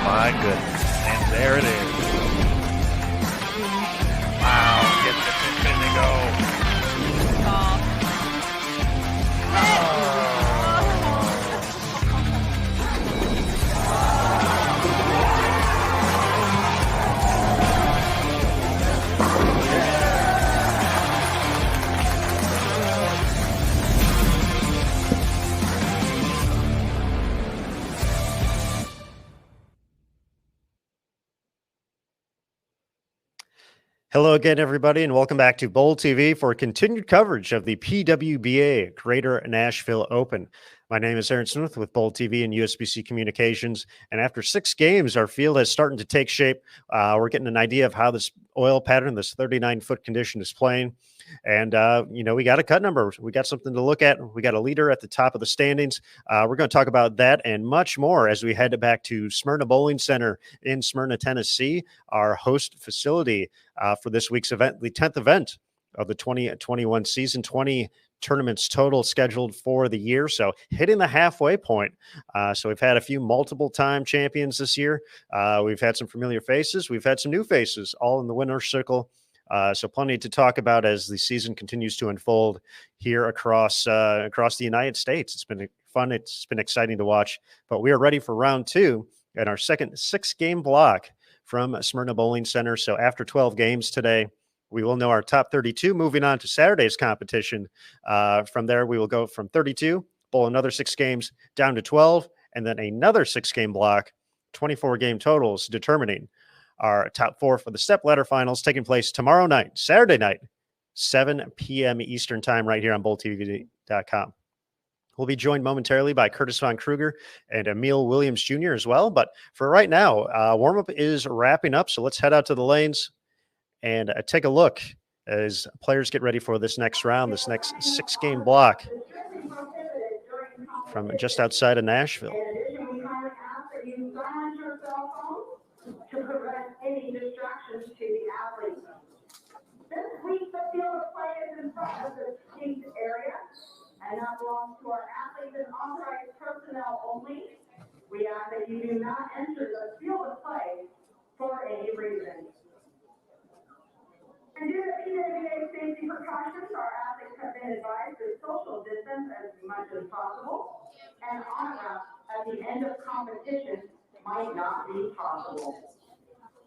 My goodness. And there it is. Wow. Get the pin to go. Hello again, everybody, and welcome back to Bowl TV for continued coverage of the PWBA Greater Nashville Open. My name is Aaron Smith with Bowl TV and USBC Communications, and after 6 games, our field is starting to take shape. We're getting an idea of how this oil pattern, this 39-foot condition is playing, and, we got a cut number. We got something to look at. We got a leader at the top of the standings. We're going to talk about that and much more as we head back to Smyrna Bowling Center in Smyrna, Tennessee, our host facility for this week's event, the 10th event of the 2021 season, 20 tournaments total scheduled for the year. So hitting the halfway point. So we've had a few multiple time champions this year. We've had some familiar faces. We've had some new faces all in the winner's circle. So plenty to talk about as the season continues to unfold here across the United States. It's been fun. It's been exciting to watch, but we are ready for round 2 and our second 6-game block from Smyrna Bowling Center. So after 12 games today, we will know our top 32. Moving on to Saturday's competition. From there, we will go from 32, bowl another 6 games, down to 12, and then another 6-game block, 24 game totals, determining our top 4 for the step ladder finals, taking place tomorrow night, Saturday night, 7 p.m. Eastern time, right here on BowlTV.com. We'll be joined momentarily by Curtis Von Kruger and Emil Williams Jr. as well. But for right now, warm-up is wrapping up, so let's head out to the lanes and take a look as players get ready for this next round, this next 6-game block from just outside of Nashville. To prevent any distractions to the athletes. This week, the field of play is in front of the seat area, and that belongs to our athletes and authorized personnel only. We ask that you do not enter the field of play for any reason. And due to PWBA safety precautions, our athletes have been advised to social distance as much as possible, and on-ramps at the end of competition might not be possible.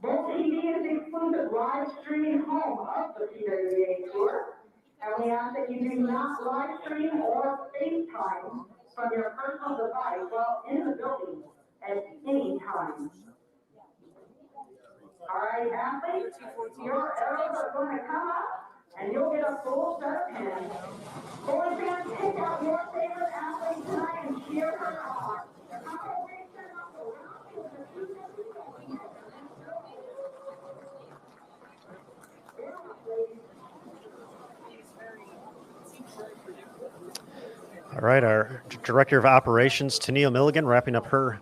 Bowl TV is the exclusive live streaming home of the PWBA Tour, and we ask that you do not live stream or FaceTime from your personal device while in the building at any time. All right, athletes, your arrows are going to come up, and you'll get a full set of pins. Bowling fans, pick out your favorite athlete tonight and cheer her on. All right, our Director of Operations, Tania Milligan, wrapping up her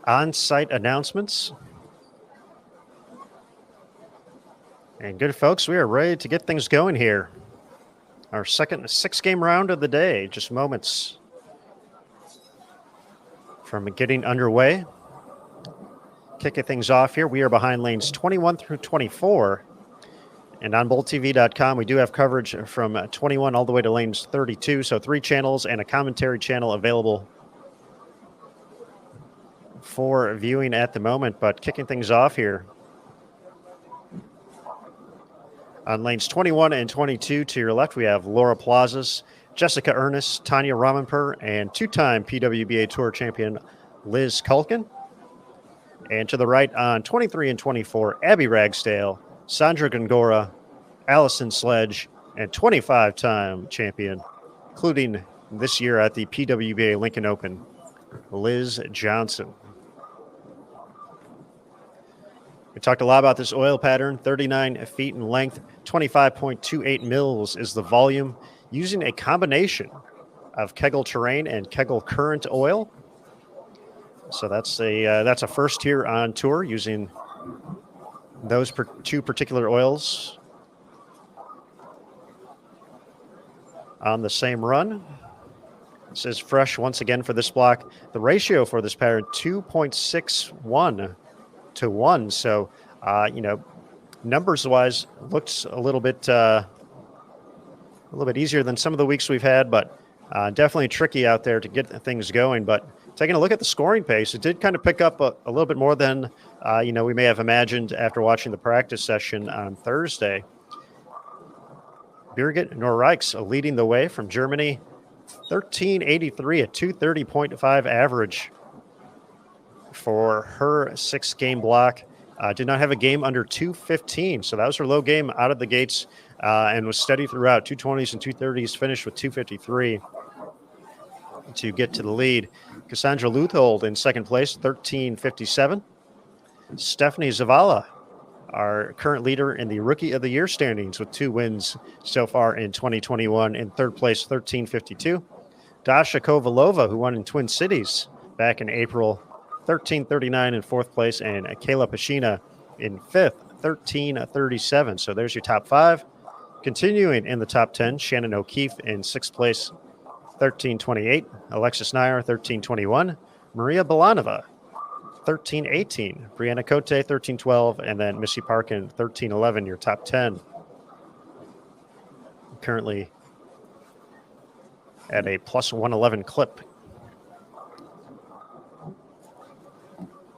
on-site announcements. And good folks, we are ready to get things going here. Our second 6-game round of the day, just moments from getting underway. Kicking things off here, we are behind lanes 21 through 24. And on BowlTV.com, we do have coverage from 21 all the way to lanes 32. So 3 channels and a commentary channel available for viewing at the moment. But kicking things off here, on lanes 21 and 22 to your left, we have Laura Plazas, Jessica Ernest, Tanya Ramenper, and 2-time PWBA Tour champion Liz Culkin. And to the right on 23 and 24, Abby Ragsdale, Sandra Gongora, Allison Sledge, and 25-time champion, including this year at the PWBA Lincoln Open, Liz Johnson. We talked a lot about this oil pattern, 39 feet in length, 25.28 mils is the volume, using a combination of Kegel Terrain and Kegel Current oil. So that's a first here on tour, using those 2 particular oils on the same run. This is fresh once again for this block. The ratio for this pattern, 2.61 to 1. So, numbers wise, looks a little bit easier than some of the weeks we've had, but definitely tricky out there to get things going. But taking a look at the scoring pace, it did kind of pick up a little bit more than we may have imagined after watching the practice session on Thursday. Birgit Norreichs leading the way from Germany, 1383, a 230.5 average for her 6-game block. Did not have a game under 215, so that was her low game out of the gates, and was steady throughout. 220s and 230s, finished with 253 to get to the lead. Cassandra Luthold in second place, 1357. Stephanie Zavala, our current leader in the Rookie of the Year standings with 2 wins so far in 2021, in third place, 1352. Dasha Kovalova, who won in Twin Cities back in April, 1339 in fourth place, and Kayla Pashina in fifth, 1337. So there's your top 5. Continuing in the top 10, Shannon O'Keefe in sixth place, 1328. Alexis Nair, 1321. Maria Belanova, 1318. Brianna Cote, 1312. And then Missy Parkin, 1311, your top 10. Currently at a plus 111 clip.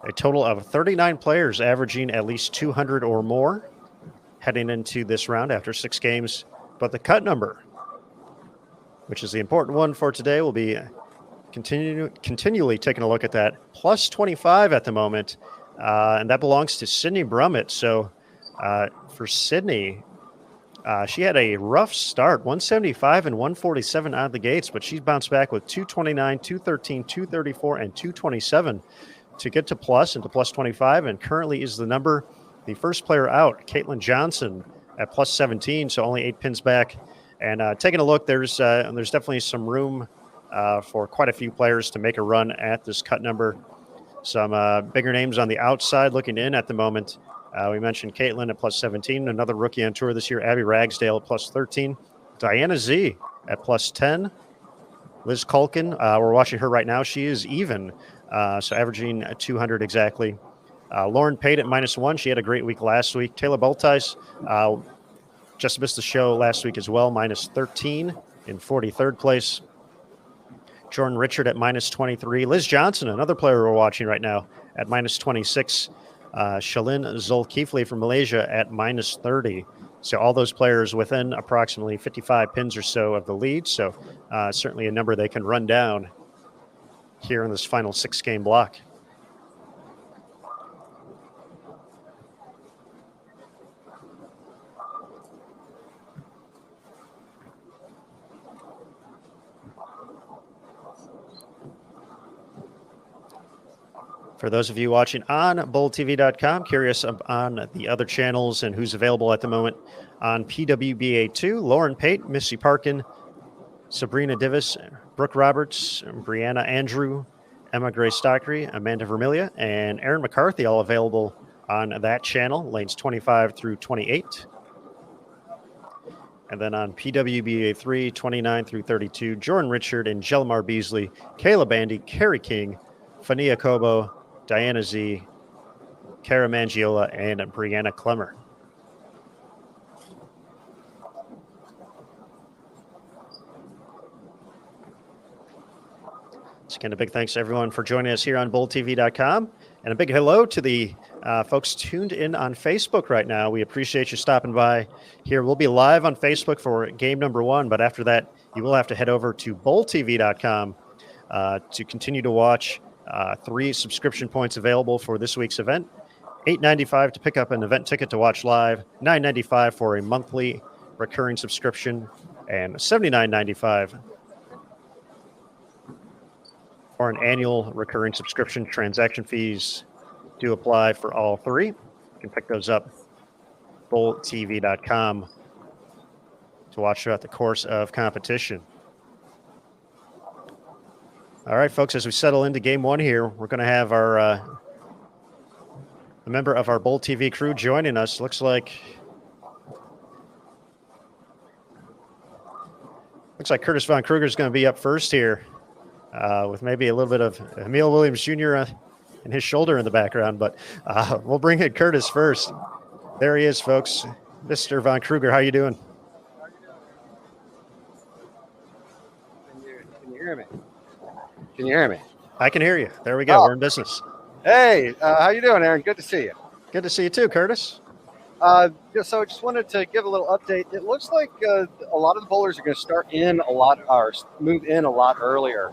A total of 39 players averaging at least 200 or more heading into this round after 6 games. But the cut number, which is the important one for today, will be continually taking a look at that. Plus 25 at the moment, and that belongs to Sydney Brummett. So for Sydney, she had a rough start, 175 and 147 out of the gates, but she's bounced back with 229, 213, 234, and 227 to get to plus, and to plus 25, and currently is the first player out, Caitlin Johnson, at plus 17, so only 8 pins back. And taking a look, there's definitely some room for quite a few players to make a run at this cut number. Some bigger names on the outside looking in at the moment. We mentioned Caitlin at plus 17, another rookie on tour this year, Abby Ragsdale at plus 13, Diana Z at plus 10, Liz Culkin, we're watching her right now. She is even, so averaging 200 exactly. Lauren Pate at minus 1. She had a great week last week. Taylor Boltice just missed the show last week as well, minus 13 in 43rd place. Jordan Richard at minus 23. Liz Johnson, another player we're watching right now, at minus 26. Shalin Zulkifli from Malaysia at minus 30. So all those players within approximately 55 pins or so of the lead. So certainly a number they can run down here in this final 6-game block. For those of you watching on BoldTV.com, curious on the other channels and who's available at the moment on PWBA 2, Lauren Pate, Missy Parkin, Sabrina Divis, Brooke Roberts, Brianna Andrew, Emma Gray Stockery, Amanda Vermilia, and Aaron McCarthy, all available on that channel, lanes 25 through 28. And then on PWBA 3, 29 through 32, Jordan Richard and Jelmar Beasley, Kayla Bandy, Carrie King, Fania Kobo, Diana Z, Cara Mangiola, and Brianna Clemmer. So again, a big thanks to everyone for joining us here on BoldTV.com, and a big hello to the folks tuned in on Facebook right now. We appreciate you stopping by here. We'll be live on Facebook for game number 1, but after that, you will have to head over to BoldTV.com to continue to watch. 3 subscription points available for this week's event. $8.95 to pick up an event ticket to watch live, $9.95 for a monthly recurring subscription, and $79.95 for an annual recurring subscription. Transaction fees do apply for all 3. You can pick those up BoldTV.com to watch throughout the course of competition. All right, folks, as we settle into game 1 here, we're going to have our a member of our Bold TV crew joining us. Looks like Curtis Von Kruger is going to be up first here with maybe a little bit of Emil Williams Jr. and his shoulder in the background, but we'll bring in Curtis first. There he is, folks. Mr. Von Kruger, how you doing? Can you hear me? Can you hear me? I can hear you. There we go. We're in business. Hey, how you doing, Aaron? Good to see you. Good to see you too, Curtis. So just wanted to give a little update. It looks like a lot of the bowlers are going to start in or move in a lot earlier.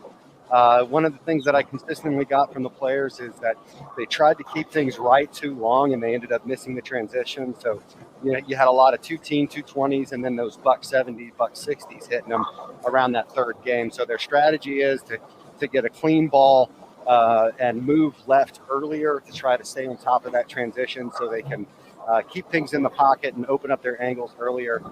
One of the things that I consistently got from the players is that they tried to keep things right too long, and they ended up missing the transition. So you had a lot of 220s, and then those $170s, $160s hitting them around that third game. So their strategy is to get a clean ball and move left earlier to try to stay on top of that transition so they can keep things in the pocket and open up their angles earlier.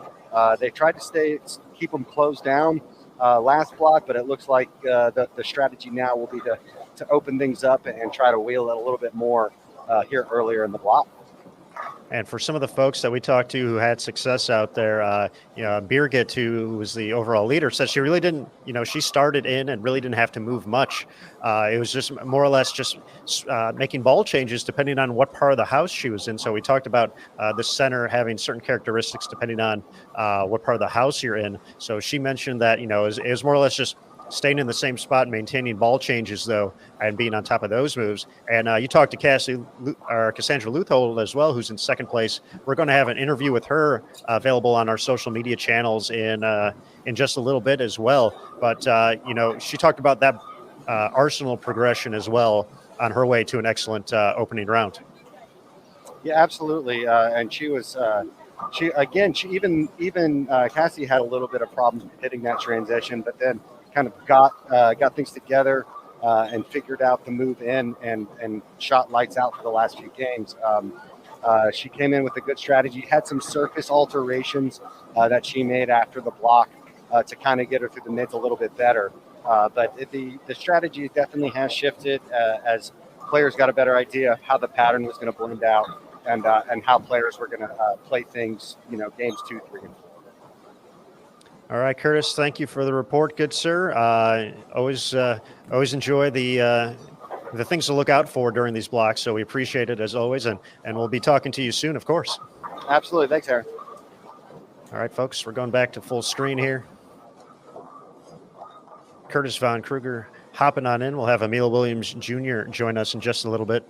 They tried to keep them closed down last block, but it looks like the strategy now will be to open things up and try to wheel it a little bit more here earlier in the block. And for some of the folks that we talked to who had success out there, Birgit, who was the overall leader, said she really didn't, she started in and really didn't have to move much. It was just more or less just making ball changes depending on what part of the house she was in. So we talked about the center having certain characteristics depending on what part of the house you're in. So she mentioned that, it was more or less just staying in the same spot and maintaining ball changes, though, and being on top of those moves. And you talked to Cassandra Luthold as well, who's in second place. We're going to have an interview with her available on our social media channels in just a little bit as well. But, she talked about that arsenal progression as well on her way to an excellent opening round. Yeah, absolutely. And she was even Cassie had a little bit of problems hitting that transition, but then kind of got things together and figured out the move in and shot lights out for the last few games. She came in with a good strategy, had some surface alterations that she made after the block to kind of get her through the mids a little bit better. But the strategy definitely has shifted as players got a better idea of how the pattern was going to blend out and how players were going to play things, games 2, 3, and 4. All right, Curtis, thank you for the report, good sir. Always enjoy the things to look out for during these blocks, so we appreciate it as always, and we'll be talking to you soon, of course. Absolutely. Thanks, Aaron. All right, folks, we're going back to full screen here. Curtis Von Kruger hopping on in. We'll have Emil Williams Jr. join us in just a little bit.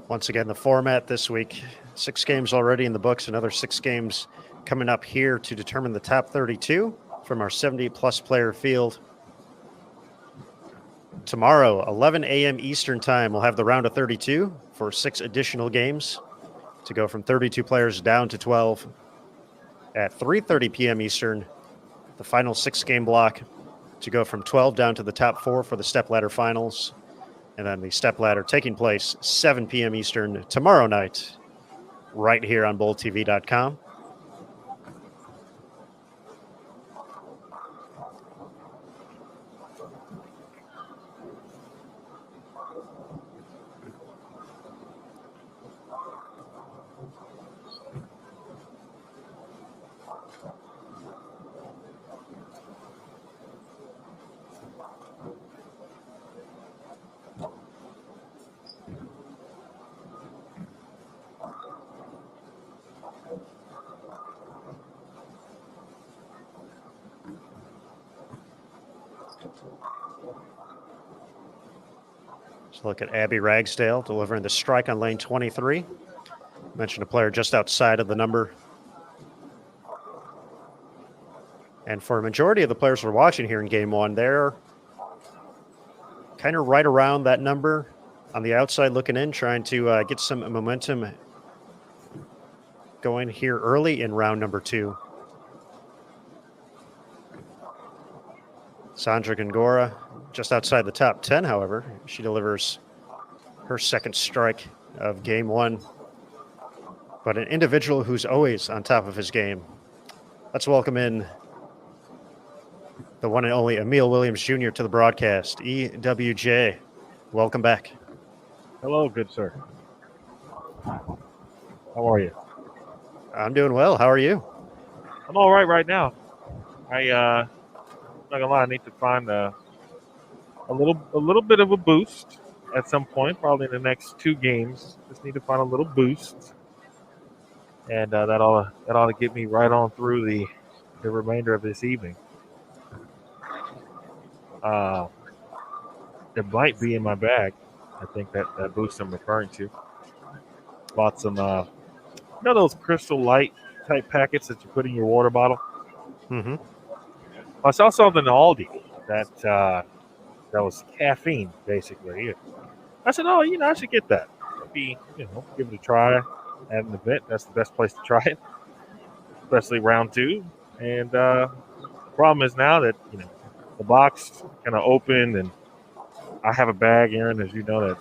Once again, the format this week, 6 games already in the books, another 6 games coming up here to determine the top 32 from our 70-plus player field. Tomorrow, 11 a.m. Eastern time, we'll have the round of 32 for 6 additional games to go from 32 players down to 12. At 3:30 p.m. Eastern, the final 6-game block to go from 12 down to the top 4 for the stepladder finals. And then the stepladder taking place 7 p.m. Eastern tomorrow night right here on BowlTV.com. Let's look at Abby Ragsdale delivering the strike on lane 23. Mentioned a player just outside of the number. And for a majority of the players we're watching here in game one, they're kind of right around that number on the outside looking in, trying to get some momentum going here early in round number 2. Sandra Gongora just outside the top 10, however. She delivers her second strike of game 1. But an individual who's always on top of his game. Let's welcome in the one and only Emil Williams Jr. to the broadcast. EWJ, welcome back. Hello, good sir. How are you? I'm doing well. How are you? I'm all right now. I'm not gonna lie, I need to find a little bit of a boost at some point, probably in the next 2 games. Just need to find a little boost, and that ought to get me right on through the remainder of this evening. It might be in my bag. I think that boost I'm referring to. Bought some, those Crystal Light type packets that you put in your water bottle. Mm-hmm. I saw something in Aldi that was caffeine, basically. I said, oh, I should get that. Maybe, give it a try at an event. That's the best place to try it, especially round 2. And the problem is now that, the box kind of opened, and I have a bag, Aaron, as you know, that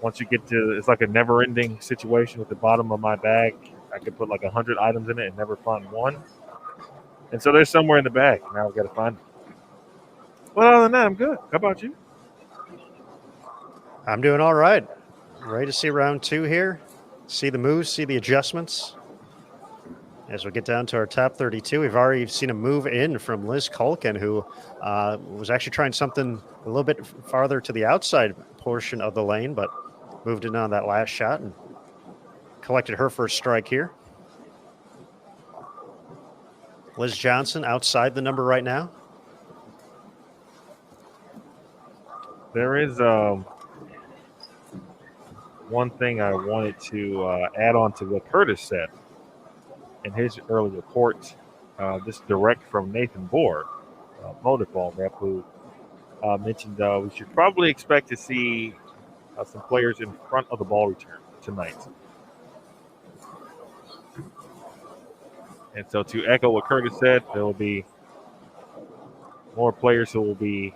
once you get to, it's like a never-ending situation at the bottom of my bag. I could put like 100 items in it and never find one. And so they're somewhere in the bag. Now I've got to find them. Well, other than that, I'm good. How about you? I'm doing all right. Ready to see round 2 here. See the moves, see the adjustments. As we get down to our top 32, we've already seen a move in from Liz Culkin, who was actually trying something a little bit farther to the outside portion of the lane, but moved in on that last shot and collected her first strike here. Liz Johnson outside the number right now. There is one thing I wanted to add on to what Curtis said in his early report. This direct from Nathan Bohr, motive ball rep, who mentioned we should probably expect to see some players in front of the ball return tonight. And so to echo what Curtis said, there will be more players who will be,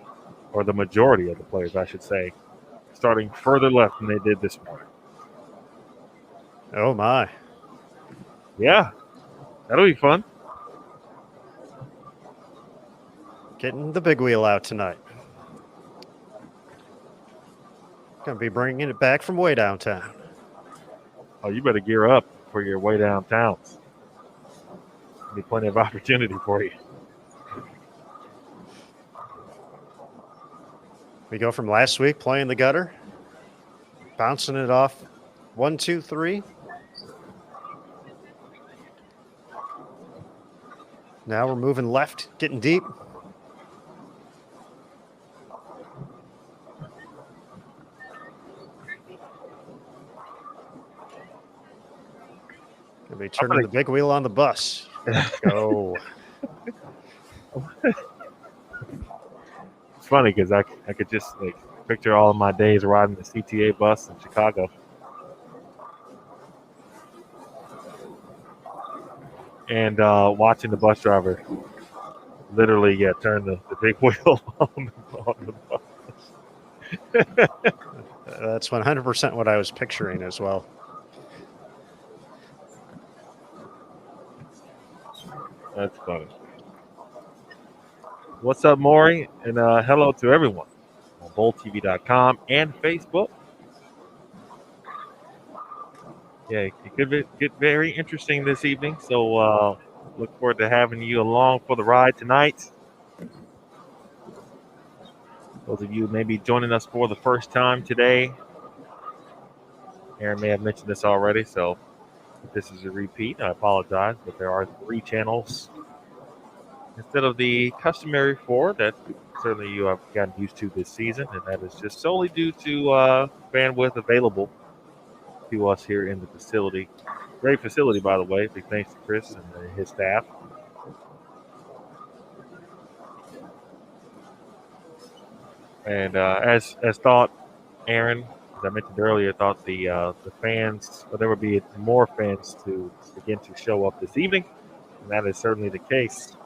or the majority of the players, I should say, starting further left than they did this morning. Oh, my. Yeah, that'll be fun. Getting the big wheel out tonight. Going to be bringing it back from way downtown. Oh, you better gear up for your way downtown. There'll be plenty of opportunity for you. We go from last week playing the gutter, bouncing it off 1, 2, 3. Now we're moving left, getting deep. Gonna be turning the big wheel on the bus. Go. It's funny because I could just picture all of my days riding the CTA bus in Chicago. And watching the bus driver literally, turn the big wheel on the bus. That's 100% what I was picturing as well. That's funny. What's up, Maury? And hello to everyone on BoldTV.com and Facebook. Yeah, it could get very interesting this evening. So look forward to having you along for the ride tonight. Those of you maybe joining us for the first time today, Aaron may have mentioned this already, so if this is a repeat, I apologize, but there are 3 channels instead of the customary 4 that certainly you have gotten used to this season, and that is just solely due to bandwidth available to us here in the facility. Great facility, by the way. Big thanks to Chris and his staff. And as thought, Aaron, as I mentioned earlier, thought the fans, or there would be more fans to begin to show up this evening, and that is certainly the case.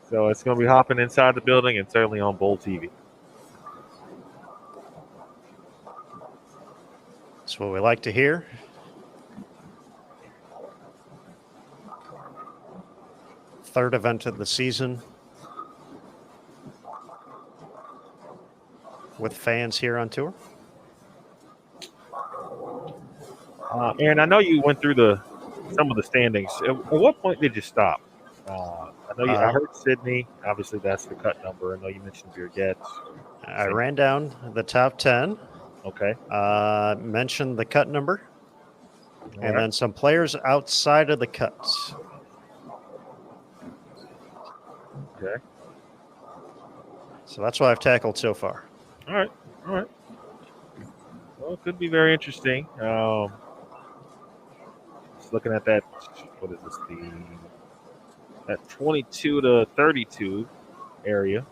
So it's going to be hopping inside the building and certainly on Bold TV. That's what we like to hear. Third event of the season with fans here on tour. Aaron, I know you went through some of the standings. At what point did you stop? I heard Sydney. Obviously, that's the cut number. I know you mentioned Birgett. I ran down the top 10. Okay. Mentioned the cut number. All and right. then some players outside of the cuts. Okay. So that's what I've tackled so far. All right. Well, it could be very interesting. Just looking at that, what is this? That 22 to 32 area.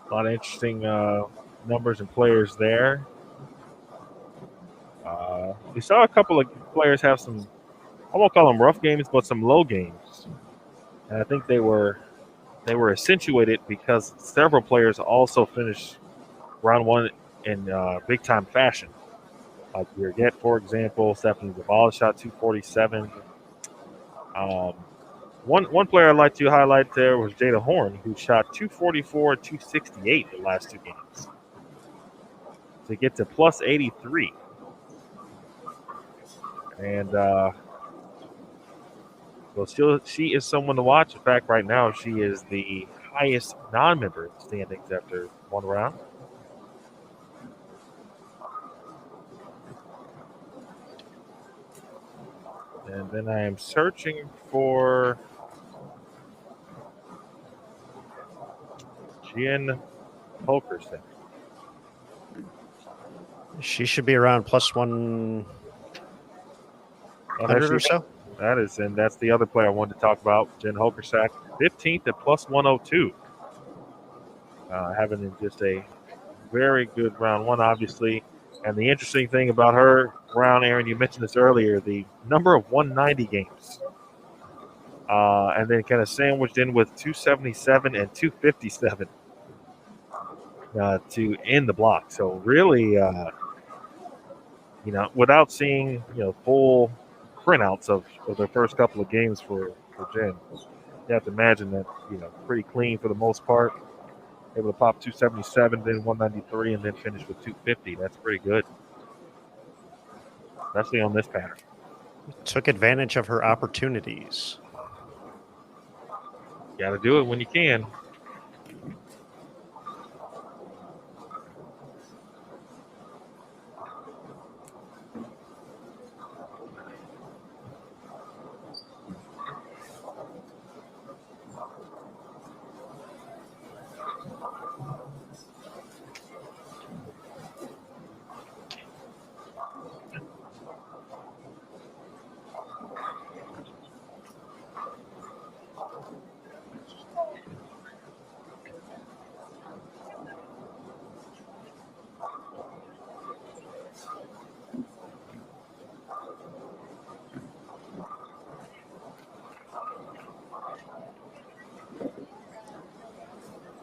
A lot of interesting numbers and players there. We saw a couple of players have some, I won't call them rough games, but some low games. And I think they were accentuated because several players also finished round one in big time fashion. Like Birgett, for example, Stephanie Zavala shot 247. One player I'd like to highlight there was Jada Horn, who shot 244, 268 the last 2 games. To get to plus 83. And well, she is someone to watch. In fact, right now she is the highest non-member standings after one round. And then I am searching for Jen Holkerson. She should be around plus 100 or so. That is, and that's the other player I wanted to talk about, Jen Holkersack, 15th at plus 102. Having just a very good round one, obviously. And the interesting thing about her round, Aaron, you mentioned this earlier, the number of 190 games. And then kind of sandwiched in with 277 and 257 to end the block. So really, without seeing, full printouts of their first couple of games for Jen, you have to imagine that, pretty clean for the most part. Able to pop 277, then 193, and then finish with 250. That's pretty good, especially on this pattern. Took advantage of her opportunities. Got to do it when you can.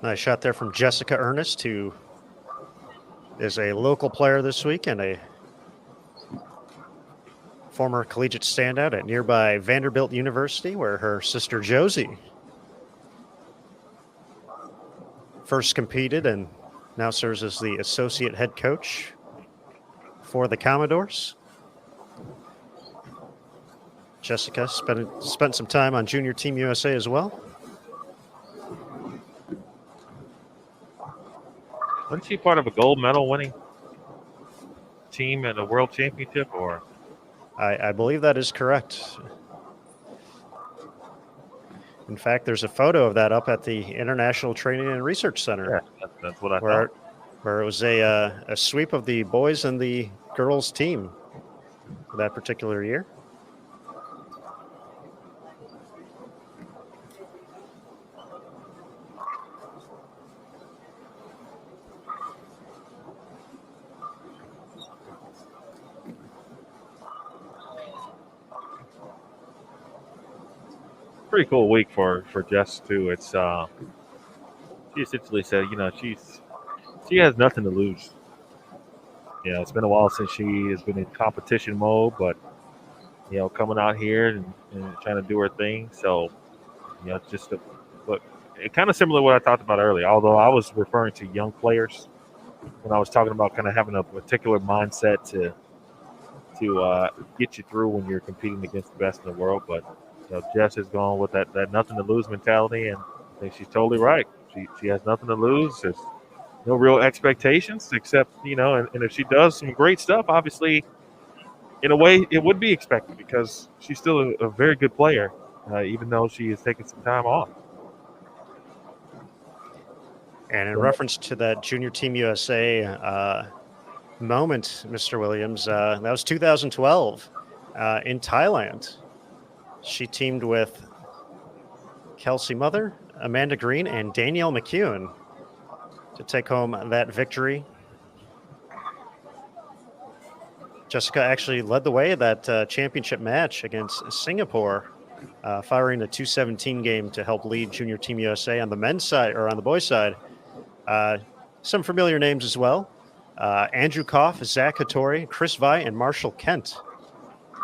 Nice shot there from Jessica Ernest, who is a local player this week and a former collegiate standout at nearby Vanderbilt University, where her sister Josie first competed and now serves as the associate head coach for the Commodores. Jessica spent some time on Junior Team USA as well. Wasn't she part of a gold medal winning team at a world championship? Or I believe that is correct. In fact, there's a photo of that up at the International Training and Research Center. yeah, that's what I thought. Where it was a sweep of the boys and the girls team for that particular year. Pretty cool week for Jess too. It's she essentially said, she has nothing to lose. It's been a while since she has been in competition mode, but coming out here and trying to do her thing. So, but it kind of similar to what I talked about earlier. Although I was referring to young players when I was talking about kind of having a particular mindset to get you through when you're competing against the best in the world. But Jess has gone with that nothing to lose mentality, and I think she's totally right. She has nothing to lose. There's no real expectations except, and if she does some great stuff, obviously, in a way, it would be expected because she's still a very good player, even though she is taking some time off. And in reference to that Junior Team USA moment, Mr. Williams, that was 2012 in Thailand. She teamed with Kelsey Mother, Amanda Green, and Danielle McEwen to take home that victory. Jessica actually led the way that championship match against Singapore, firing a 2:17 game to help lead Junior Team USA on the men's side, or on the boys' side. Some familiar names as well. Andrew Koff, Zach Hattori, Chris Vi, and Marshall Kent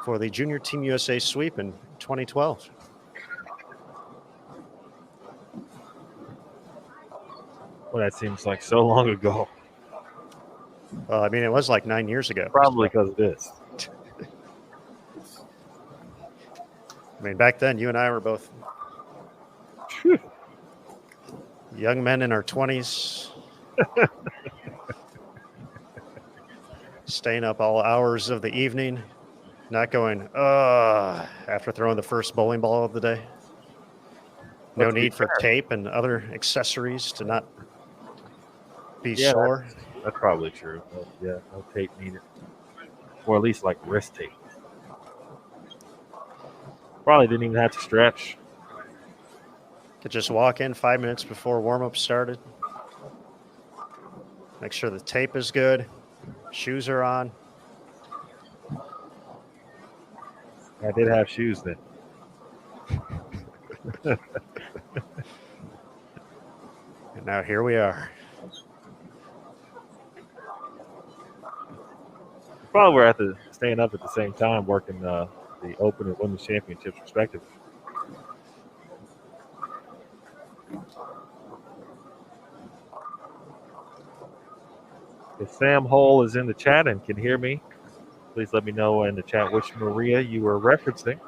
for the Junior Team USA sweep in 2012. Well, that seems like so long ago. Well, I mean, it was like 9 years ago. Probably because of this. I mean, back then, you and I were both young men in our 20s, staying up all hours of the evening, not going, after throwing the first bowling ball of the day. No need for tape and other accessories to not be sore. That's probably true. But yeah, no tape needed. Or at least like wrist tape. Probably didn't even have to stretch. Could just walk in 5 minutes before warm-up started. Make sure the tape is good. Shoes are on. I did have shoes then. And now here we are. Probably we're staying up at the same time, working the Open and Women's Championships respectively. If Sam Hole is in the chat and can hear me, please let me know in the chat which Maria you were referencing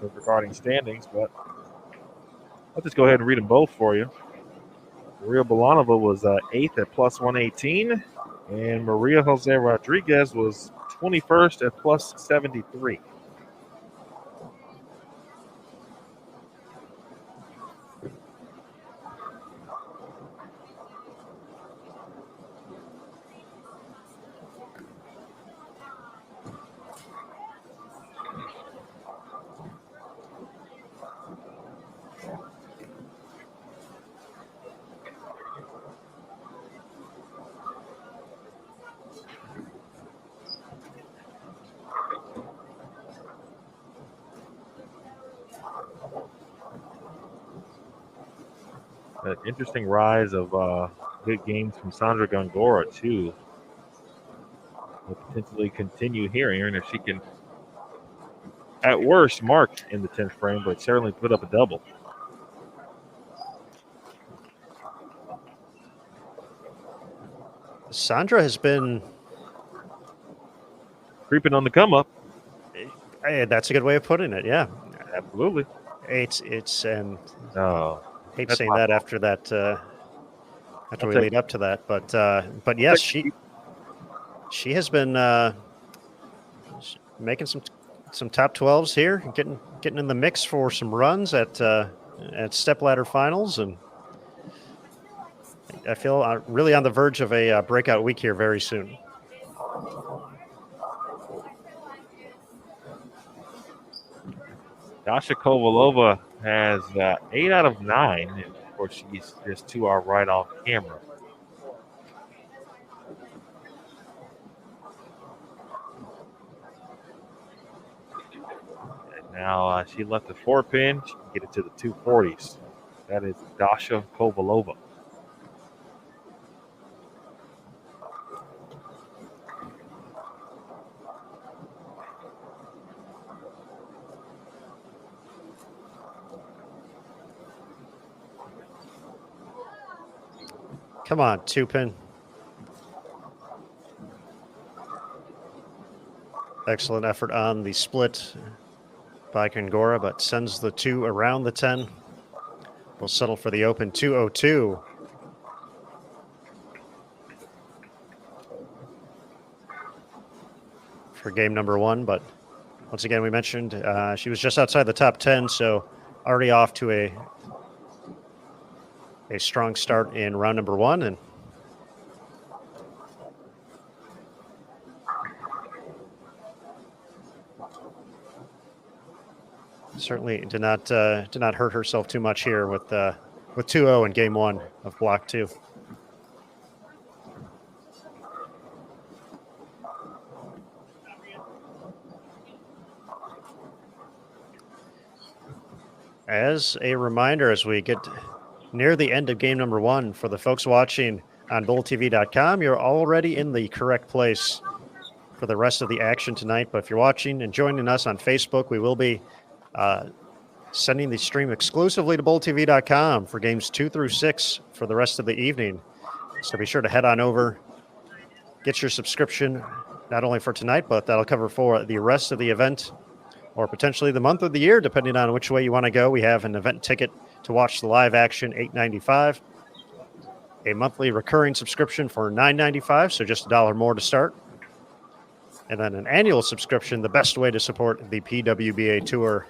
regarding standings. But I'll just go ahead and read them both for you. Maria Bolanova was 8th at plus 118, and Maria Jose Rodriguez was 21st at plus 73. An interesting rise of good games from Sandra Gongora, too. Will potentially continue here, Aaron, if she can, at worst, mark in the 10th frame, but certainly put up a double. Sandra has been creeping on the come up. That's a good way of putting it. Yeah, absolutely. It's and hate that's saying that after that after we lead up to that, but yes, she has been making some top 12s here, getting in the mix for some runs at stepladder finals, and I feel really on the verge of a breakout week here very soon. Dasha Kovalova has 8 out of 9. And of course, she's just to our right off camera. And now she left the 4-pin. She can get it to the 240s. That is Dasha Kovalova. Come on, 2-pin. Excellent effort on the split by Kongora, but sends the 2 around the 10. We'll settle for the open 202. For game number 1, but once again, we mentioned she was just outside the top 10, so already off to a strong start in round number 1, and certainly did not hurt herself too much here with 2-0 in game 1 of block 2. As a reminder, as we get near the end of game number 1, for the folks watching on BullTV.com, you're already in the correct place for the rest of the action tonight. But if you're watching and joining us on Facebook, we will be sending the stream exclusively to BullTV.com for games 2 through 6 for the rest of the evening. So be sure to head on over, get your subscription, not only for tonight, but that'll cover for the rest of the event, or potentially the month of the year, depending on which way you want to go. We have an event ticket to watch the live action, $8.95. A monthly recurring subscription for $9.95, so just $1 more to start. And then an annual subscription, the best way to support the PWBA Tour,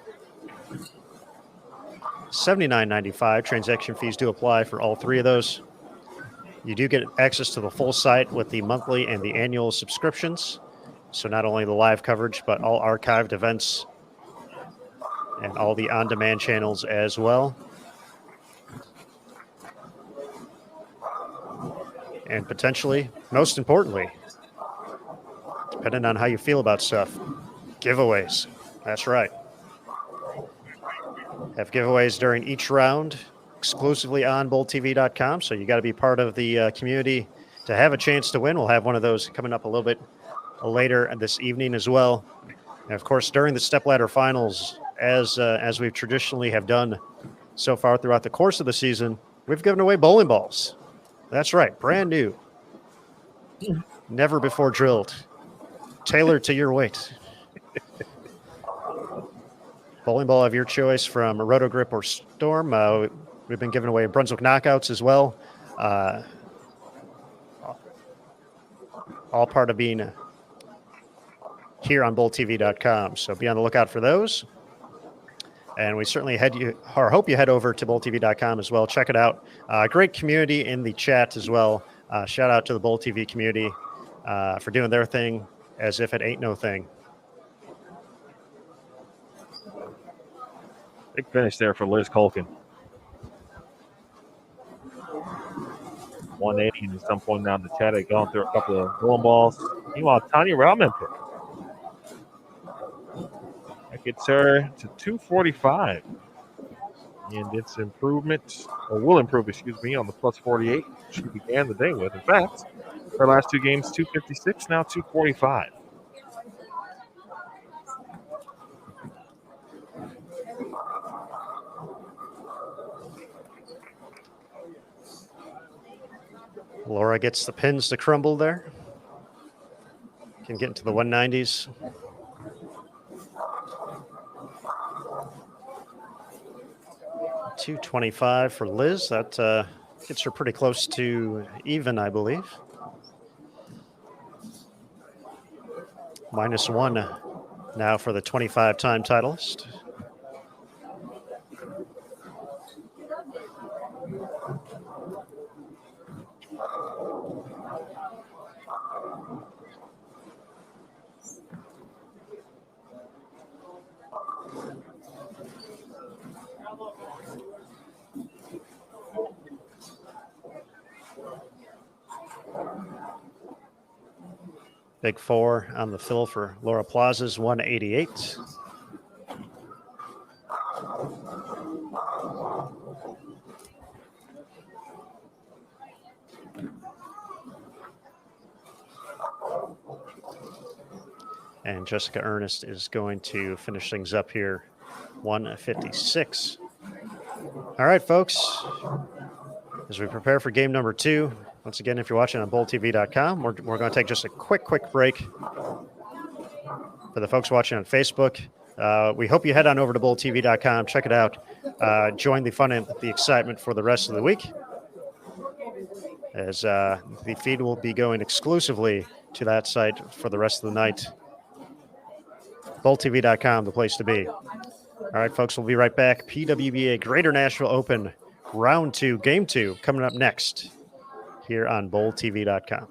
$79.95. Transaction fees do apply for all 3 of those. You do get access to the full site with the monthly and the annual subscriptions. So not only the live coverage, but all archived events and all the on-demand channels as well. And potentially, most importantly, depending on how you feel about stuff, giveaways. That's right. Have giveaways during each round, exclusively on BullTV.com. So you got to be part of the community to have a chance to win. We'll have one of those coming up a little bit later this evening as well. And of course, during the stepladder finals, as we've traditionally have done so far throughout the course of the season, we've given away bowling balls. That's right, brand new, never before drilled, tailored to your weight. Bowling ball of your choice from Rotogrip or Storm. We've been giving away Brunswick knockouts as well. All part of being here on BullTV.com. So be on the lookout for those. And we certainly hope you head over to BullTV.com as well. Check it out. Great community in the chat as well. Shout out to the Bull TV community for doing their thing as if it ain't no thing. Big finish there for Liz Culkin. 180 and at some point now the chat had gone through a couple of bowling balls. Meanwhile, Tanya Raumenter. That gets her to 245. and its improvement, or will improve, excuse me, on the plus 48 she began the day with. In fact, her last 2 games, 256, now 245. Laura gets the pins to crumble there. Can get into the 190s. $225 for Liz. That gets her pretty close to even, I believe. -1 now for the 25-time titleist. Big 4 on the fill for Laura Plaza's 188. And Jessica Ernest is going to finish things up here, 156. All right, folks, as we prepare for game number 2, once again, if you're watching on BowlTV.com, we're going to take just a quick break. For the folks watching on Facebook, we hope you head on over to BowlTV.com, check it out, join the fun and the excitement for the rest of the week, as the feed will be going exclusively to that site for the rest of the night. BowlTV.com, the place to be. All right, folks, we'll be right back. PWBA Greater Nashville Open, Round 2, Game 2, coming up next here on BowlTV.com.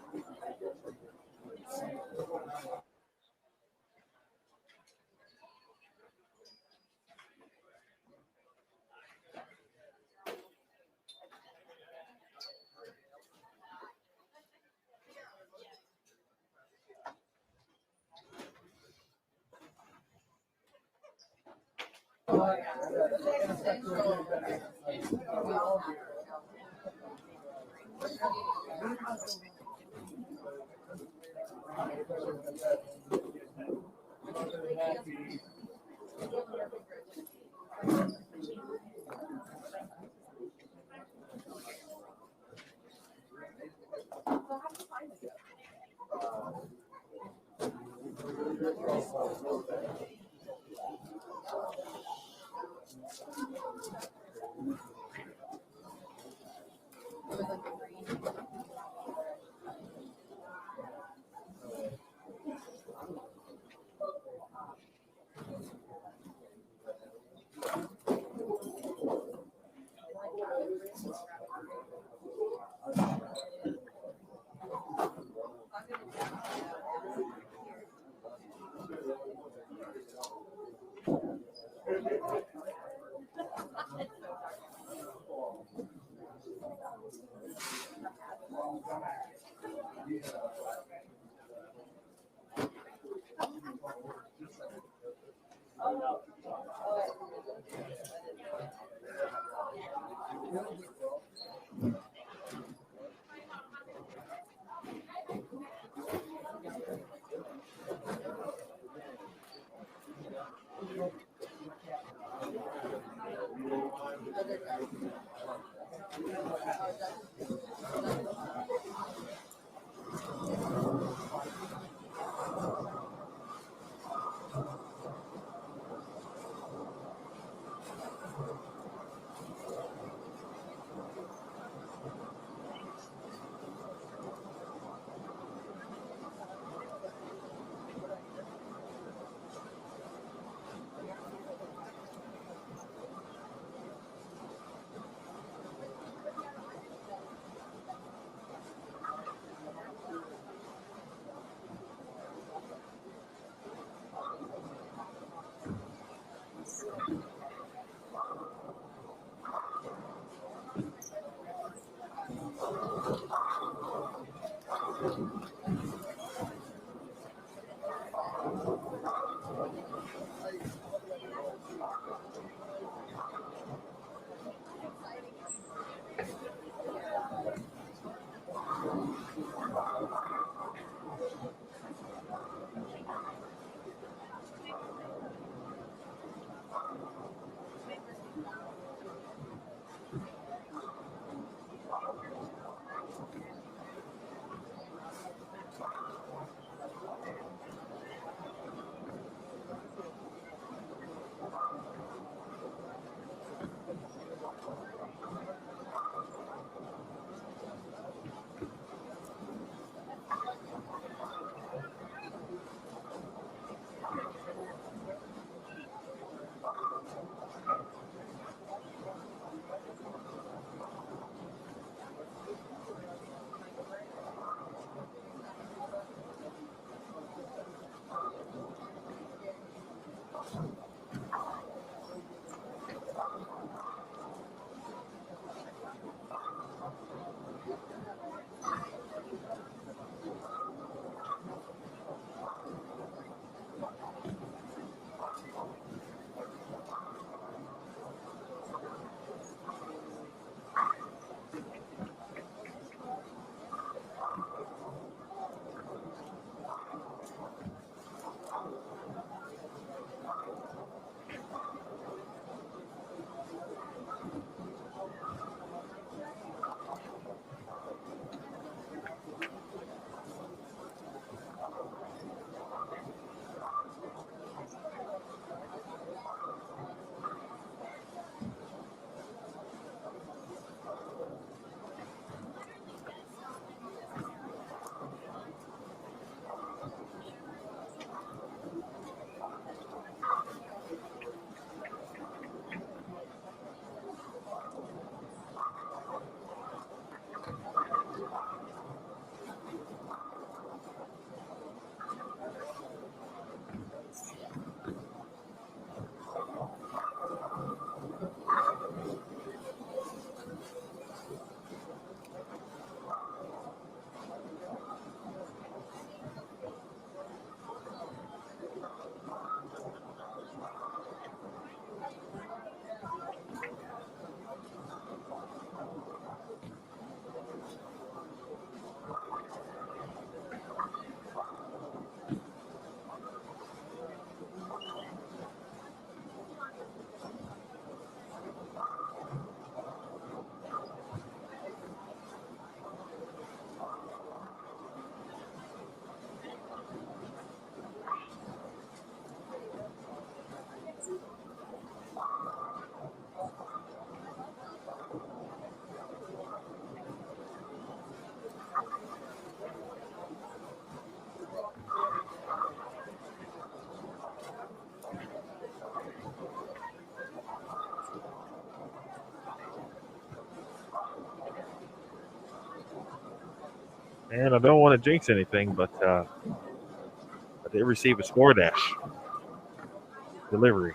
And I don't want to jinx anything, but I did receive a score dash delivery.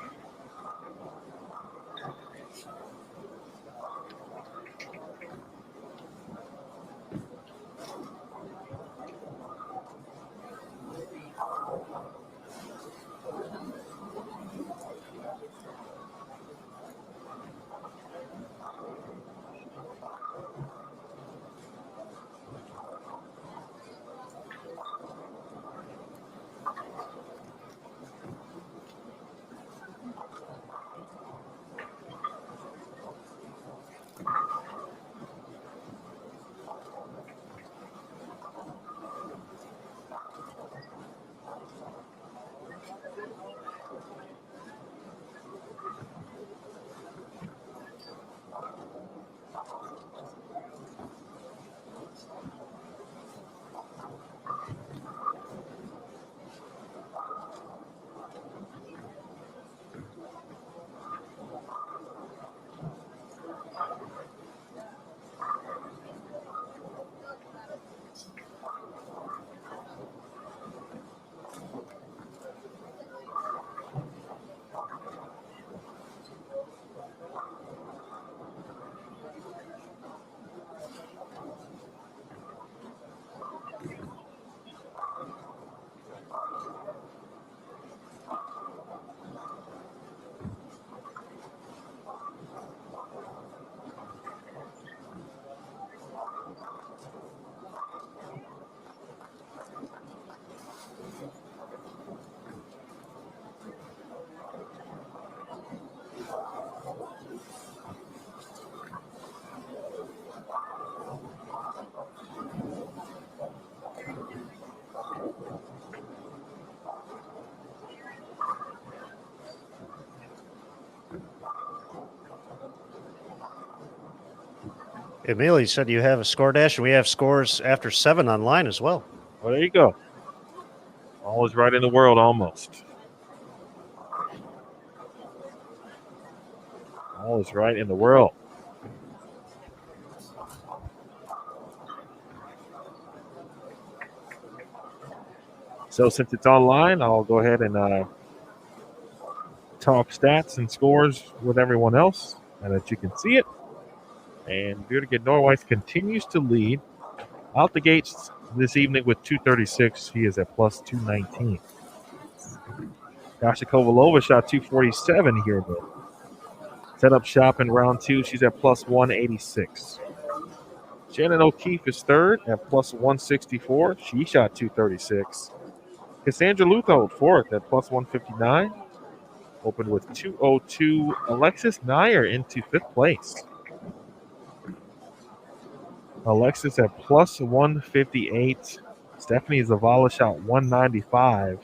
Emil, you said you have a score dash, and we have scores after 7 online as well. Well, there you go. All is right in the world, almost. All is right in the world. So since it's online, I'll go ahead and talk stats and scores with everyone else, and that you can see it. And Bjørgen Norweiss continues to lead out the gates this evening with 236. He is at plus 219. Dasha Kovalova shot 247 here, but set up shop in round 2. She's at plus 186. Shannon O'Keefe is third at plus 164. She shot 236. Cassandra Luthold fourth at plus 159. Opened with 202. Alexis Nair into fifth place. Alexis at plus 158. Stephanie Zavala shot 195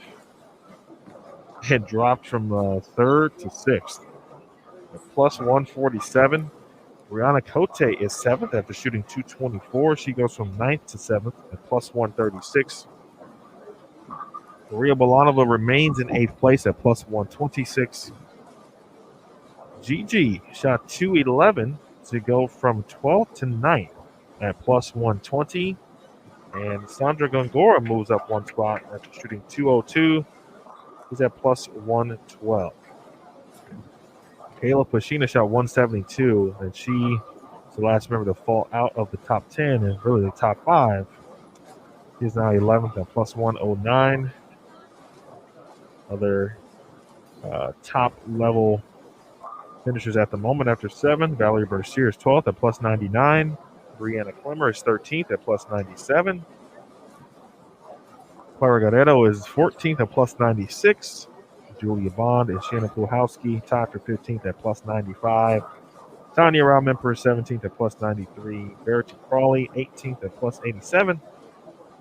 and dropped from third to sixth. At plus 147. Rihanna Cote is seventh after shooting 224. She goes from ninth to seventh at plus 136. Maria Bolanova remains in eighth place at plus 126. Gigi shot 211 to go from 12th to 9th at plus 120. And Sandra Gongora moves up one spot after shooting 202. She's at plus 112. Kayla Pashina shot 172, and she's the last member to fall out of the top 10 and really the top 5. She's now 11th at plus 109. Other top-level finishers at the moment after 7. Valerie Bercier is 12th at plus 99. Brianna Clemmer is 13th at plus 97. Clara Guerrero is 14th at plus 96. Julia Bond and Shannon Puhowski tied for 15th at plus 95. Tanya Raumemper is 17th at plus 93. Verity Crawley, 18th at plus 87.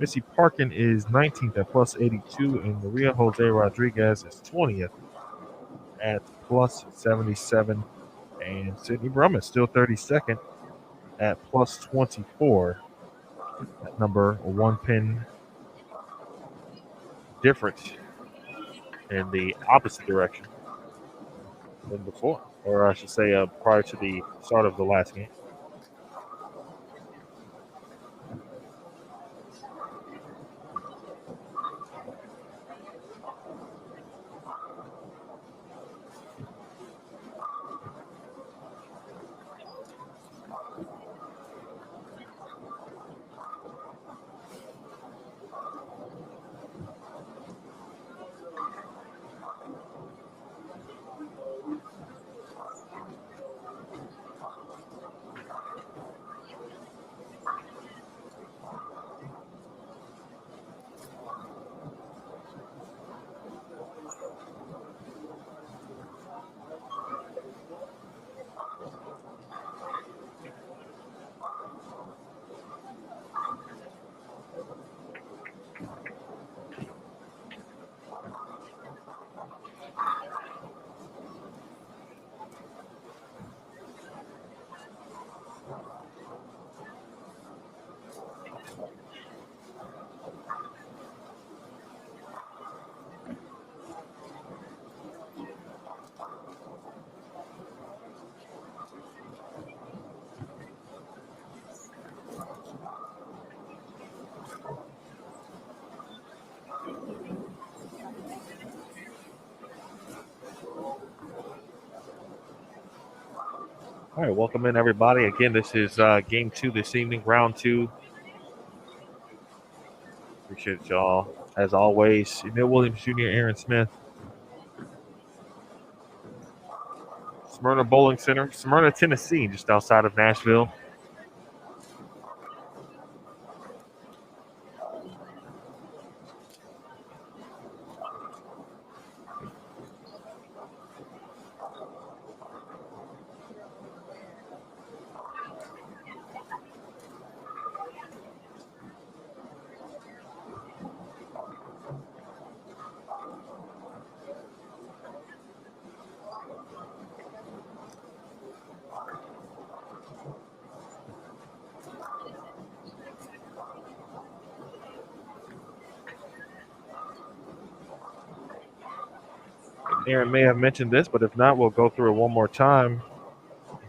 Missy Parkin is 19th at plus 82. And Maria Jose Rodriguez is 20th at plus 77. And Sydney Brum is still 32nd at plus 24. At number 1 pin difference in the opposite direction than before, or I should say prior to the start of the last game. All right, welcome in, everybody. Again, this is game 2 this evening, round 2. Appreciate y'all. As always, Emil Williams Jr., Aaron Smith. Smyrna Bowling Center, Smyrna, Tennessee, just outside of Nashville. Aaron may have mentioned this, but if not, we'll go through it one more time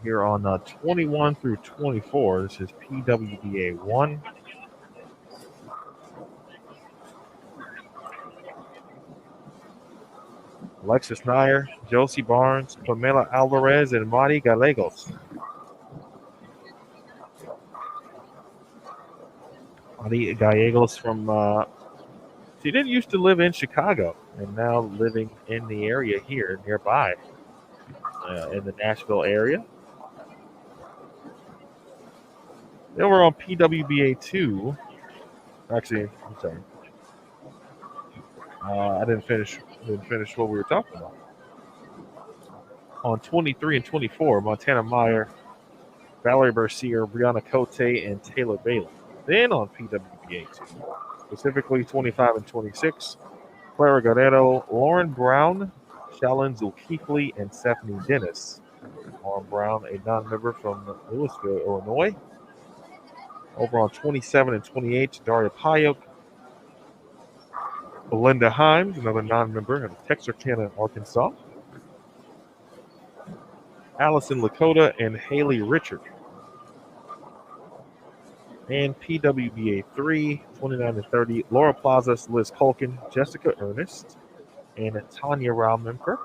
here on 21 through 24. This is PWBA 1. Alexis Nair, Josie Barnes, Pamela Alvarez, and Mari Gallegos. Mari Gallegos from, she didn't used to live in Chicago and now living in the area here nearby in the Nashville area. Then we're on PWBA 2. Actually, I'm sorry. I didn't finish what we were talking about. On 23 and 24, Montana Meyer, Valerie Bercier, Brianna Cote, and Taylor Bailey. Then on PWBA 2, specifically 25 and 26, Clara Guerrero, Lauren Brown, Shalyn Zulkifli, and Stephanie Dennis. Lauren Brown, a non-member from Louisville, Illinois. Over on 27 and 28, Daria Payok, Belinda Himes, another non-member of Texarkana, Arkansas. Allison Lakota and Haley Richard. And PWBA 3, 29 and 30, Laura Plazas, Liz Culkin, Jessica Ernest, and Tanya Raumemker.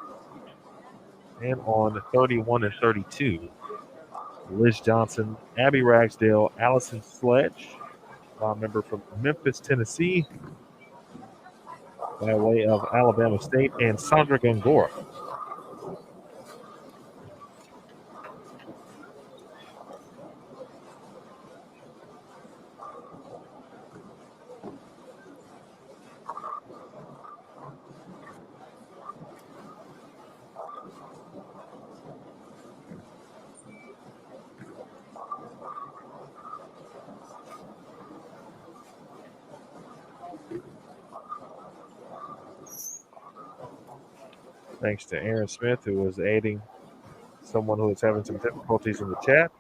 And on 31 and 32, Liz Johnson, Abby Ragsdale, Allison Sledge, non-member from Memphis, Tennessee, by way of Alabama State, and Sandra Gongora. Thanks to Aaron Smith, who was aiding someone who was having some difficulties in the chat.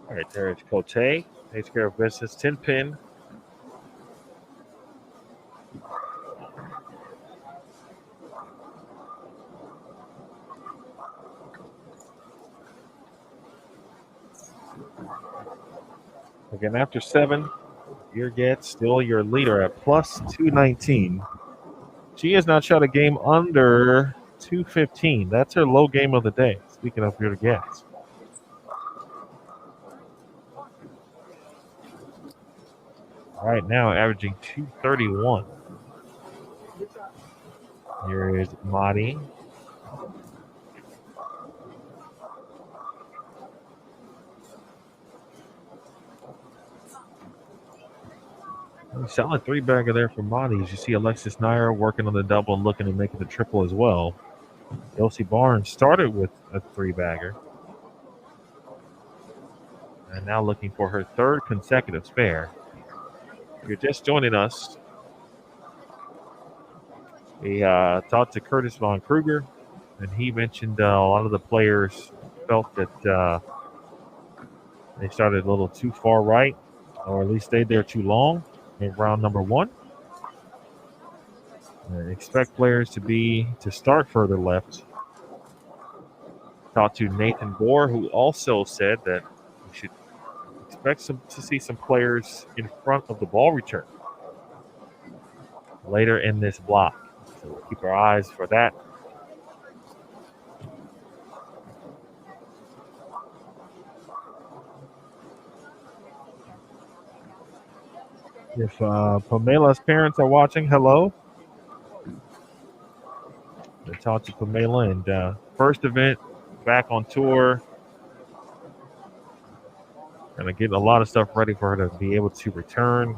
All right, there's Cote. Takes care of business. 10-pin. Again, after 7, your get still your leader at plus 219. She has not shot a game under 215. That's her low game of the day. Speaking of your gets. All right, now averaging 231. Here is Madi. Solid three-bagger there for Monty. As you see Alexis Nair working on the double and looking to make it the triple as well. Josie Barnes started with a three-bagger. And now looking for her third consecutive spare. If you're just joining us, we talked to Curtis Von Kruger, and he mentioned a lot of the players felt that they started a little too far right, or at least stayed there too long in round number one. Expect players to start further left. Talked to Nathan Gore, who also said that we should expect to see some players in front of the ball return later in this block. So we'll keep our eyes for that. If Pamela's parents are watching, hello. I talked to Pamela, and first event back on tour. And getting a lot of stuff ready for her to be able to return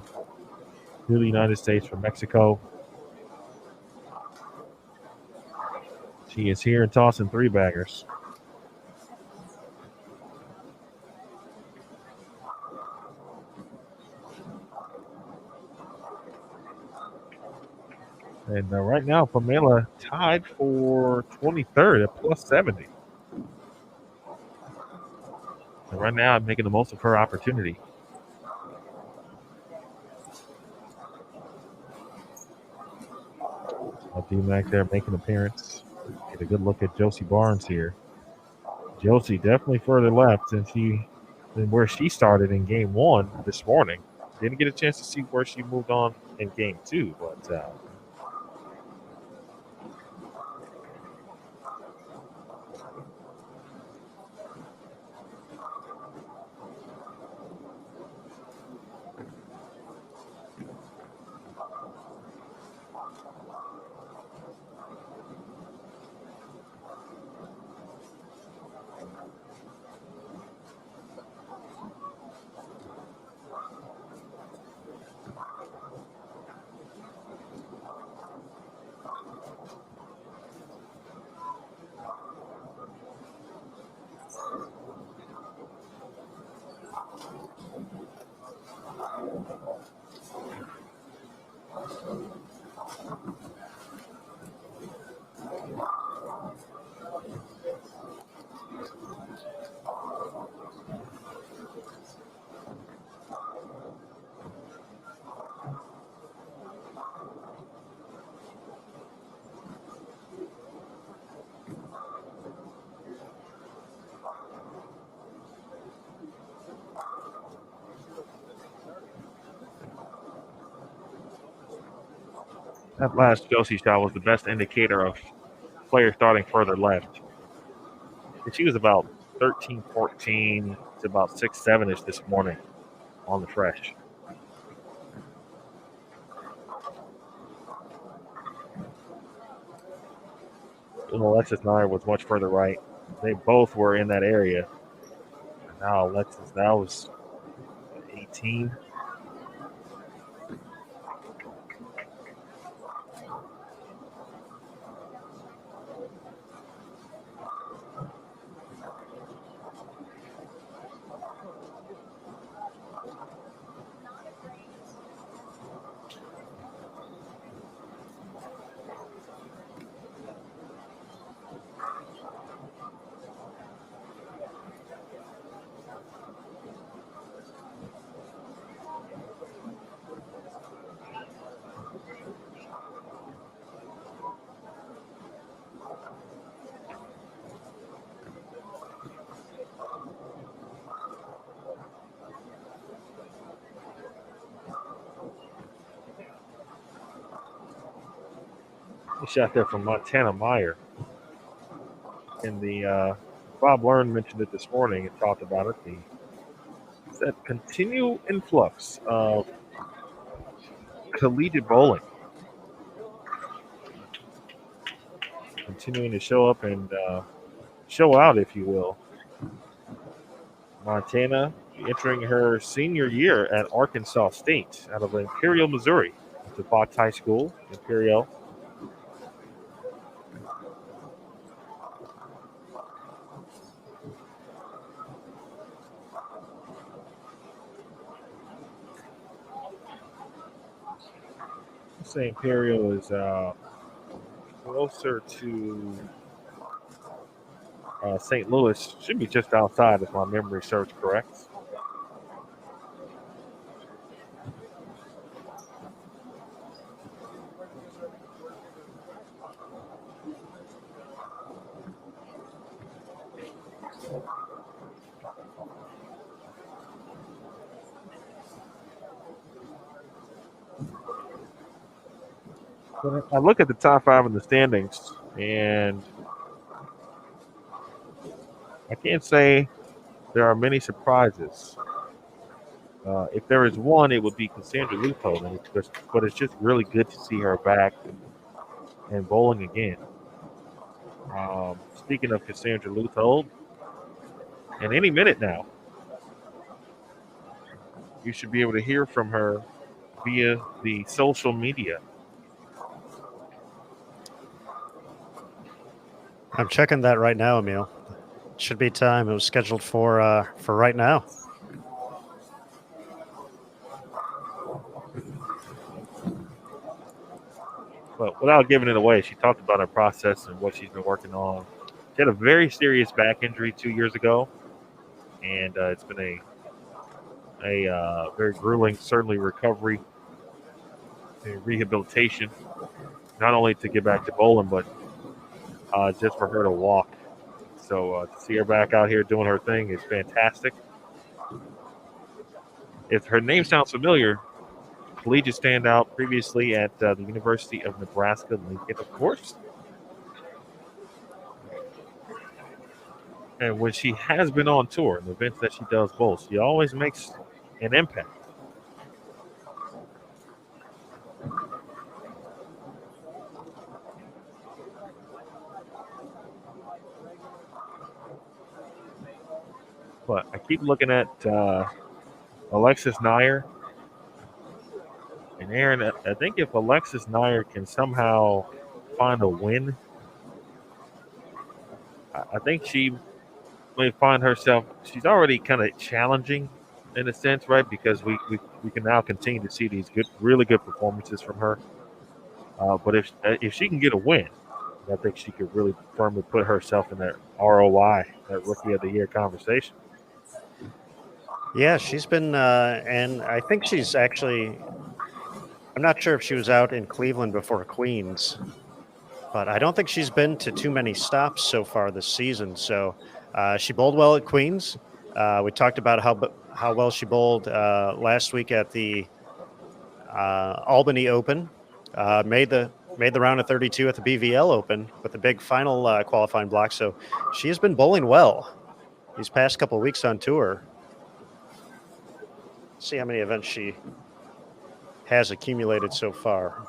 to the United States from Mexico. She is here and tossing three-baggers. And right now, Pamela tied for 23rd at plus 70. And right now, I'm making the most of her opportunity. D-Mac there making an appearance. Get a good look at Josie Barnes here. Josie definitely further left than where she started in game one this morning. Didn't get a chance to see where she moved on in game two, but that last Josie shot was the best indicator of players starting further left. And she was about 13, 14 to about 6, 7-ish this morning on the fresh. And Alexis Nair was much further right. They both were in that area. And now Alexis, that was 18. Shot there from Montana Meyer. And the Bob Learn mentioned it this morning and talked about it. That continual influx of collegiate bowling continuing to show up and show out, if you will. Montana entering her senior year at Arkansas State out of Imperial, Missouri. It's a Fox High School, Imperial. I'd say Imperial is closer to St. Louis. Should be just outside if my memory serves correct. I look at the top 5 in the standings, and I can't say there are many surprises. If there is one, it would be Cassandra Luthold, but it's just really good to see her back and bowling again. Speaking of Cassandra Luthold, and any minute now, you should be able to hear from her via the social media. I'm checking that right now, Emil. Should be time. It was scheduled for right now. But without giving it away, she talked about her process and what she's been working on. She had a very serious back injury 2 years ago, and it's been a very grueling, certainly recovery and rehabilitation, not only to get back to bowling, but just for her to walk. So to see her back out here doing her thing is fantastic. If her name sounds familiar, collegiate standout previously at the University of Nebraska-Lincoln, of course. And when she has been on tour, in the events that she does both, she always makes an impact. But I keep looking at Alexis Nair. And Aaron, I think if Alexis Nair can somehow find a win, I think she may find herself, she's already kind of challenging in a sense, right? Because we can now continue to see these really good performances from her. But if she can get a win, I think she could really firmly put herself in that ROI, that Rookie of the Year conversation. Yeah, she's been, and I think she's actually, I'm not sure if she was out in Cleveland before Queens, but I don't think she's been to too many stops so far this season. So she bowled well at Queens. We talked about how well she bowled last week at the Albany Open. Made the round of 32 at the BVL Open with the big final qualifying block. So she has been bowling well these past couple of weeks on tour. See how many events she has accumulated so far.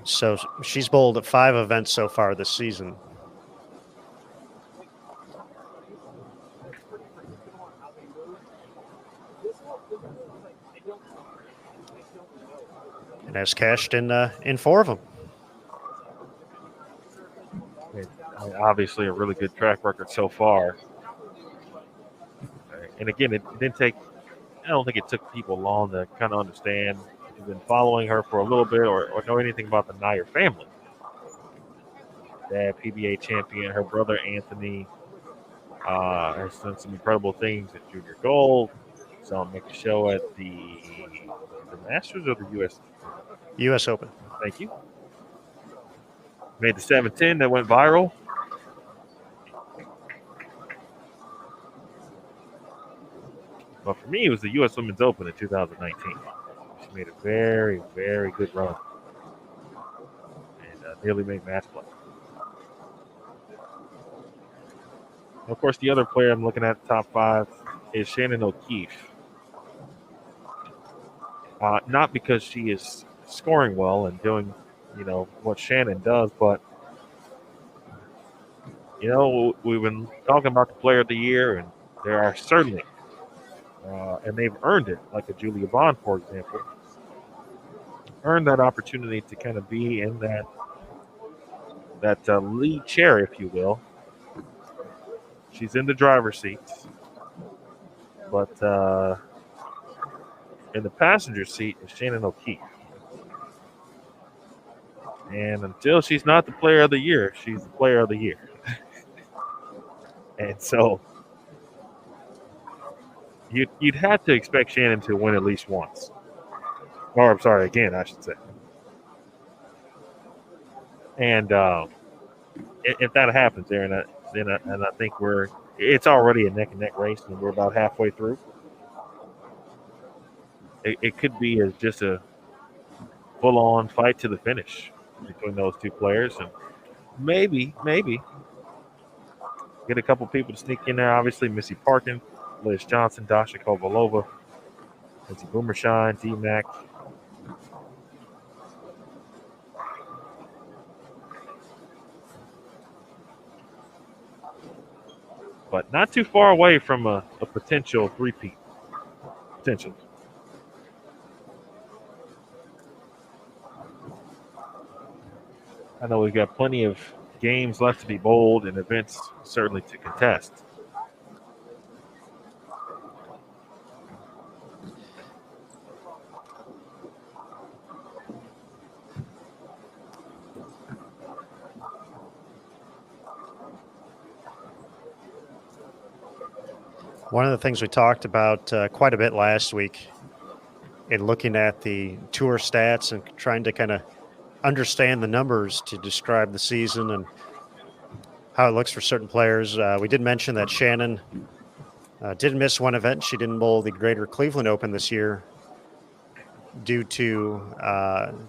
So she's bowled at 5 events so far this season. And has cashed in 4 of them. Obviously, a really good track record so far. And again, it didn't take, I don't think it took people long to kind of understand. If you've been following her for a little bit or know anything about the Nair family. Dad, PBA champion, her brother Anthony has done some incredible things at Junior Gold. So make a show at the Masters or the U.S. Open. Thank you. Made the 710 that went viral. But for me, it was the U.S. Women's Open in 2019. She made a very, very good run and nearly made match play. Of course, the other player I'm looking at, top 5, is Shannon O'Keefe. Not because she is scoring well and doing, what Shannon does, but, we've been talking about the player of the year, and there are certainly, and they've earned it, like a Julia Bond, for example, earned that opportunity to kind of be in that lead chair, if you will. She's in the driver's seat, but in the passenger seat is Shannon O'Keefe. And until she's not the player of the year, she's the player of the year. And so you'd have to expect Shannon to win at least once. Or, I'm sorry, again, I should say. And if that happens there, and I think it's already a neck-and-neck race, and we're about halfway through. It could be as just a full-on fight to the finish between those two players, and maybe get a couple people to sneak in there. Obviously, Missy Parkin, Liz Johnson, Dasha Kovalova, Lindsey Boomershine, D-Mac. But not too far away from a potential three-peat. Potential. I know we've got plenty of games left to be bowled and events certainly to contest. One of the things we talked about quite a bit last week in looking at the tour stats and trying to kind of understand the numbers to describe the season and how it looks for certain players. We did mention that Shannon did miss one event. She didn't bowl the Greater Cleveland Open this year due to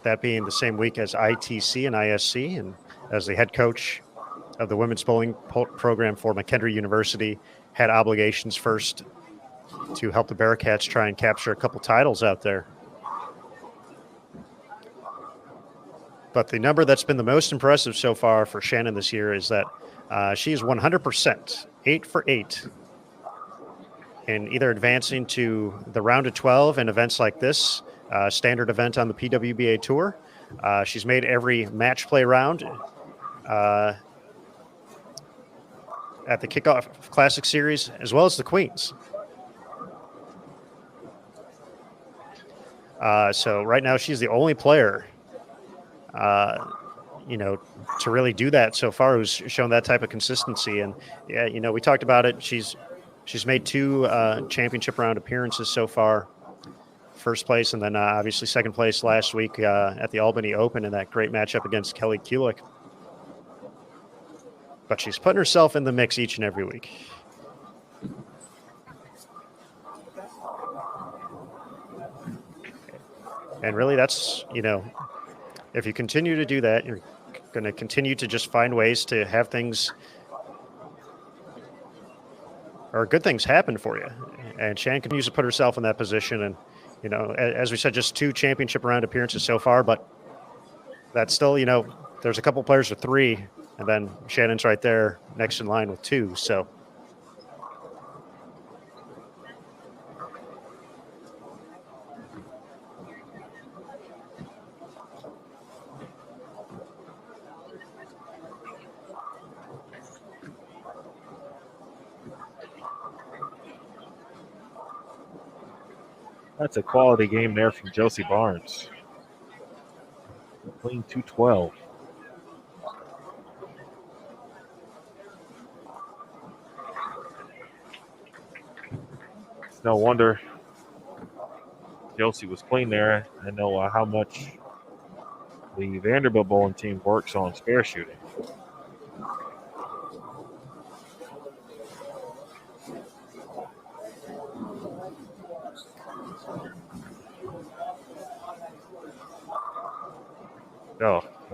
that being the same week as ITC and ISC. And as the head coach of the women's bowling program for McKendree University, had obligations first to help the Bearcats try and capture a couple titles out there. But the number that's been the most impressive so far for Shannon this year is that she is 100%, 8 for 8, in either advancing to the round of 12 in events like this, standard event on the PWBA Tour. She's made every match play round at the Kickoff Classic Series, as well as the Queens. So right now she's the only player to really do that so far, who's shown that type of consistency. And yeah, we talked about it. She's made 2 championship round appearances so far, first place, and then obviously second place last week at the Albany Open in that great matchup against Kelly Kulik. But she's putting herself in the mix each and every week. And really, that's, if you continue to do that, you're going to continue to just find ways to have things or good things happen for you. And Shannon continues to put herself in that position. And, as we said, just 2 championship round appearances so far, but that's still, there's a couple players with 3, and then Shannon's right there next in line with 2. So that's a quality game there from Josie Barnes. Clean 212. It's no wonder Josie was clean there. I know how much the Vanderbilt bowling team works on spare shooting.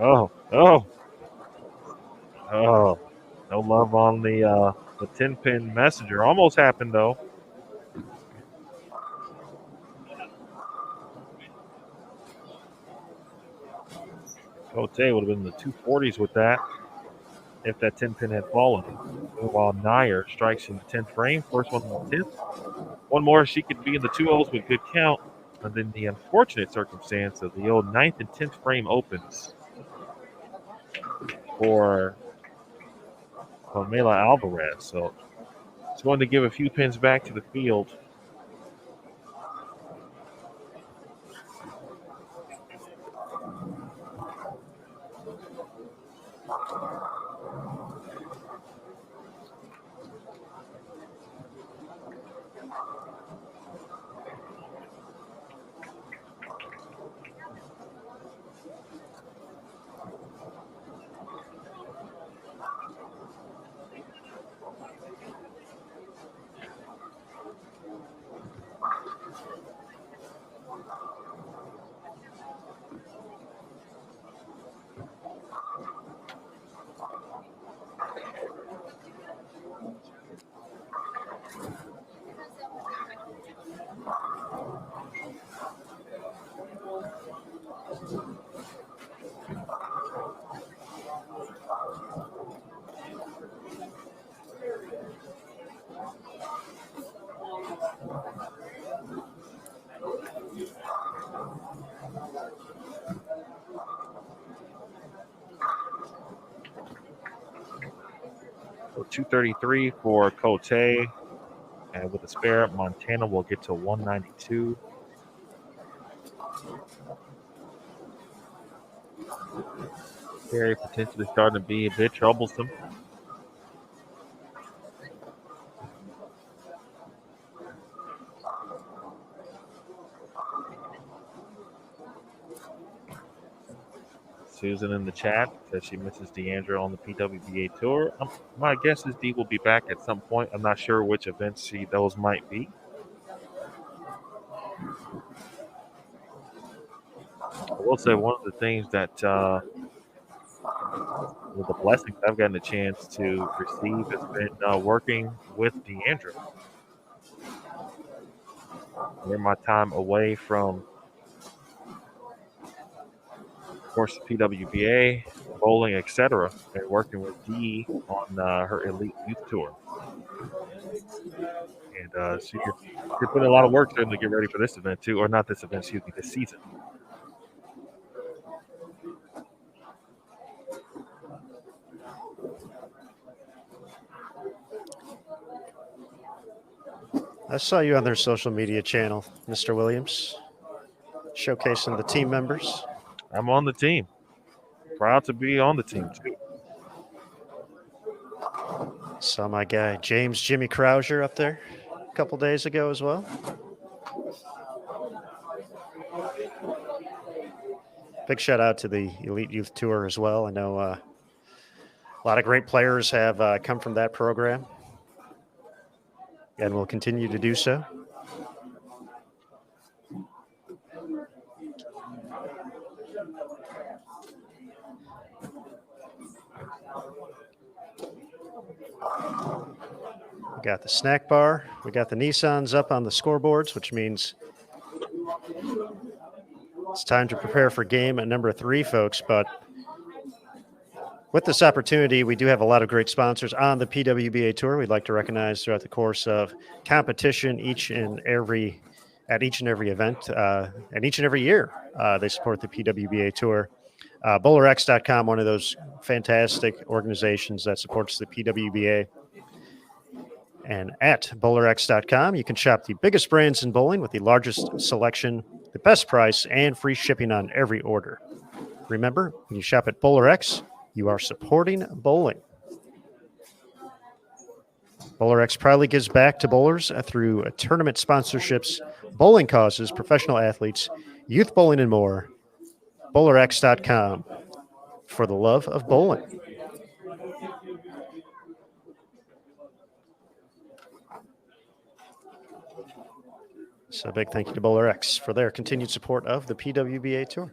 Oh. No love on the The 10-pin messenger almost happened, though. Cote would have been in the 240s with that if that 10-pin had fallen. While Nair strikes in the 10th frame, first one in the 10th. One more, she could be in the 2-0s with good count. And then the unfortunate circumstance of the old 9th and 10th frame opens for Pamela Alvarez. So it's going to give a few pins back to the field. So 233 for Cote. And with a spare, Montana will get to 192. Terry potentially starting to be a bit troublesome. Susan in the chat says she misses Deandra on the PWBA tour. My guess is Dee will be back at some point. I'm not sure which events those might be. I will say one of the things that with the blessings I've gotten a chance to receive has been working with Deandra. During my time away from, of course, the PWBA, bowling, etc., and working with Dee on her Elite Youth Tour. And she put in a lot of work to get ready for this event, too. Or not this event, excuse me, this season. I saw you on their social media channel, Mr. Williams, showcasing the team members. I'm on the team. Proud to be on the team, too. Saw my guy, James Jimmy Krauser, up there a couple days ago as well. Big shout out to the Elite Youth Tour as well. I know a lot of great players have come from that program and will continue to do so. We got the snack bar. We got the Nissans up on the scoreboards, which means it's time to prepare for game at number 3, folks. But with this opportunity, we do have a lot of great sponsors on the PWBA Tour we'd like to recognize throughout the course of competition at each and every event and each and every year. They support the PWBA Tour. BowlerX.com, one of those fantastic organizations that supports the PWBA. And at BowlerX.com, you can shop the biggest brands in bowling with the largest selection, the best price, and free shipping on every order. Remember, when you shop at BowlerX, you are supporting bowling. BowlerX proudly gives back to bowlers through tournament sponsorships, bowling causes, professional athletes, youth bowling, and more. BowlerX.com for the love of bowling. So a big thank you to BowlerX for their continued support of the PWBA Tour.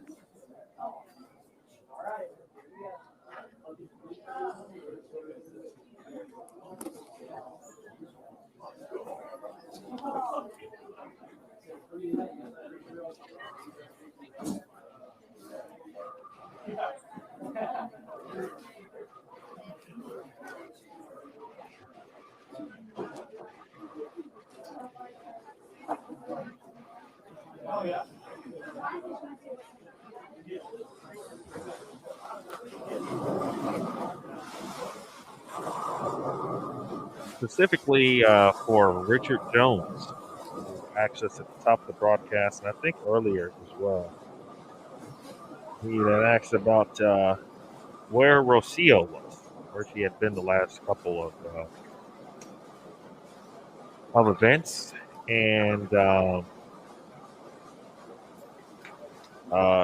Specifically for Richard Jones, who accessed at the top of the broadcast, and I think earlier as well. He then asked about where Rocio was, where she had been the last couple of events, and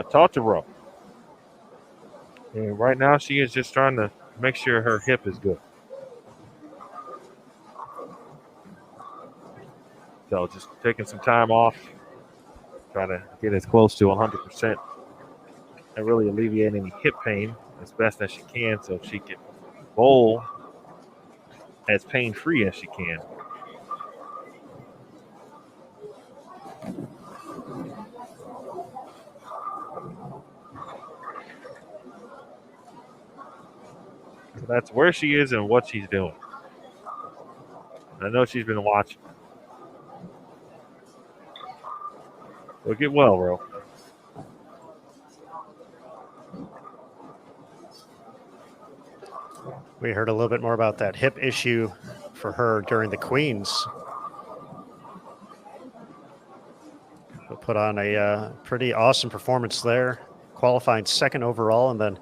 talked to Ro. And right now, she is just trying to make sure her hip is good. So just taking some time off, trying to get as close to 100% and really alleviate any hip pain as best as she can so she can bowl as pain-free as she can. So that's where she is and what she's doing. I know she's been watching. So get well, Ro. We heard a little bit more about that hip issue for her during the Queens. We'll put on a pretty awesome performance there, qualifying second overall and then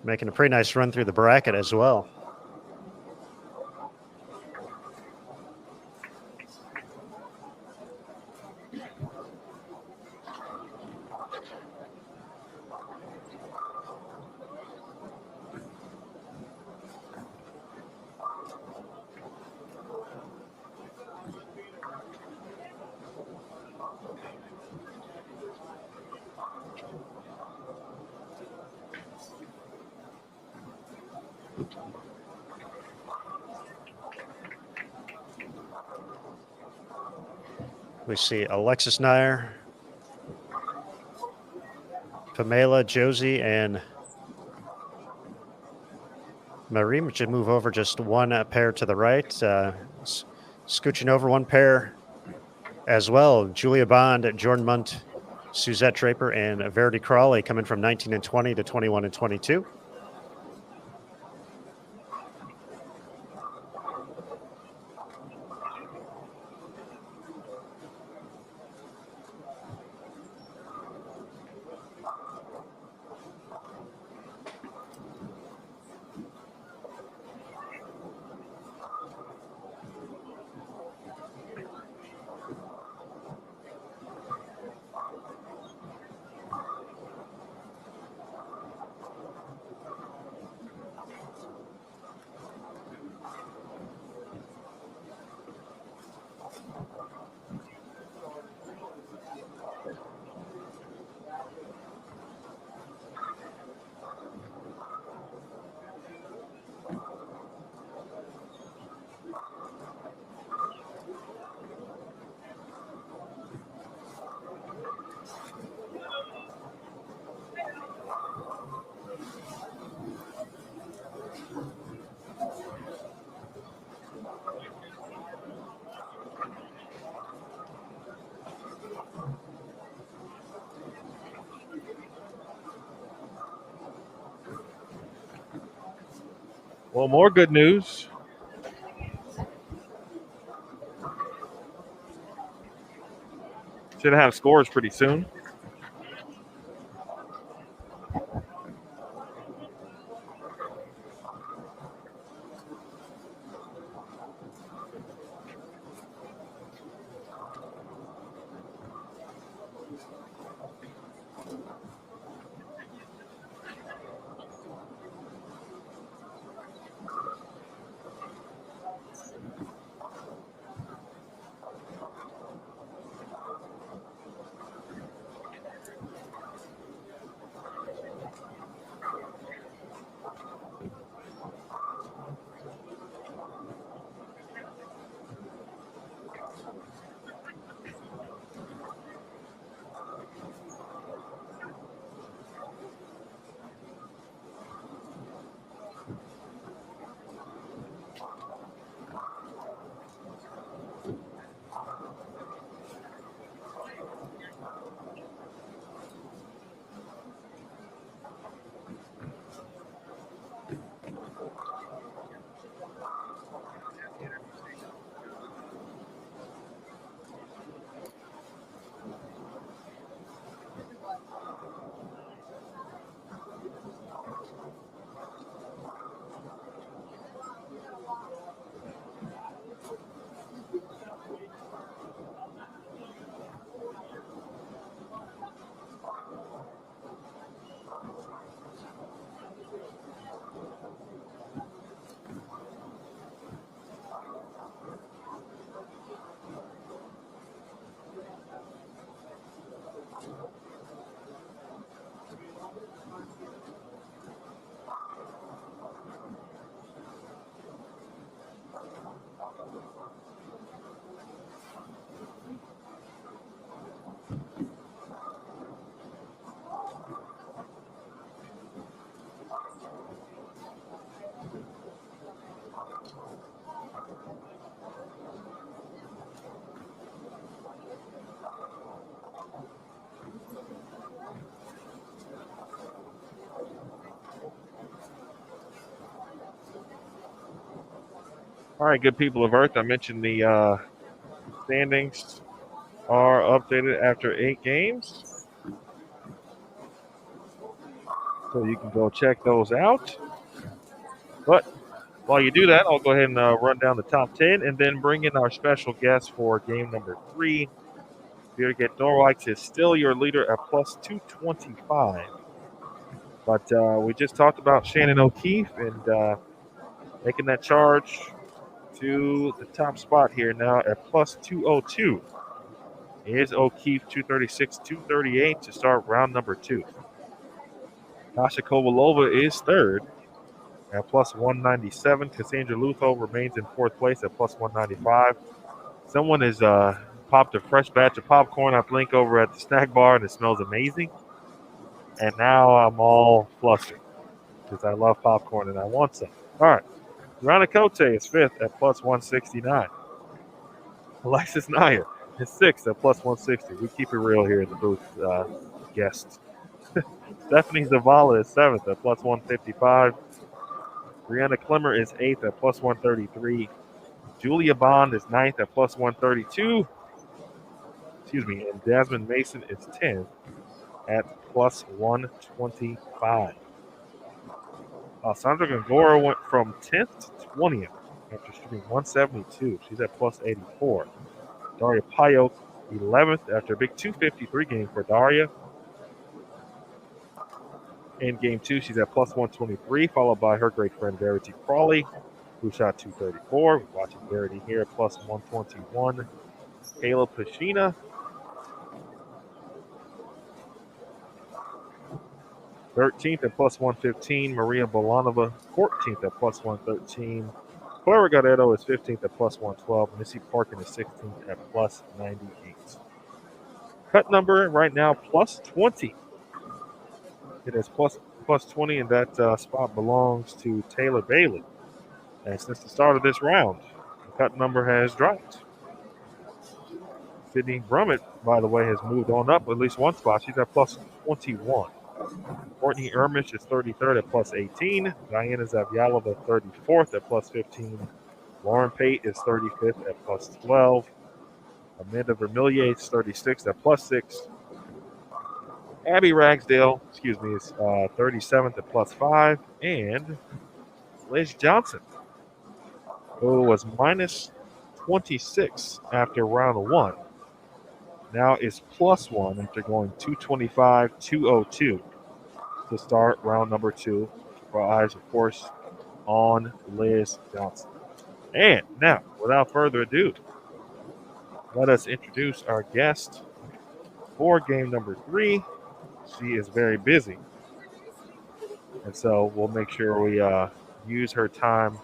making a pretty nice run through the bracket as well. We see Alexis Nair, Pamela, Josie, and Marie should move over just one pair to the right. Scooching over one pair as well. Julia Bond, Jordan Munt, Suzette Draper, and Verity Crawley coming from 19 and 20 to 21 and 22. Well, more good news. Should have scores pretty soon. All right, good people of Earth. I mentioned the standings are updated after 8 games. So you can go check those out. But while you do that, I'll go ahead and run down the top 10 and then bring in our special guest for game number 3. Birgit Norwikes is still your leader at plus 225. But we just talked about Shannon O'Keefe and making that charge to the top spot here now at plus 202. Is O'Keefe 236, 238 to start round number 2. Tasha Kovalova is third at plus 197. Cassandra Lutho remains in fourth place at plus 195. Someone has popped a fresh batch of popcorn, I think, over at the snack bar, and it smells amazing. And now I'm all flustered because I love popcorn and I want some. All right. Rana Cote is fifth at plus 169. Alexis Nair is sixth at plus 160. We keep it real here in the booth, guests. Stephanie Zavala is seventh at plus 155. Brianna Clemmer is eighth at plus 133. Julia Bond is ninth at plus 132. And Jasmine Mason is 10th at plus 125. Sandra Gongora went from 10th to 20th after shooting 172. She's at plus 84. Daria Payok, 11th after a big 253 game for Daria. In game 2, she's at plus 123, followed by her great friend Verity Crawley, who shot 234. We're watching Verity here at plus 121. Kayla Pashina, 13th at plus 115. Maria Bolanova, 14th at plus 113. Clara Guerrero is 15th at plus 112. Missy Parkin is 16th at plus 98. Cut number right now, plus 20. It is plus 20, and that spot belongs to Taylor Bailey. And since the start of this round, the cut number has dropped. Sydney Brummett, by the way, has moved on up at least one spot. She's at plus 21. Courtney Ermish is 33rd at plus 18. Diana Zavyalova, 34th at plus 15. Lauren Pate is 35th at plus 12. Amanda Vermillier is 36th at plus 6. Abby Ragsdale, is 37th at plus 5. And Liz Johnson, who was minus 26 after round 1, now is plus 1 after going 225, 202 to start round number 2. For eyes, of course, on Liz Johnson. And now, without further ado, let us introduce our guest for game number 3. She is very busy, and so we'll make sure we use her time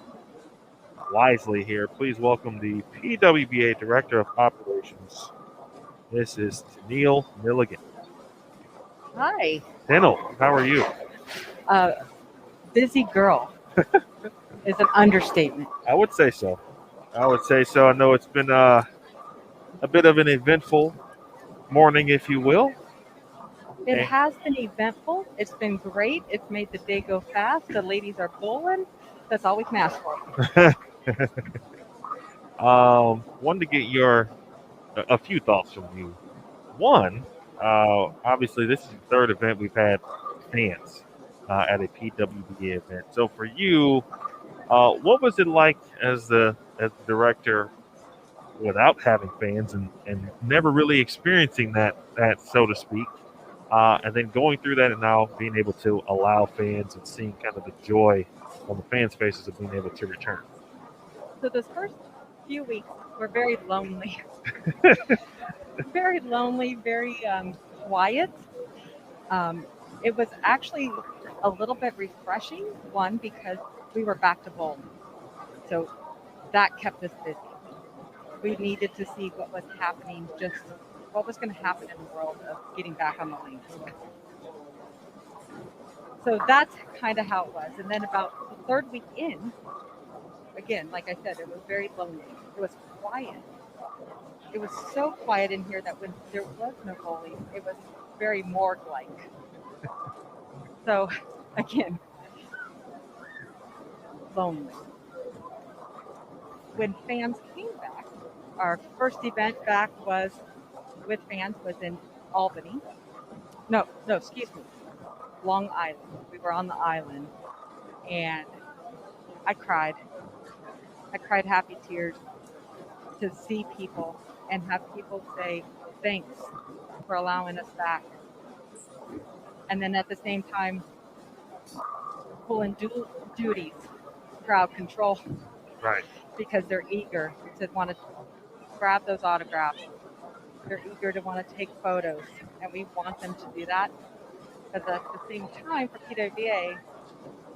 wisely here. Please welcome the PWBA Director of Operations. This is Neil Milligan. Hi. Daniel, how are you? Busy girl is an understatement. I would say so. I know it's been a bit of an eventful morning, if you will. It has been eventful. It's been great. It's made the day go fast. The ladies are bowling. That's all we can ask for. Wanted to get a few thoughts from you. One, obviously this is the third event we've had fans at a PWBA event. So for you, what was it like as the director without having fans and never really experiencing that so to speak, and then going through that and now being able to allow fans and seeing kind of the joy on the fans' faces of being able to return? So those first few weeks were very lonely. Very lonely, very quiet. It was actually a little bit refreshing, one, because we were back to bowling. So that kept us busy. We needed to see what was happening, just what was going to happen in the world of getting back on the lanes. So that's kind of how it was. And then about the third week in, again, like I said, it was very lonely. It was quiet. It was so quiet in here that when there was no bowling, it was very morgue-like. So, again, lonely. when fans came back, our first event back was with fans was in Albany. No, excuse me, Long Island. We were on the island, and I cried. I cried happy tears to see people and have people say thanks for allowing us back. And then at the same time, pulling duties, crowd control, Right. because they're eager to want to grab those autographs. They're eager to want to take photos, and we want them to do that. But at the same time, for PWBA,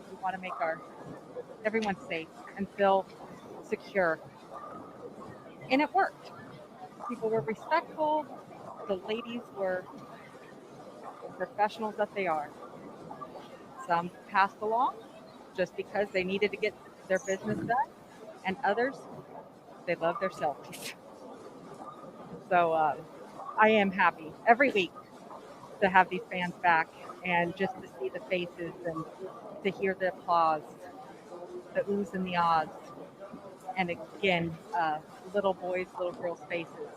we want to make everyone safe and feel secure. And it worked. People were respectful. The ladies were professionals that they are. Some passed along just because they needed to get their business done, and others, they love their selfies. So I am happy every week to have these fans back and just to see the faces and to hear the applause, the oohs and the ahs. And again, little boys, little girls' faces.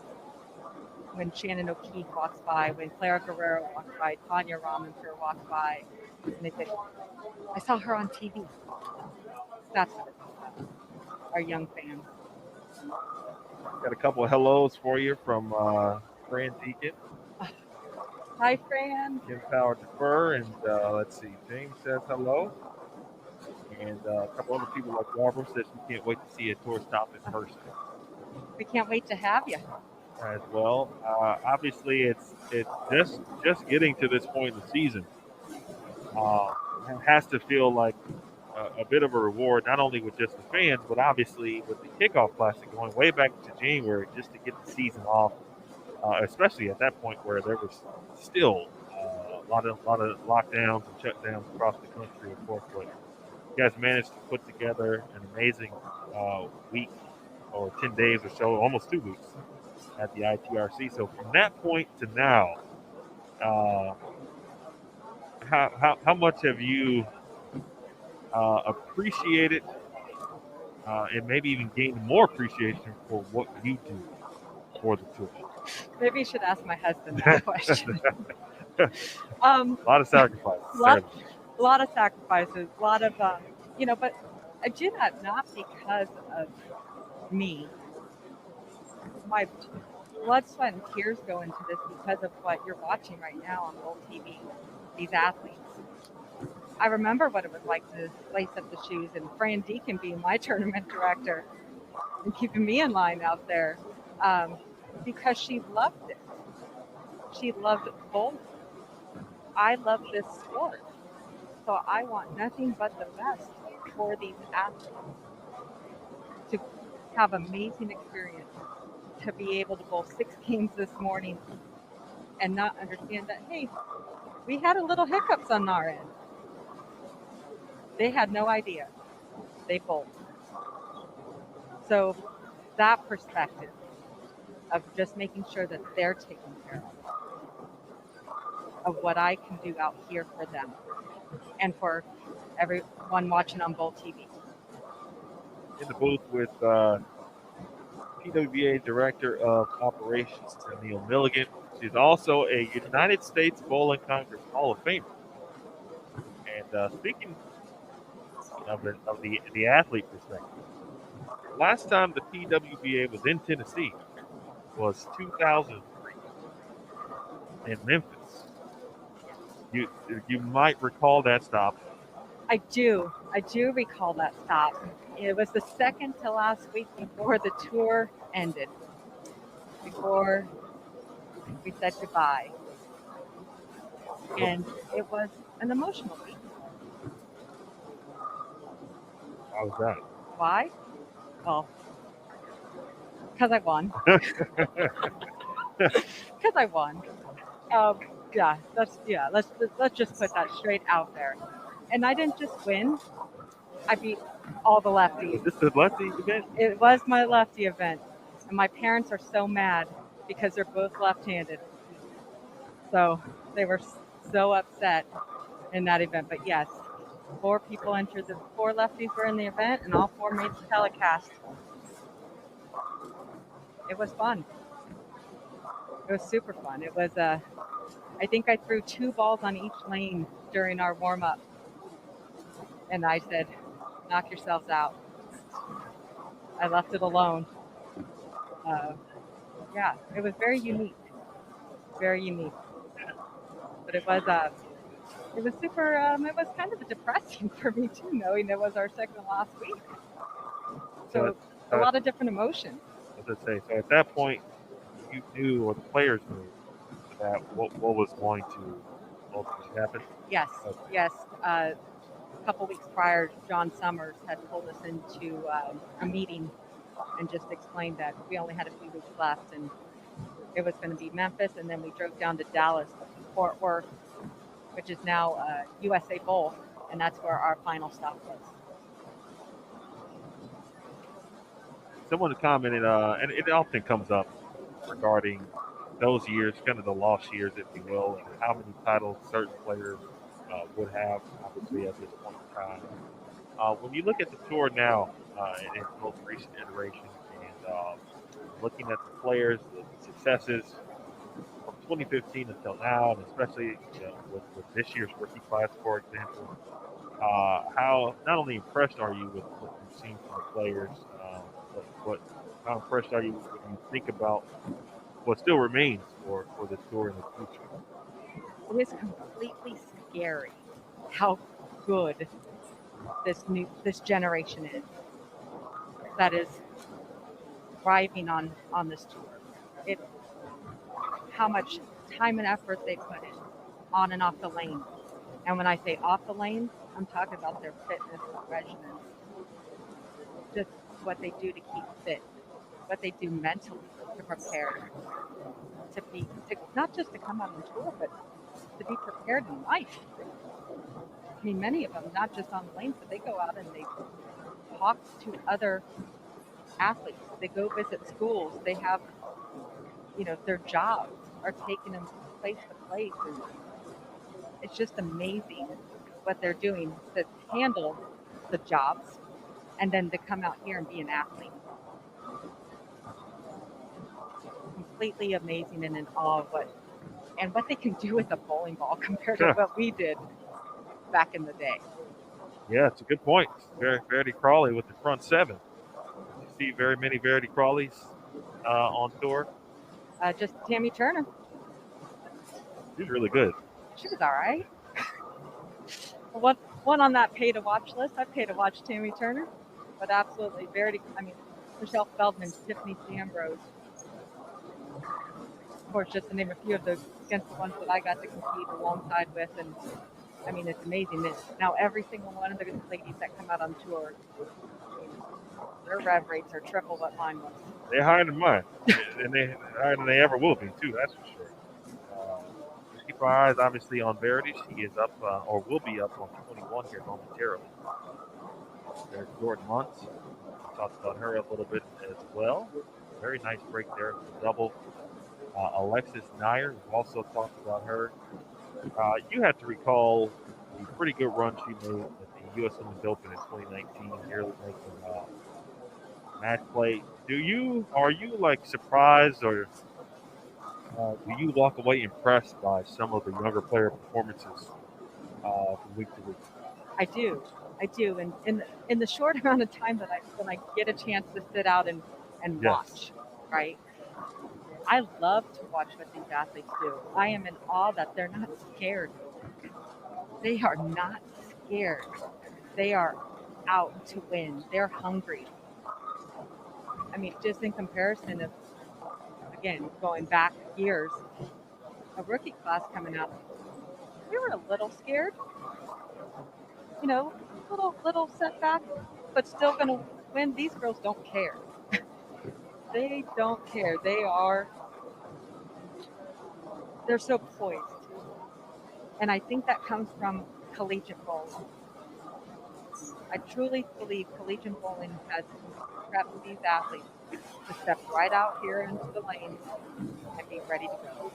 When Shannon O'Keefe walks by, when Clara Guerrero walks by, Tanya Romanser walks by, and they say, I saw her on TV. That's what it's about, our young fans. Got a couple of hellos for you from Fran Deacon, Hi, Fran. Kim Power Defer, and let's see, James says hello. And a couple other people like Barbara says we can't wait to see a tour stop in person We can't wait to have you. as well. Obviously, it's just getting to this point in the season. It has to feel like a bit of a reward, not only with just the fans, but obviously with the kickoff classic going way back to January, just to get the season off. Especially at that point where there was still a lot of lockdowns and shutdowns across the country, of course. But you guys managed to put together an amazing week or 10 days or so, almost 2 weeks at the ITRC. So from that point to now, how much have you appreciated and maybe even gained more appreciation for what you do for the tour? Maybe you should ask my husband that question. A lot of sacrifices. A lot of sacrifices, a lot of, but I do that not because of me. My blood, sweat, and tears go into this because of what you're watching right now on Bold TV, these athletes. I remember what it was like to lace up the shoes and Fran Deacon being my tournament director and keeping me in line out there because she loved it. She loved bowling. I love this sport. So I want nothing but the best for these athletes to have amazing experience, to be able to bowl 6 games this morning and not understand that, hey, we had a little hiccups on our end. They had no idea. They bowled. So that perspective of just making sure that they're taken care of what I can do out here for them and for everyone watching on Bowl TV. In the booth with PWBA Director of Operations, Neil Milligan. She's also a United States Bowling Congress Hall of Famer. And speaking of the athlete perspective, last time the PWBA was in Tennessee was 2003 in Memphis. You might recall that stop. I do recall that stop. It was the second to last week before the tour ended, before we said goodbye. And it was an emotional week. How was that? Why? Well, because I won. Because I won. Let's just put that straight out there. And I didn't just win. I beat all the lefties. Is this the lefty event? It was my lefty event. And my parents are so mad because they're both left-handed. So they were so upset in that event. But yes, 4 people entered. 4 lefties were in the event, and all 4 made the telecast. It was fun. It was super fun. It was I think I threw 2 balls on each lane during our warm up, and I said, "Knock yourselves out." I left it alone. Uh, yeah, it was very unique, very unique. But it was super. It was kind of depressing for me too, knowing it was our second to last week. So a lot of different emotions. As I say, so at that point, you knew, or the players knew, that what was going to ultimately happen. Yes, Okay. yes. A couple weeks prior, John Summers had pulled us into a meeting and just explained that we only had a few weeks left, and it was going to be Memphis, and then we drove down to Dallas, Fort Worth, which is now USA Bowl, and that's where our final stop was. Someone commented, and it often comes up regarding those years, kind of the lost years, if you will, and how many titles certain players would have, obviously, at this point in time. When you look at the tour now, in its most recent iteration, and looking at the players, the successes from 2015 until now, and especially with this year's rookie class, for example, how not only impressed are you with what you've seen from the players, but how impressed are you when you think about what still remains for this tour in the future? It is completely scary how good this generation is that is thriving on this tour. It how much time and effort they put in on and off the lane. And when I say off the lane, I'm talking about their fitness regimens, just what they do to keep fit, what they do mentally to prepare to not just to come out on tour, but to be prepared in life. I mean, many of them, not just on the lanes, but they go out and they talk to other athletes. They go visit schools. They have, their jobs are taking them place to place. And it's just amazing what they're doing to handle the jobs and then to come out here and be an athlete. Completely amazing and in awe of what they can do with a bowling ball compared to what we did back in the day. Yeah, it's a good point. Verity Crawley with the front seven. You see very many Verity Crawleys on tour. Just Tammy Turner. She's really good. She was all right. One on that pay to watch list. I pay to watch Tammy Turner, but absolutely Michelle Feldman, Tiffany Ambrose. Of course, just to name a few of those against the ones that I got to compete alongside with, and I mean it's amazing. Now every single one of the ladies that come out on tour, their rev rates are triple what mine was. They're higher than mine, and they're higher than they ever will be too. That's for sure. Let's keep our eyes obviously on Verity. She is up, or will be up on 21 here momentarily. There's Jordan Muntz. We talked about her a little bit as well. Very nice break there, double. Alexis Nair, we've also talked about her. You have to recall the pretty good run she made at the U.S. Women's Open in 2019, nearly making match play. Are you like surprised, or do you walk away impressed by some of the younger player performances from week to week? I do, and in the short amount of time that when I get a chance to sit out and watch, right? I love to watch what these athletes do. I am in awe that they're not scared. They are not scared. They are out to win. They're hungry. I mean, just in comparison of, again, going back years, a rookie class coming up, we were a little scared. Little setback, but still going to win. These girls don't care. They don't care. They're so poised. And I think that comes from collegiate bowling. I truly believe collegiate bowling has prepped these athletes to step right out here into the lanes and be ready to go.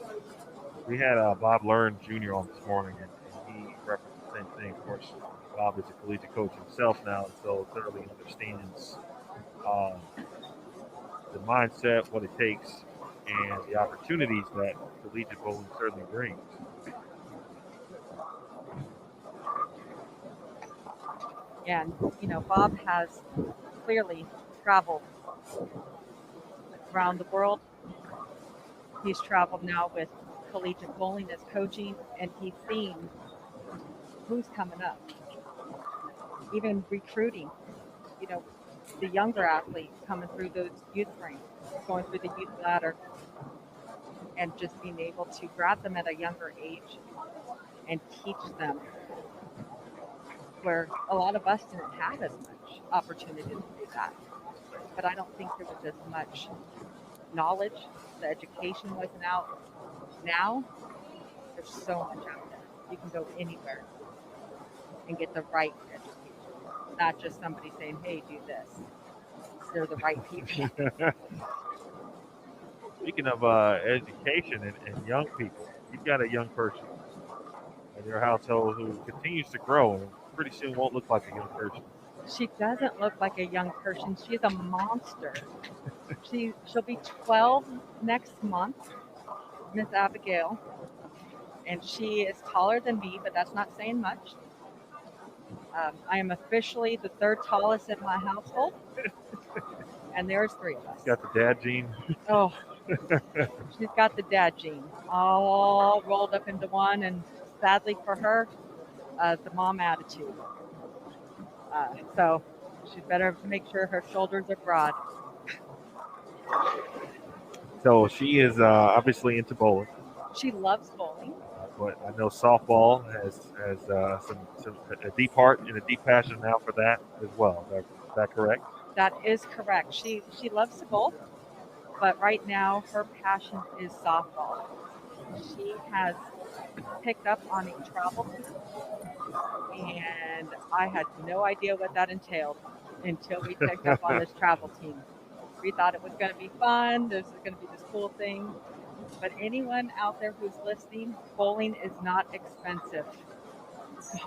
We had Bob Learn Jr. on this morning, and he referenced the same thing. Of course, Bob is a collegiate coach himself now, and so thoroughly understands the mindset, what it takes, and the opportunities that collegiate bowling certainly brings. And, Bob has clearly traveled around the world. He's traveled now with collegiate bowling as coaching, and he's seen who's coming up. Even recruiting, the younger athletes coming through those youth ranks, going through the youth ladder, and just being able to grab them at a younger age and teach them, where a lot of us didn't have as much opportunity to do that. But I don't think there was as much knowledge. The education wasn't out. Now, there's so much out there. You can go anywhere and get the right education, not just somebody saying, hey, do this. They're the right people. Speaking of education and young people, you've got a young person in your household who continues to grow and pretty soon won't look like a young person. She doesn't look like a young person. She's a monster. She'll be 12 next month, Miss Abigail. And she is taller than me, but that's not saying much. I am officially the third tallest in my household. And there's three of us. Got the dad gene. Oh, she's got the dad gene all rolled up into one. And sadly for her, the mom attitude. So she better make sure her shoulders are broad. So she is obviously into bowling. She loves bowling. But I know softball has a deep heart and a deep passion now for that as well. Is that correct? That is correct. She loves to bowl, but right now her passion is softball. She has picked up on a travel team, and I had no idea what that entailed until we picked up on this travel team. We thought it was going to be fun. This is going to be this cool thing. But anyone out there who's listening, bowling is not expensive.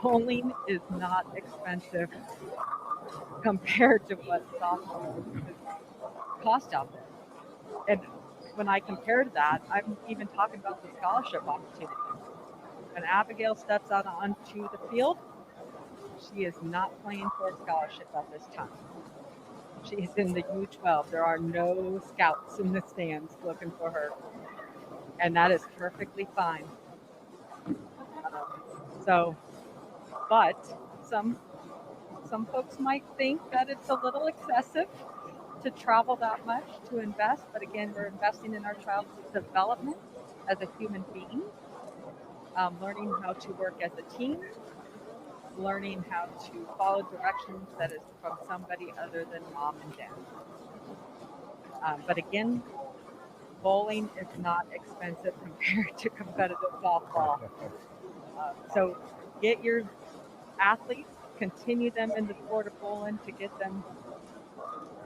Bowling is not expensive compared to what softball cost out there. And when I compare to that, I'm even talking about the scholarship opportunities. When Abigail steps out onto the field, she is not playing for a scholarship at this time. She is in the U12. There are no scouts in the stands looking for her. And that is perfectly fine. But some folks might think that it's a little excessive to travel that much to invest. But again, we're investing in our child's development as a human being, learning how to work as a team, learning how to follow directions that is from somebody other than mom and dad. But again, bowling is not expensive compared to competitive softball. So get your athletes, continue them in the sport of bowling to get them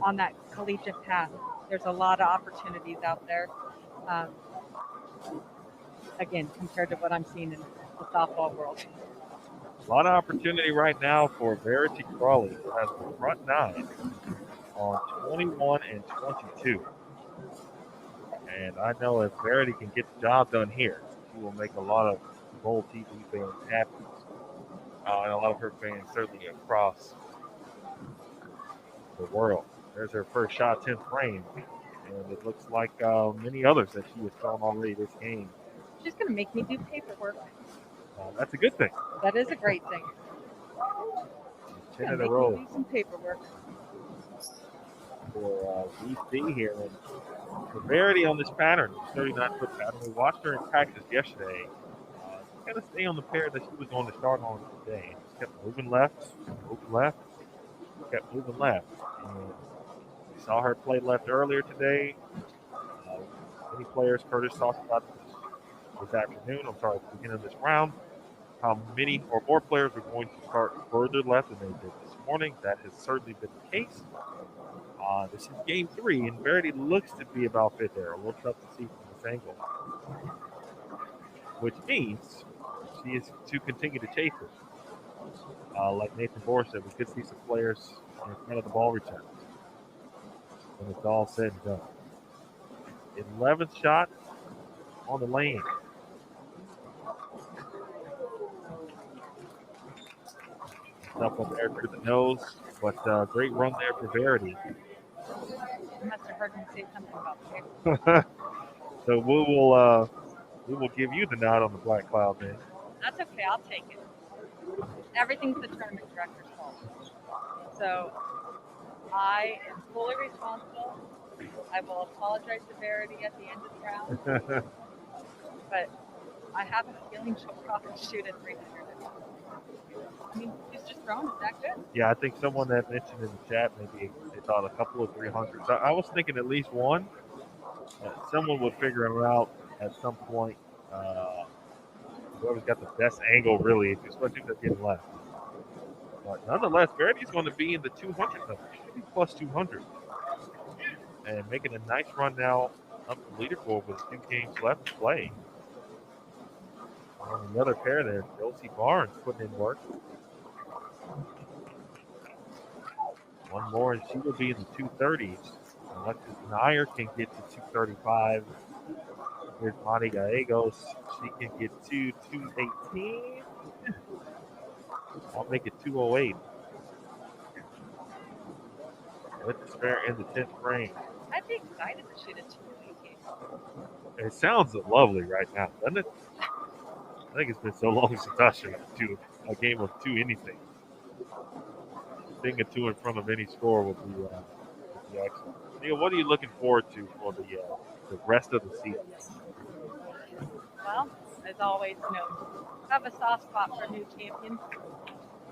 on that collegiate path. There's a lot of opportunities out there. Again, compared to what I'm seeing in the softball world. A lot of opportunity right now for Verity Crawley, who has the front nine on 21 and 22. And I know if Verity can get the job done here, she will make a lot of Bowl TV fans happy. And a lot of her fans certainly across the world. There's her first shot, 10th frame. And it looks like many others that she has thrown already this game. She's going to make me do paperwork. That's a good thing. That is a great thing. 10 in a row. Do some paperwork. For VC here. And Verity on this pattern, 39-foot pattern. We watched her in practice yesterday. Kind of stay on the pair that she was going to start on today. Just kept moving left, kept moving left. And we saw her play left earlier today. Many players, Curtis talked about this afternoon, at the beginning of this round, how many or more players are going to start further left than they did this morning. That has certainly been the case. This is game 3, and Verity looks to be about fit there. A little tough to see from this angle. Which means she is to continue to chase it. Like Nathan Bohr said, we could see some players in front of the ball return. when it's all said and done. 11th shot on the lane. Up up there to the nose, but great run there for Verity. You must have heard me say something about paper. So we will give you the nod on the black cloud then. That's okay. I'll take it. Everything's the tournament director's fault. So I am fully responsible. I will apologize to Verity at the end of the round, but I have a feeling she'll probably shoot at 300. I mean, she's just thrown it that good. Yeah, I think someone that mentioned in the chat maybe they thought a couple of 300s. I was thinking at least one. Someone would figure it out at some point. Whoever's got the best angle, really, especially if they're getting left. But nonetheless, Verity's going to be in the 200 number. She'll be plus 200. And making a nice run now up the leaderboard with 2 games left to play. And the other pair there, Josie Barnes putting in work. One more, and she will be in the 230s. Alexis Nair can get to 235. Here's Monty Gallegos. She can get to 218. I'll make it 208. With the spare in the 10th frame. I'd be excited to shoot at 218. It sounds lovely right now, doesn't it? I think it's been so long since I shot a game of 2 anything. Seeing a 2 in front of any score would be excellent. Neil, what are you looking forward to for the rest of the season? Well, as always, have a soft spot for new champions.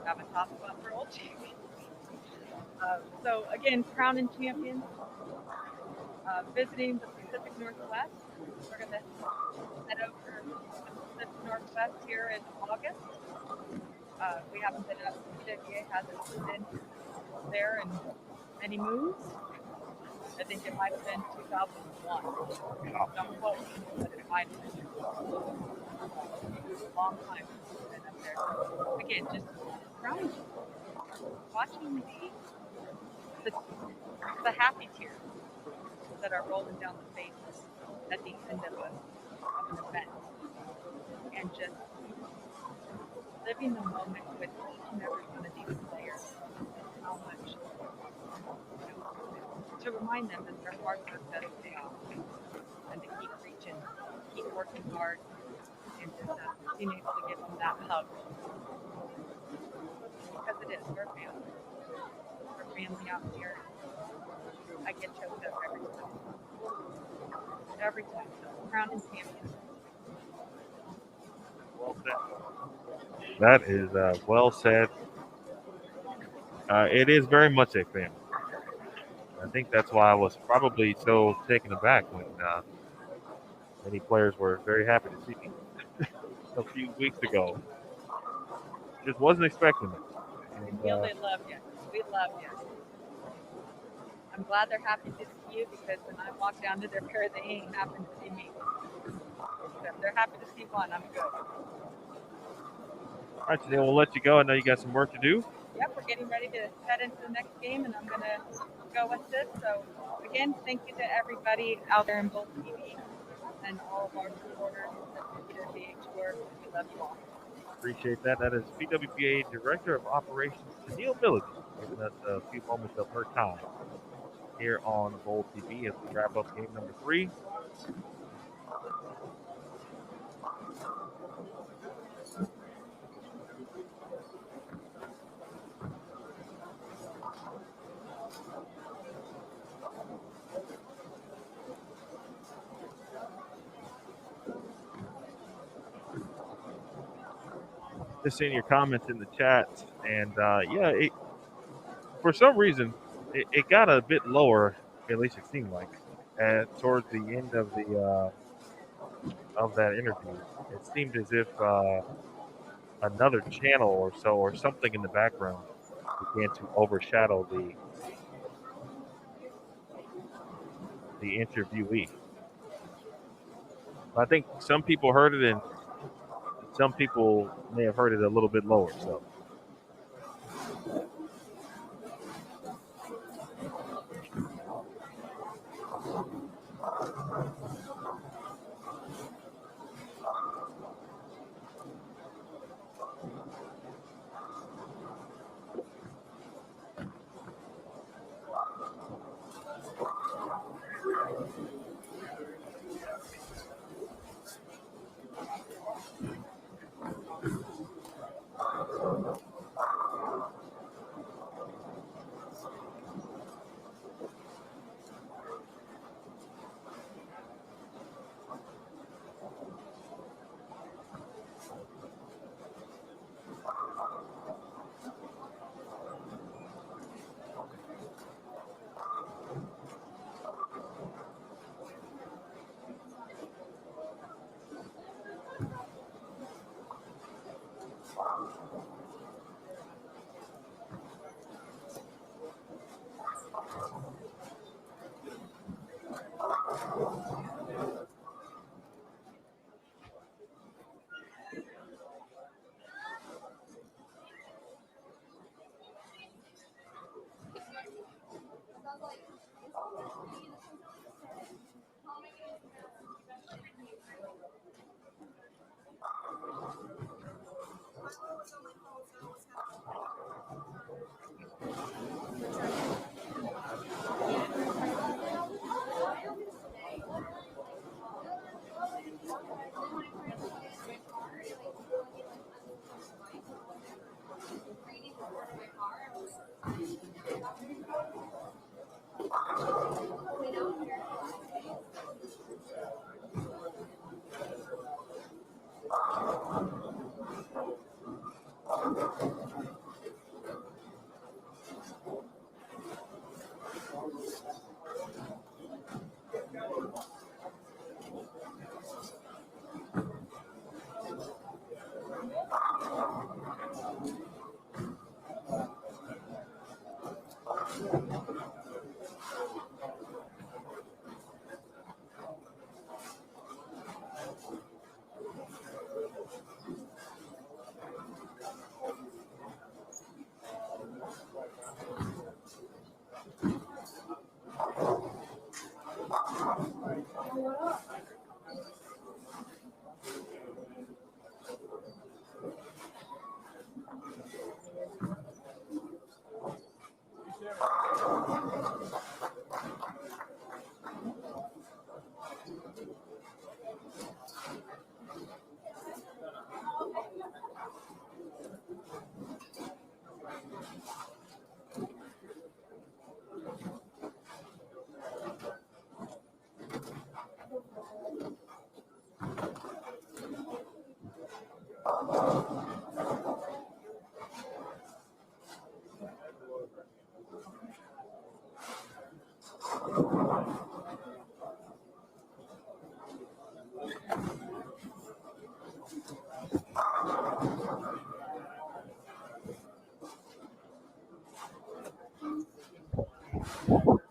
Have a soft spot for old champions. So again, crowning champions, visiting the Pacific Northwest. We're going to head over to the Pacific Northwest here in August. We haven't been up, PWBA hasn't been there in many moons. I think it might have been 2001. Don't quote me, but it might have been a long time since we've been up there. So again, just crowning, watching the happy tears that are rolling down the faces at the end of an event, and just living the moment with each and every one of these players, how much, to remind them that their hard work does pay off, and to keep reaching, keep working hard, and just being able to give them that hug. Because it is, we're family. We're family out here. I get choked up every time. Every time. Crowning champion. Well said. That is well said. It is very much a family. I think that's why I was probably so taken aback when many players were very happy to see me a few weeks ago. Just wasn't expecting it. And, Neil, they love you. We love you. I'm glad they're happy to see you, because when I walk down to their pair, they ain't happy to see me. So if they're happy to see one, I'm good. All right, today we'll let you go. I know you got some work to do. Yep, we're getting ready to head into the next game, and I'm going to go with this. So, again, thank you to everybody out there in Bolt TV and all of our supporters that do their DH work. We love you all. Appreciate that. That is PWBA Director of Operations, Neil Milligan, giving us a few moments of her time here on Bold TV as we wrap up game number 3. Just seeing your comments in the chat, and for some reason it got a bit lower. At least it seemed like towards the end of that interview. It seemed as if another channel or so, or something in the background, began to overshadow the interviewee. I think some people heard it, and some people may have heard it a little bit lower. So,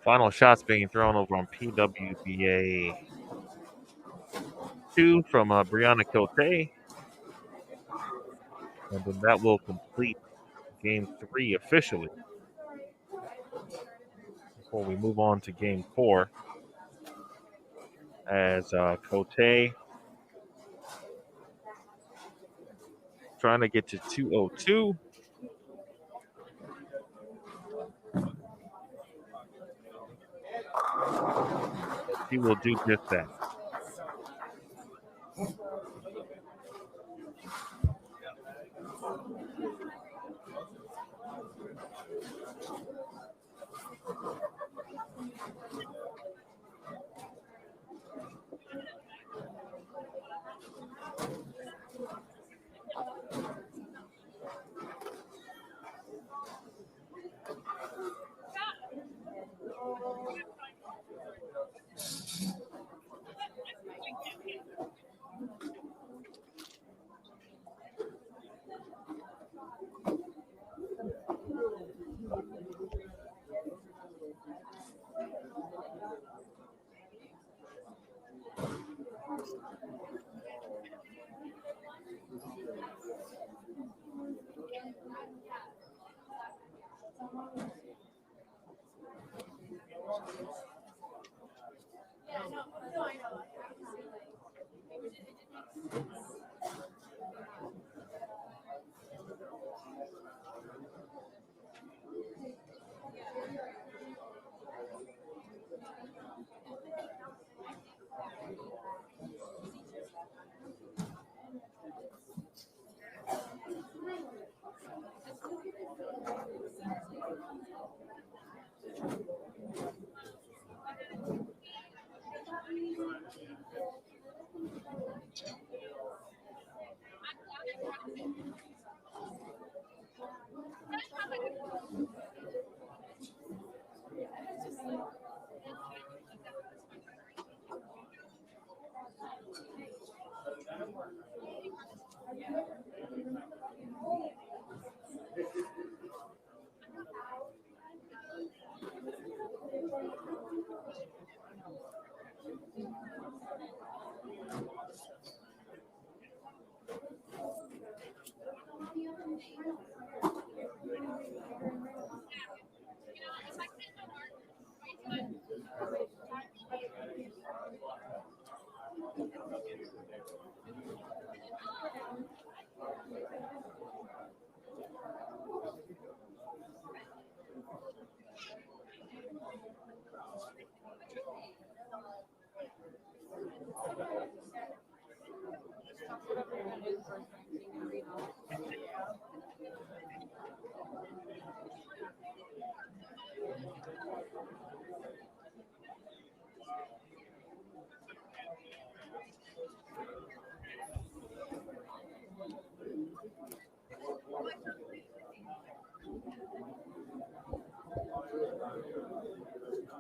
Final shots being thrown over on PWBA 2 from Brianna Cote. And then that will complete game 3 officially. Before we move on to game 4, as Cote trying to get to 202. He will do just that.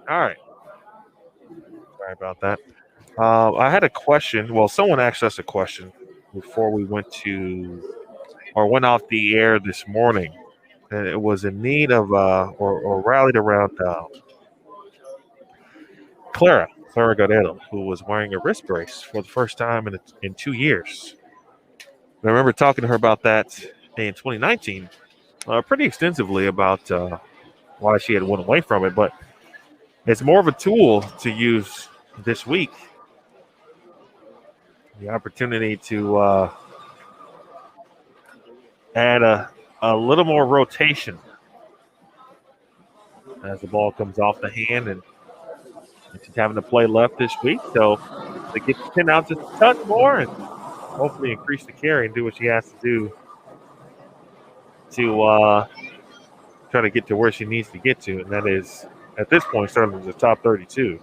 All right. Sorry about that. I had a question. Well, someone asked us a question before we went off the air this morning. and it was in need of or rallied around Clara Guerrero, who was wearing a wrist brace for the first time in 2 years. I remember talking to her about that in 2019 pretty extensively about why she had went away from it, but it's more of a tool to use this week. The opportunity to add a little more rotation as the ball comes off the hand, and she's having to play left this week, so they get the pin out just a touch more and hopefully increase the carry and do what she has to do to try to get to where she needs to get to, and that is, at this point, starting in the top 32.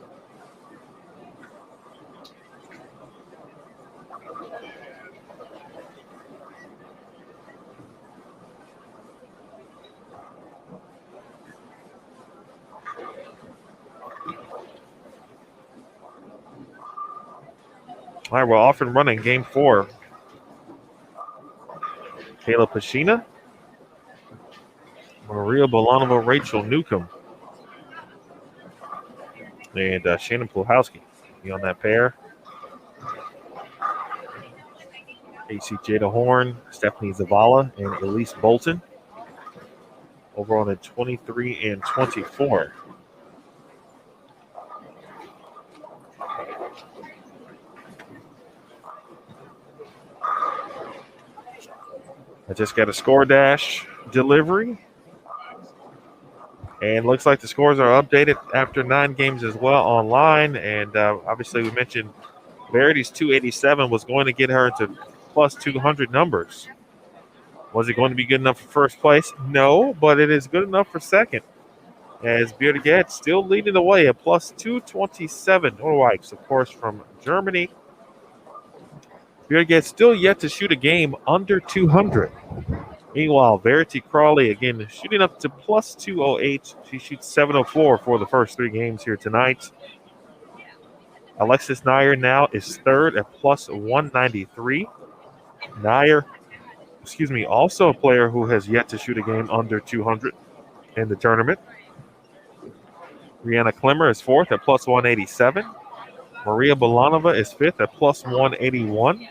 All right, we're off and running game 4. Kayla Pashina, Maria Bolanova, Rachel Newcomb, and Shannon Pluhowski be on that pair. AC Jada Horn, Stephanie Zavala, and Elise Bolton over on the 23 and 24. I just got a score dash delivery. And looks like the scores are updated after 9 games as well online. And obviously we mentioned Verity's 287 was going to get her into plus 200 numbers. Was it going to be good enough for first place? No, but it is good enough for second. As Bjerregaard still leading the way at plus 227. Norwikes, of course, from Germany. Bjerregaard still yet to shoot a game under 200. Meanwhile, Verity Crawley, again, shooting up to plus 208. She shoots 704 for the first 3 games here tonight. Alexis Nair now is third at plus 193. Nair, also a player who has yet to shoot a game under 200 in the tournament. Brianna Klemmer is fourth at plus 187. Maria Bolanova is fifth at plus 181.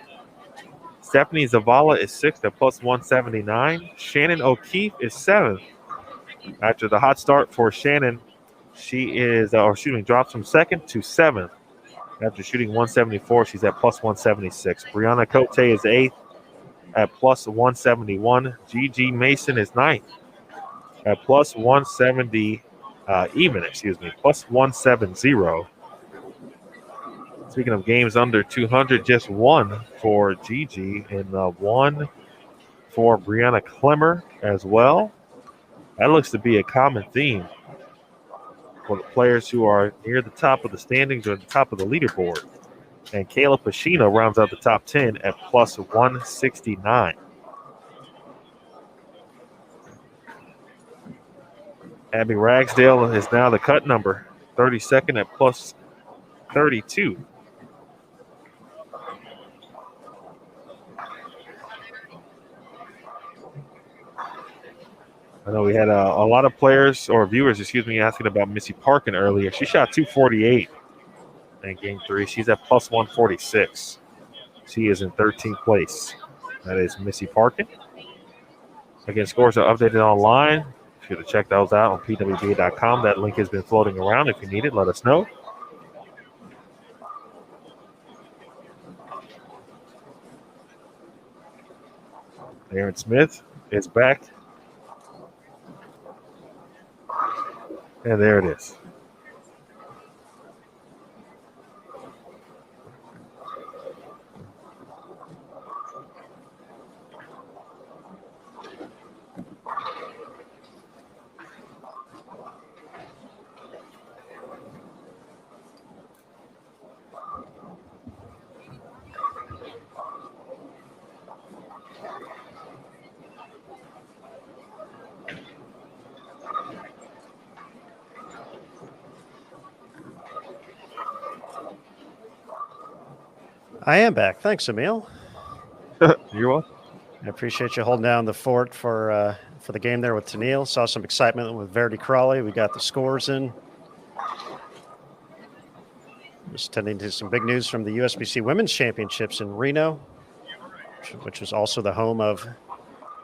Stephanie Zavala is sixth at plus 179. Shannon O'Keefe is seventh. After the hot start for Shannon, she is, drops from second to seventh. After shooting 174, she's at plus 176. Brianna Cote is eighth at plus 171. Gigi Mason is ninth at plus 170, plus 170. Speaking of games under 200, just one for Gigi and one for Brianna Klemmer as well. That looks to be a common theme for the players who are near the top of the standings or the top of the leaderboard. And Kayla Pashina rounds out the top 10 at plus 169. Abby Ragsdale is now the cut number, 32nd at plus 32. I know we had a lot of players or viewers, asking about Missy Parkin earlier. She shot 248 in game 3. She's at plus 146. She is in 13th place. That is Missy Parkin. Again, scores are updated online. Be sure to check those out on PWBA.com. That link has been floating around. If you need it, let us know. Aaron Smith is back. And there it is. I am back. Thanks, Emil. You're welcome. I appreciate you holding down the fort for for the game there with Tennille. Saw some excitement with Verdi Crawley. We got the scores in. Just tending to some big news from the USBC Women's Championships in Reno, which was also the home of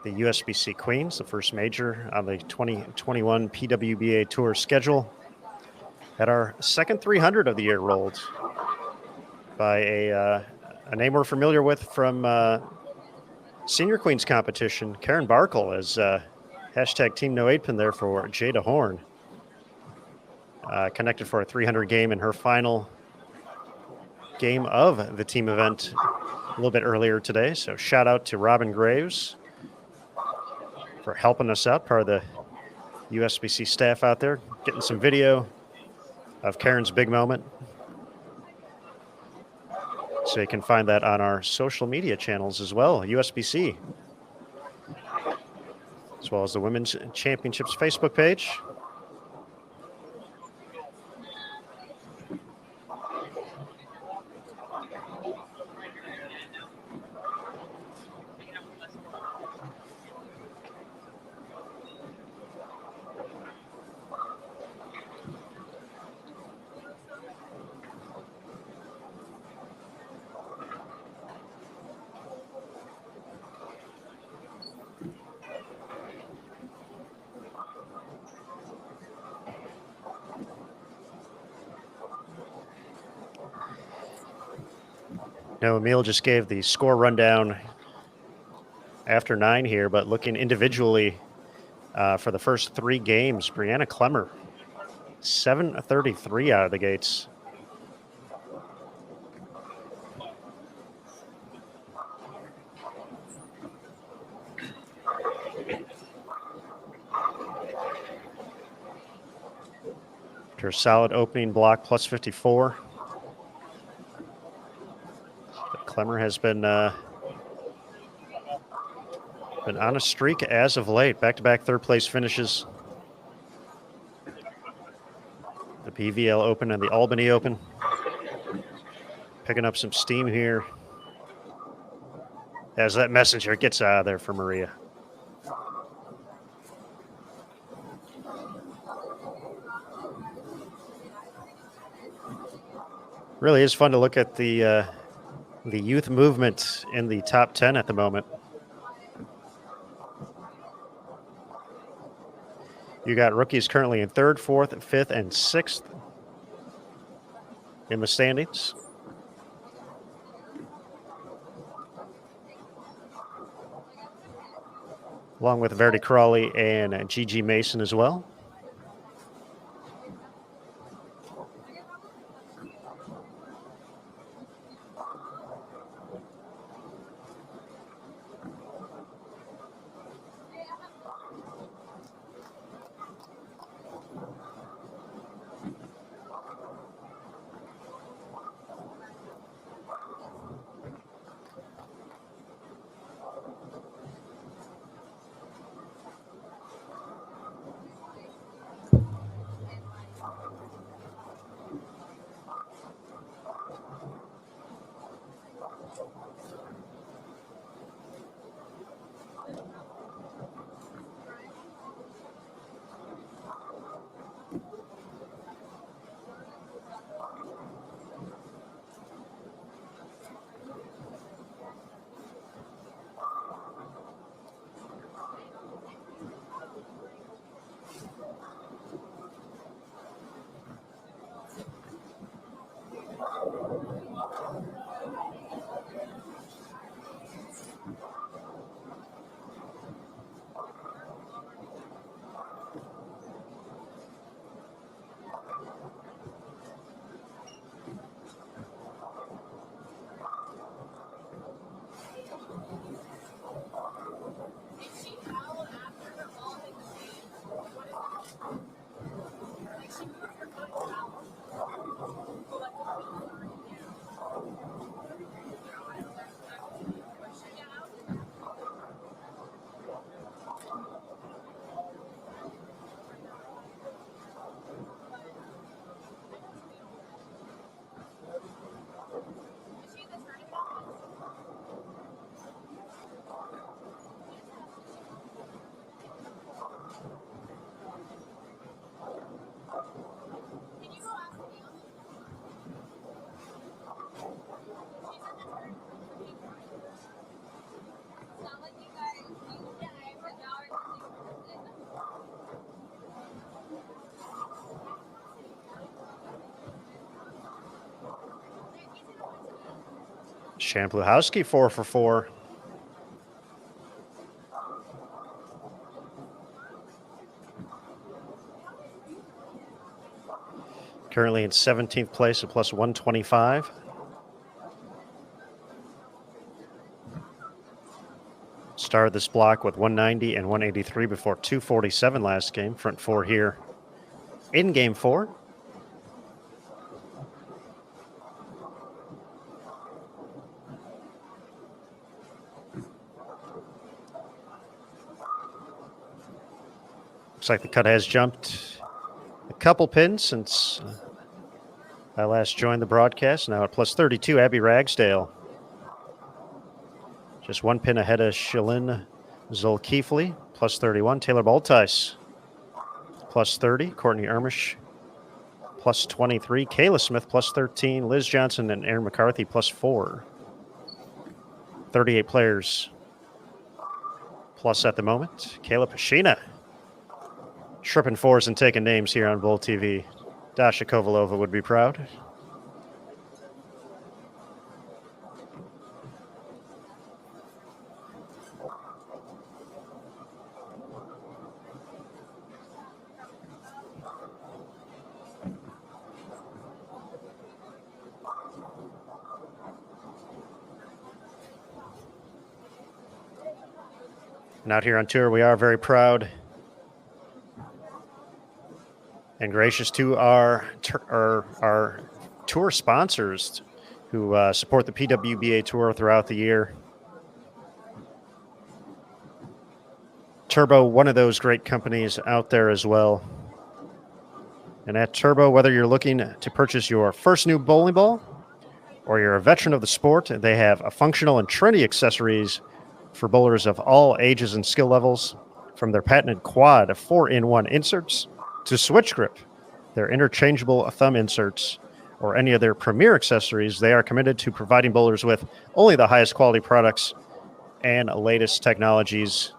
the USBC Queens, the first major on the 2021 PWBA Tour schedule. Had our second 300 of the year rolled by a name we're familiar with from Senior Queens competition, Karen Barkle, as hashtag Team No 8 pin there for Jada Horn. Connected for a 300 game in her final game of the team event a little bit earlier today. So shout out to Robin Graves for helping us out, part of the USBC staff out there, getting some video of Karen's big moment. So you can find that on our social media channels as well, USBC, as well as the Women's Championships Facebook page. Now, Emil just gave the score rundown after 9 here, but looking individually for the first 3 games, Brianna Clemmer, 733 out of the gates. Her solid opening block, plus 54. Clemmer has been on a streak as of late. Back-to-back third-place finishes. The PVL Open and the Albany Open. Picking up some steam here as that messenger gets out of there for Maria. Really is fun to look at the youth movement in the top 10 at the moment. You got rookies currently in 3rd, 4th, 5th, and 6th in the standings. Along with Verdi Crawley and Gigi Mason as well. Champluhowski 4 for 4. Currently in 17th place at plus 125. Started this block with 190 and 183 before 247 last game. Front four here in game 4. Looks like the cut has jumped a couple pins since I last joined the broadcast. Now at plus 32, Abby Ragsdale. Just one pin ahead of Shalyn Zolkeefli, plus 31. Taylor Baltice, plus 30. Courtney Ermish, plus 23. Kayla Smith, plus 13. Liz Johnson and Erin McCarthy, plus 4. 38 players plus at the moment. Kayla Pashina, tripping fours and taking names here on Bull TV. Dasha Kovalova would be proud. And out here on tour, we are very proud and gracious to our tour sponsors who support the PWBA tour throughout the year. Turbo, one of those great companies out there as well. And at Turbo, whether you're looking to purchase your first new bowling ball or you're a veteran of the sport, they have a functional and trendy accessories for bowlers of all ages and skill levels, from their patented quad 4-in-1 inserts to switch grip, their interchangeable thumb inserts, or any of their premier accessories. They are committed to providing bowlers with only the highest quality products and latest technologies.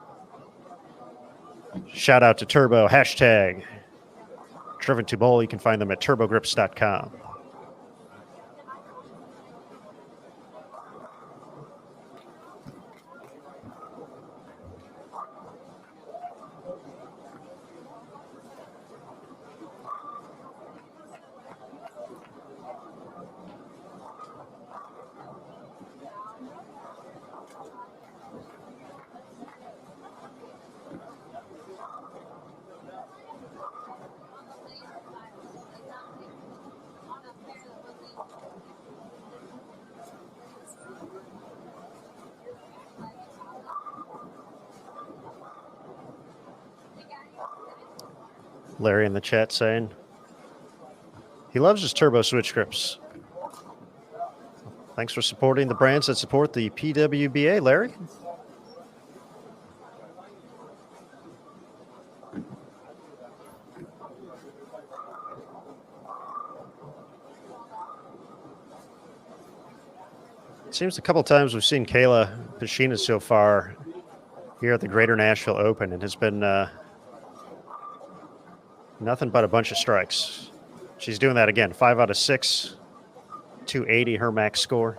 Shout out to Turbo, hashtag Driven to Bowl. You can find them at turbogrips.com. Larry in the chat saying he loves his Turbo switch grips. Thanks for supporting the brands that support the PWBA, Larry. It seems a couple times we've seen Kayla Pashina so far here at the Greater Nashville Open. It has been nothing but a bunch of strikes. She's doing that again. 5 out of 6, 280 her max score.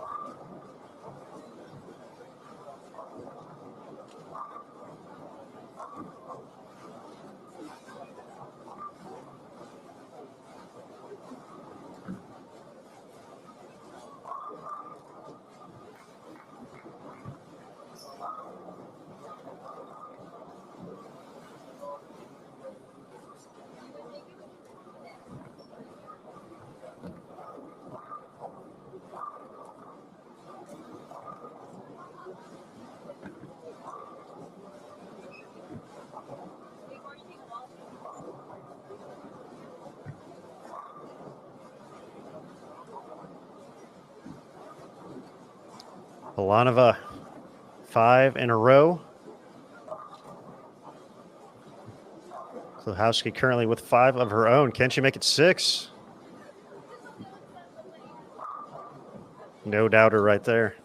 Balanova, 5 in a row. Kluhowski currently with 5 of her own. Can she make it 6? No doubter right there.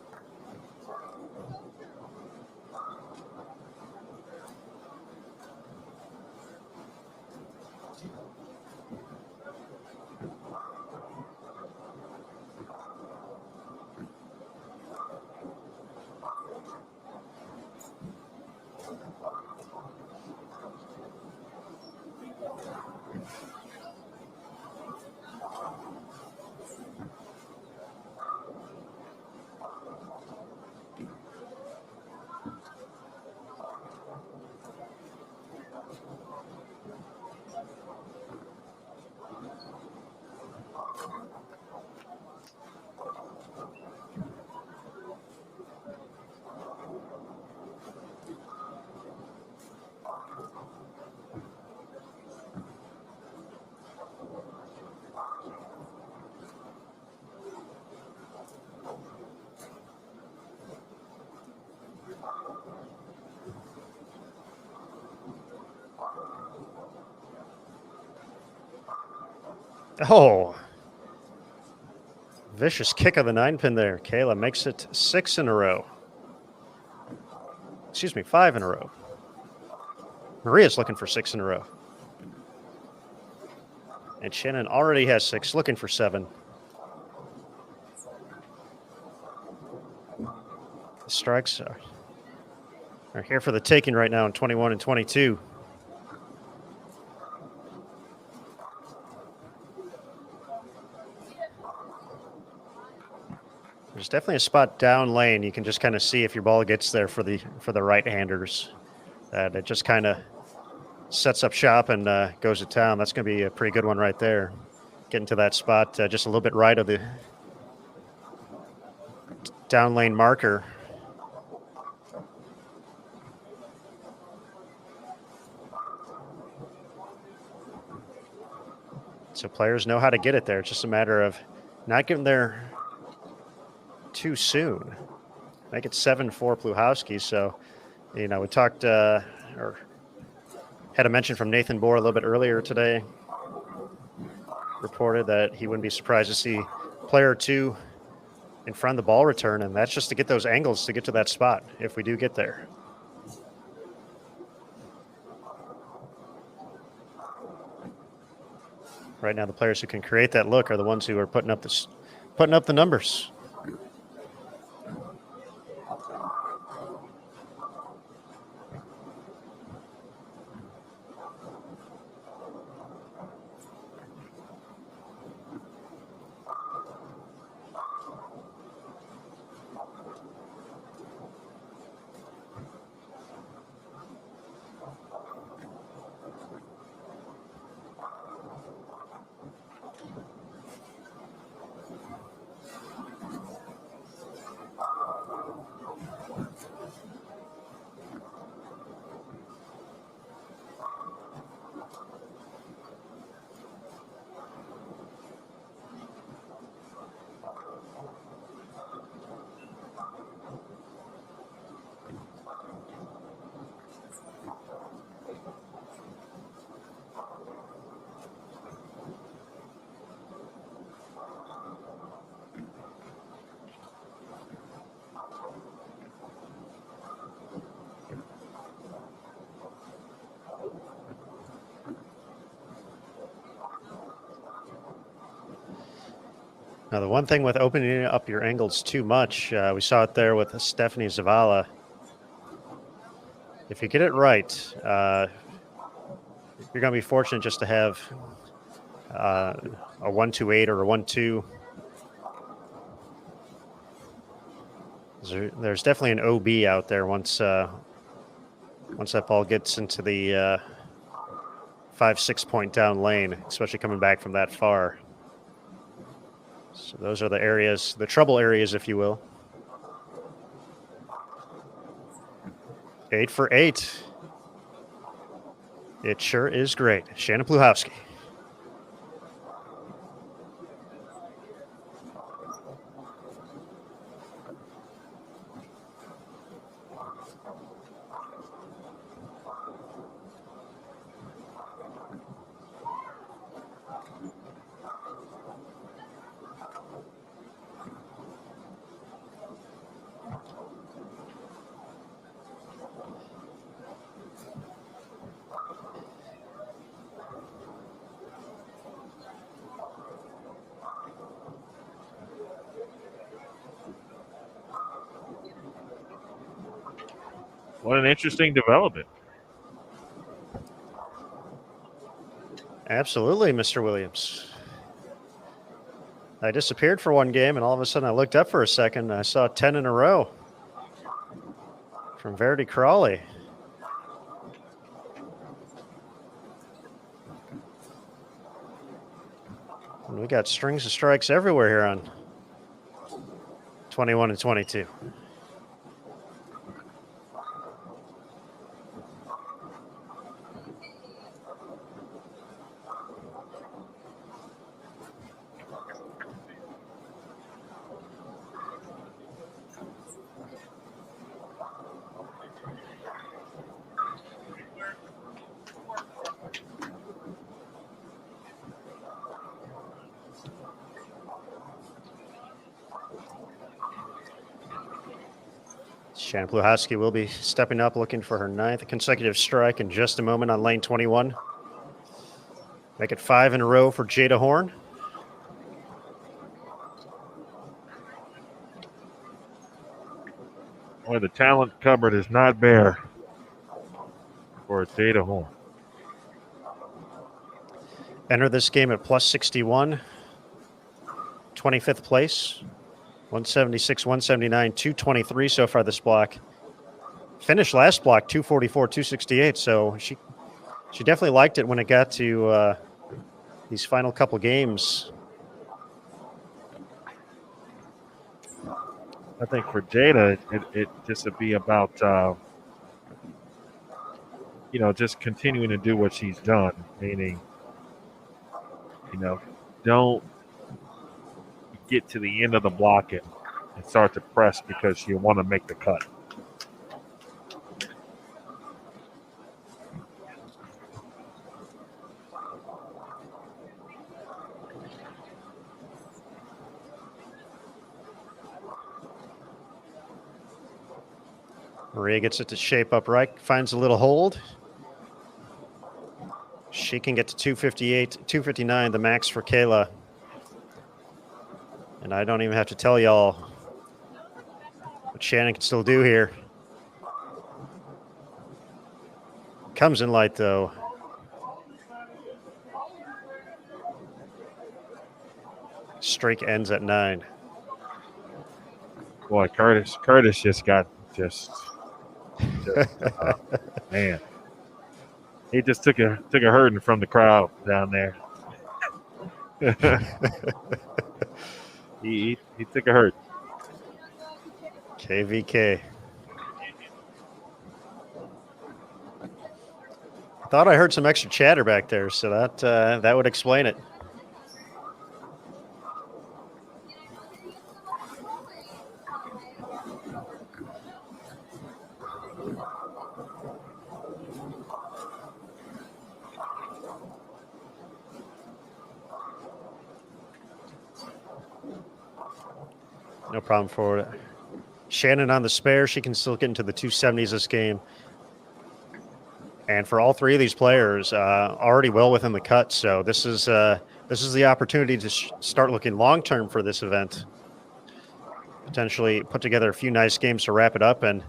Oh, vicious kick of the 9-pin there. Kayla makes it 6 in a row. Excuse me, 5 in a row. Maria's looking for 6 in a row. And Shannon already has 6, looking for 7. The strikes are here for the taking right now in 21 and 22. There's definitely a spot down lane. You can just kind of see if your ball gets there for the right-handers. That it just kind of sets up shop and goes to town. That's going to be a pretty good one right there. Getting to that spot just a little bit right of the down lane marker. So players know how to get it there. It's just a matter of not getting there too soon. Make it 7-4 Pluhowski. So, we talked or had a mention from Nathan Bohr a little bit earlier today. Reported that he wouldn't be surprised to see player 2 in front of the ball return, and that's just to get those angles to get to that spot if we do get there. Right now, the players who can create that look are the ones who are putting up the numbers. Now, the one thing with opening up your angles too much, we saw it there with Stephanie Zavala. If you get it right, you're going to be fortunate just to have a 1-2-8 or a 1-2. There's definitely an OB out there once that ball gets into the 5-6 point down lane, especially coming back from that far. So those are the areas, the trouble areas, if you will. 8 for 8. It sure is great. Shannon Pluhowski. What an interesting development. Absolutely, Mr. Williams. I disappeared for one game, and all of a sudden I looked up for a second, and I saw 10 in a row from Verity Crawley. And we got strings of strikes everywhere here on 21 and 22. Shannon Pluhowski will be stepping up, looking for her 9th consecutive strike in just a moment on lane 21. Make it 5 in a row for Jada Horn. Boy, the talent cupboard is not bare for Jada Horn. Enter this game at plus 61. 25th place. 176, 179, 223 so far this block. Finished last block 244, 268. So she definitely liked it when it got to these final couple games. I think for Jada, it just would be about just continuing to do what she's done, meaning don't get to the end of the block and start to press because you want to make the cut. Maria gets it to shape up right, finds a little hold. She can get to 258, 259, the max for Kayla. And I don't even have to tell y'all what Shannon can still do here. Comes in light, though. Streak ends at 9. Boy, Curtis just got man. He just took a hurting from the crowd down there. he took a hurt. KVK. Thought I heard some extra chatter back there, so that would explain it. No problem for it. Shannon on the spare. She can still get into the 270s this game. And for all three of these players, already well within the cut. So this is the opportunity to start looking long-term for this event. Potentially put together a few nice games to wrap it up and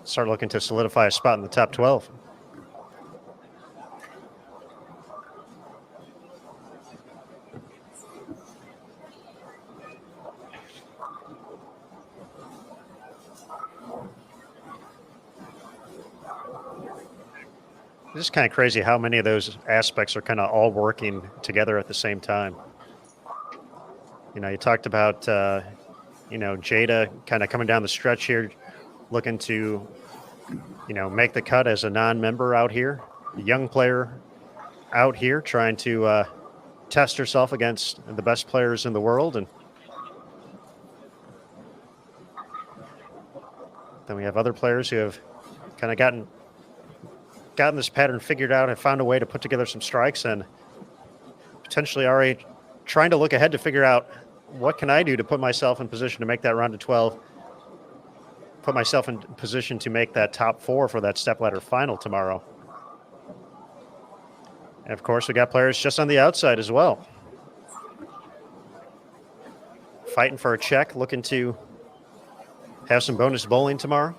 start looking to solidify a spot in the top 12. It's just kind of crazy how many of those aspects are kind of all working together at the same time. You talked about, Jada kind of coming down the stretch here, looking to, make the cut as a non-member out here, a young player out here trying to test herself against the best players in the world. And then we have other players who have kind of gotten this pattern figured out and found a way to put together some strikes and potentially already trying to look ahead to figure out what can I do to put myself in position to make that round of 12, put myself in position to make that top 4 for that stepladder final tomorrow. And of course, we got players just on the outside as well. Fighting for a check, looking to have some bonus bowling tomorrow.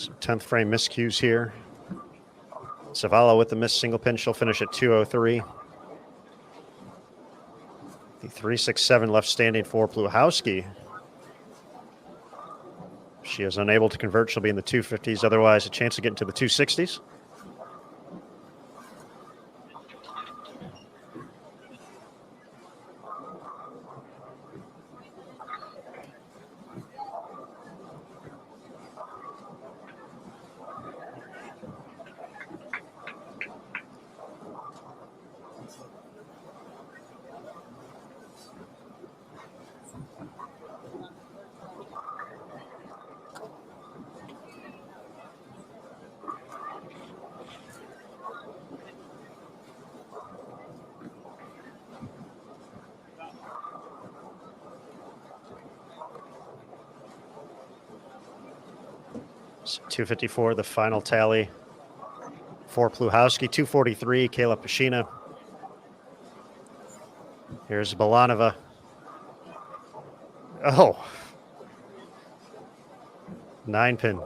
Some 10th frame miscues here. Zavala with the missed single pin. She'll finish at 203. The 3-6-7 left standing for Pluhowski. She is unable to convert. She'll be in the 250s. Otherwise, a chance to get into the 260s. So 254, the final tally for Pluhowski. 243, Kayla Pashina. Here's Balanova. Oh. 9-pin.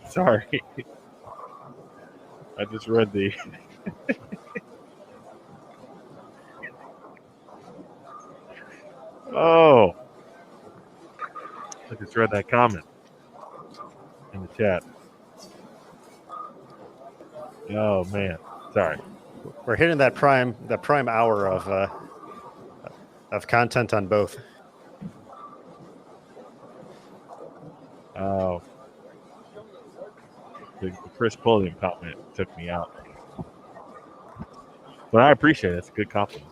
Sorry. I just read the. Oh. I just read that comment in the chat. Oh man. Sorry. We're hitting that prime hour of content on both. Oh. The Chris Pulliam comment took me out. But I appreciate it. It's a good compliment.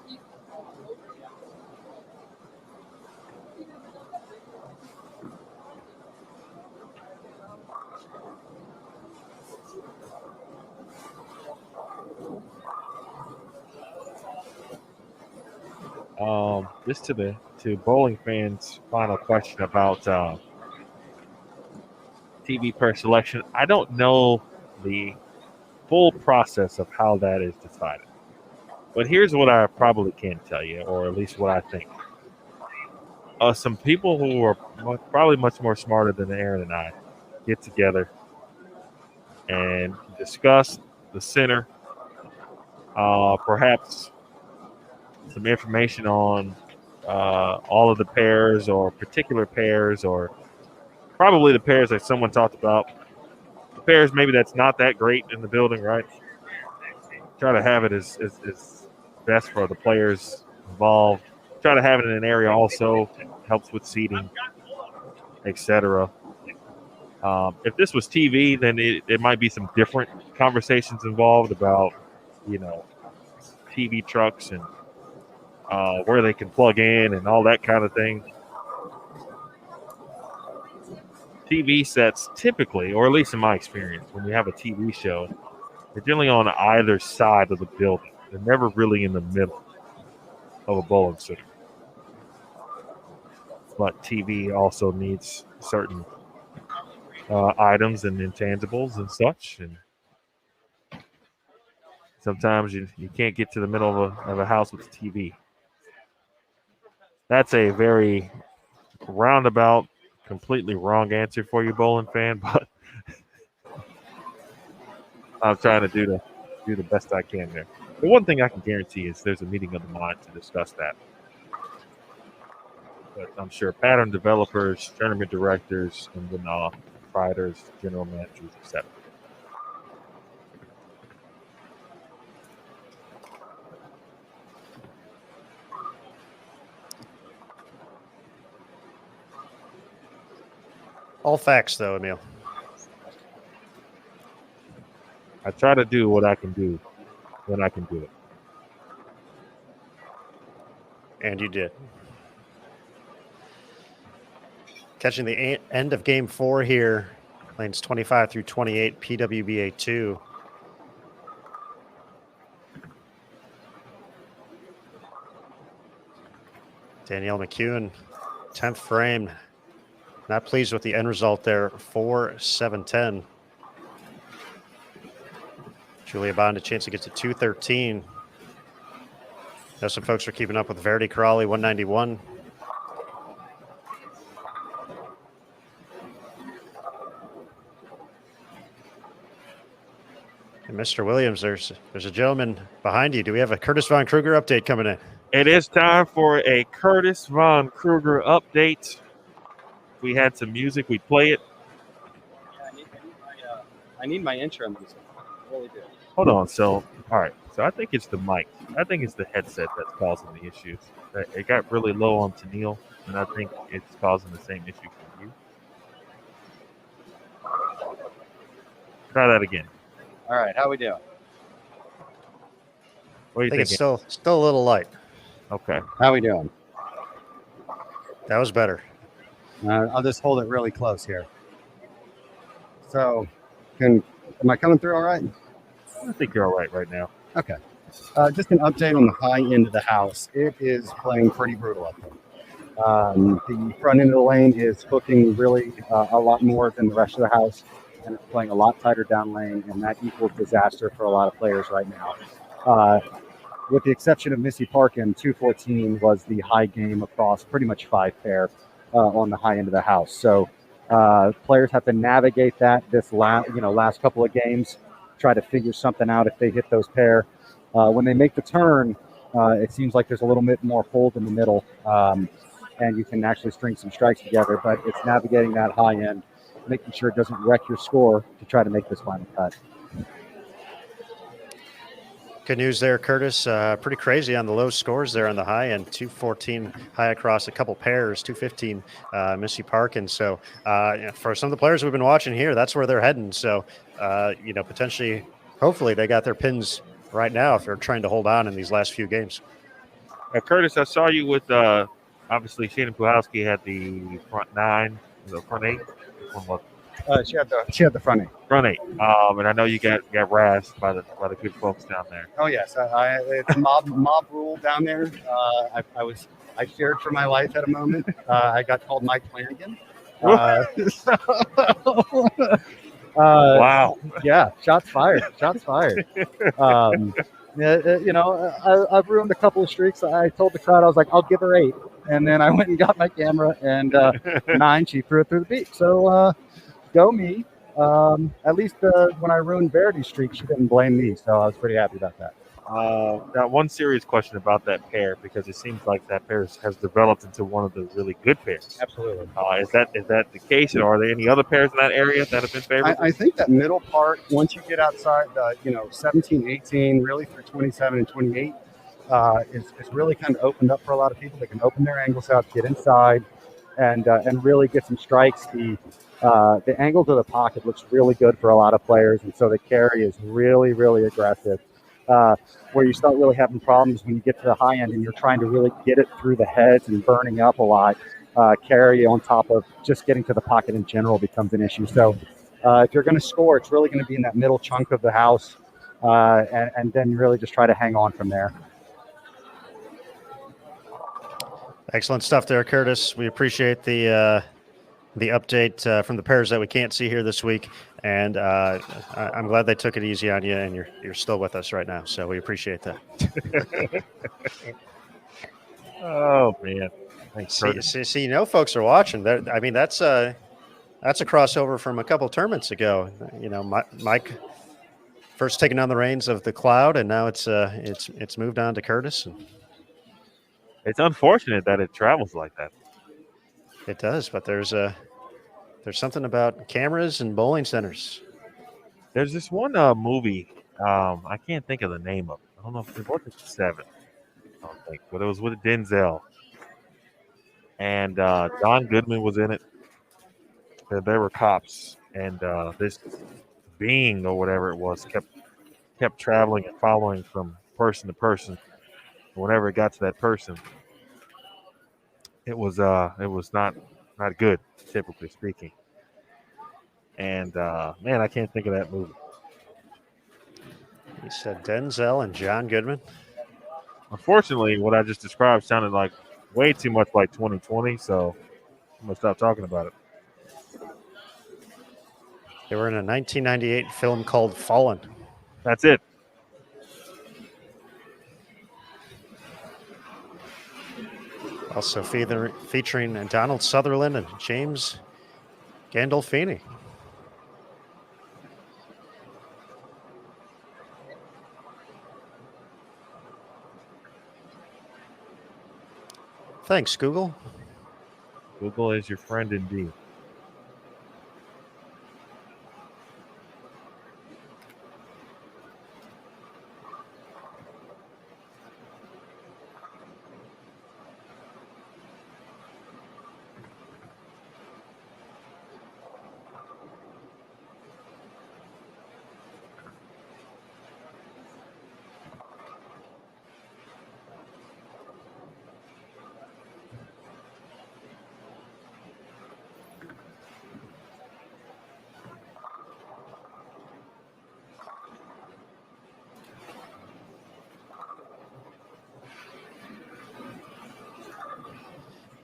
This to bowling fans' final question about TV per selection. I don't know the full process of how that is decided, but here's what I probably can tell you, or at least what I think. Some people who are probably much more smarter than Aaron and I get together and discuss the center, perhaps some information on all of the pairs or particular pairs, or probably the pairs that someone talked about. The pairs maybe that's not that great in the building, right? Try to have it as best for the players involved. Try to have it in an area also helps with seating, etc. If this was TV, then it might be some different conversations involved about, TV trucks and where they can plug in and all that kind of thing. TV sets typically, or at least in my experience, when you have a TV show, they're generally on either side of the building. They're never really in the middle of a bowling center. But TV also needs certain items and intangibles and such. And sometimes you can't get to the middle of a house with a TV. That's a very roundabout, completely wrong answer for you, bowling fan, but I'm trying to do the best I can there. The one thing I can guarantee is there's a meeting of the mind to discuss that. But I'm sure pattern developers, tournament directors, and then proprietors, general managers, etc. All facts, though, Emil. I try to do what I can do when I can do it. And you did. Catching the end of game 4 here. Lanes 25 through 28, PWBA 2. Danielle McEwen, 10th frame. Not pleased with the end result there, 4-7-10. Julia Bond, a chance to get to 213. Know some folks are keeping up with Verdi Crawley 191. And Mr. Williams, there's a gentleman behind you. Do we have a Curtis Von Kruger update coming in? It is time for a Curtis Von Kruger update. If we had some music, we'd play it. Yeah, I need my intro music. I really do. Hold on. So, all right. So I think it's the mic. I think it's the headset that's causing the issues. It got really low on Tennille, and I think it's causing the same issue for you. Try that again. All right, how we doing? What do I you think it's think? still a little light. Okay. How we doing? That was better. I'll just hold it really close here. So, am I coming through all right? I think you're all right now. Okay. Just an update on the high end of the house. It is playing pretty brutal up there. The front end of the lane is hooking really a lot more than the rest of the house, and it's playing a lot tighter down lane, and that equals disaster for a lot of players right now. With the exception of Missy Parkin, 214 was the high game across pretty much 5 pair on the high end of the house. So players have to navigate that this last couple of games, try to figure something out if they hit those pair. When they make the turn, it seems like there's a little bit more hold in the middle, and you can actually string some strikes together, but it's navigating that high end, making sure it doesn't wreck your score to try to make this final cut. Good news there, Curtis. Pretty crazy on the low scores there on the high end. 214 high across a couple pairs, 215 Missy Parkin. So for some of the players we've been watching here, that's where they're heading. So, potentially, hopefully they got their pins right now if they're trying to hold on in these last few games. Curtis, I saw you with, obviously, Shannon Puhowski had the front 9, the front 8. Which one was it? She had the front 8. Front 8. And I know you got razzed by the good folks down there. Oh yes, it's mob rule down there. I feared for my life at a moment. I got called Mike Flanagan. Wow. Yeah, shots fired. Shots fired. I've ruined a couple of streaks. I told the crowd, I was like, I'll give her 8. And then I went and got my camera, and 9, she threw it through the beat. So go me. At least when I ruined Verity's streak, she didn't blame me. So I was pretty happy about that. Now, one serious question about that pair, because it seems like that pair has developed into one of the really good pairs. Absolutely. Is that the case, or are there any other pairs in that area that have been favored? I think that middle part, once you get outside the 17, 18, really through 27 and 28, is really kind of opened up for a lot of people. They can open their angles out, get inside, and really get some strikes. The angle to the pocket looks really good for a lot of players, and so the carry is really, really aggressive. Where you start really having problems when you get to the high end and you're trying to really get it through the heads and burning up a lot. Carry on top of just getting to the pocket in general becomes an issue. So if you're going to score, it's really going to be in that middle chunk of the house, and then really just try to hang on from there. Excellent stuff there, Curtis. We appreciate the update from the pairs that we can't see here this week, and I'm glad they took it easy on you, and you're still with us right now, so we appreciate that. Oh man, thanks. See, folks are watching. That's a crossover from a couple tournaments ago. Mike first taking on the reins of the Cloud, and now it's moved on to Curtis. And it's unfortunate that it travels like that. It does, but there's something about cameras and bowling centers. There's this one movie. I can't think of the name of it. I don't know if it was 7. I don't think, but it was with Denzel, and John Goodman was in it. There were cops, and this being or whatever it was kept traveling and following from person to person. Whenever it got to that person, it was not good, typically speaking. And man, I can't think of that movie. You said Denzel and John Goodman. Unfortunately, what I just described sounded like way too much like 2020, so I'm gonna stop talking about it. They were in a 1998 film called Fallen. That's it. Also featuring Donald Sutherland and James Gandolfini. Thanks, Google. Google is your friend indeed.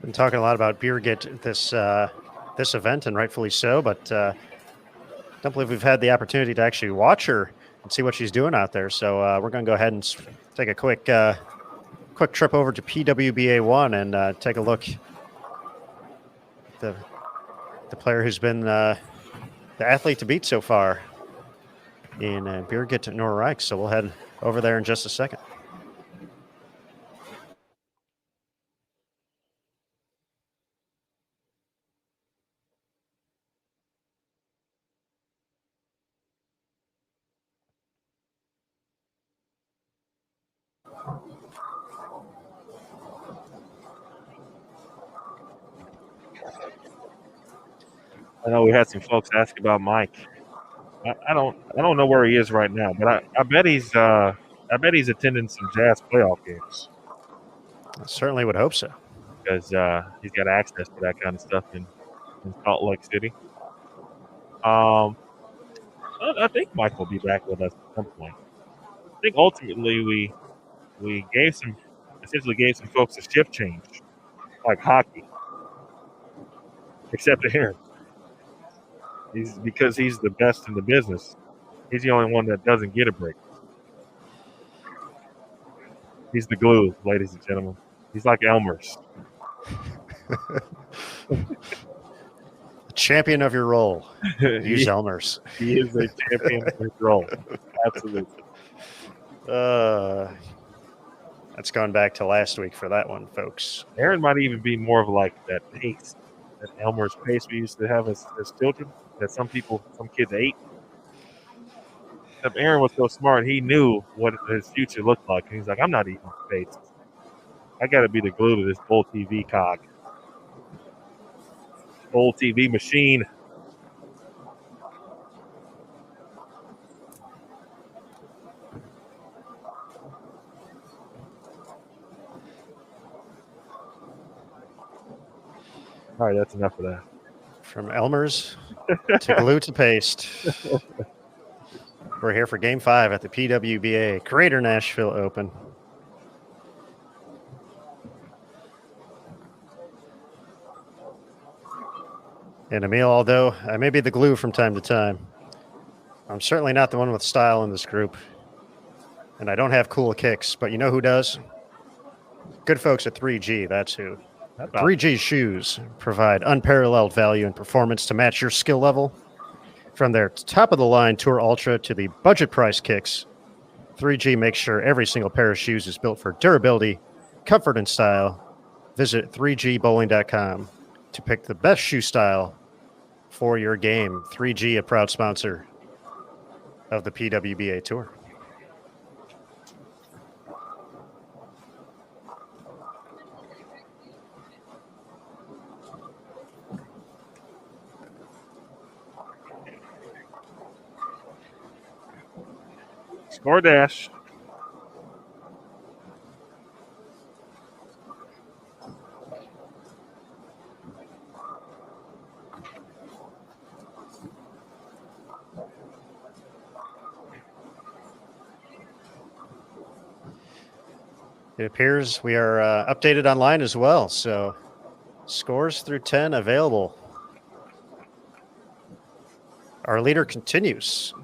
Been talking a lot about BeerGit this event, and rightfully so, but don't believe we've had the opportunity to actually watch her and see what she's doing out there. So we're going to go ahead and take a quick trip over to PWBA 1 and take a look at the player who's been the athlete to beat so far in BeerGit Nora Reich. So we'll head over there in just a second. I know we had some folks ask about Mike. I don't know where he is right now, but I bet he's attending some Jazz playoff games. I certainly would hope so, because he's got access to that kind of stuff in Salt Lake City. I think Mike will be back with us at some point. I think ultimately we essentially gave some folks a shift change, like hockey, except to him. Because he's the best in the business. He's the only one that doesn't get a break. He's the glue, ladies and gentlemen. He's like Elmer's. Champion of your role. Use Elmer's. He is a champion of his role. Absolutely. That's going back to last week for that one, folks. Aaron might even be more of like that paste, that Elmer's paste we used to have as children, that some kids ate. Except Aaron was so smart, he knew what his future looked like. And he's like, I'm not eating paste. I got to be the glue to this Bowl TV cog. Bowl TV machine. All right, that's enough of that. From Elmer's to glue to paste. We're here for Game 5 at the PWBA Greater Nashville Open. And Emil, although I may be the glue from time to time, I'm certainly not the one with style in this group. And I don't have cool kicks, but you know who does? Good folks at 3G, that's who. 3G shoes provide unparalleled value and performance to match your skill level. From their top-of-the-line Tour Ultra to the budget price kicks, 3G makes sure every single pair of shoes is built for durability, comfort, and style. Visit 3gbowling.com to pick the best shoe style for your game. 3G, a proud sponsor of the PWBA Tour. Score dash. It appears we are updated online as well, so scores through 10 available. Our leader continues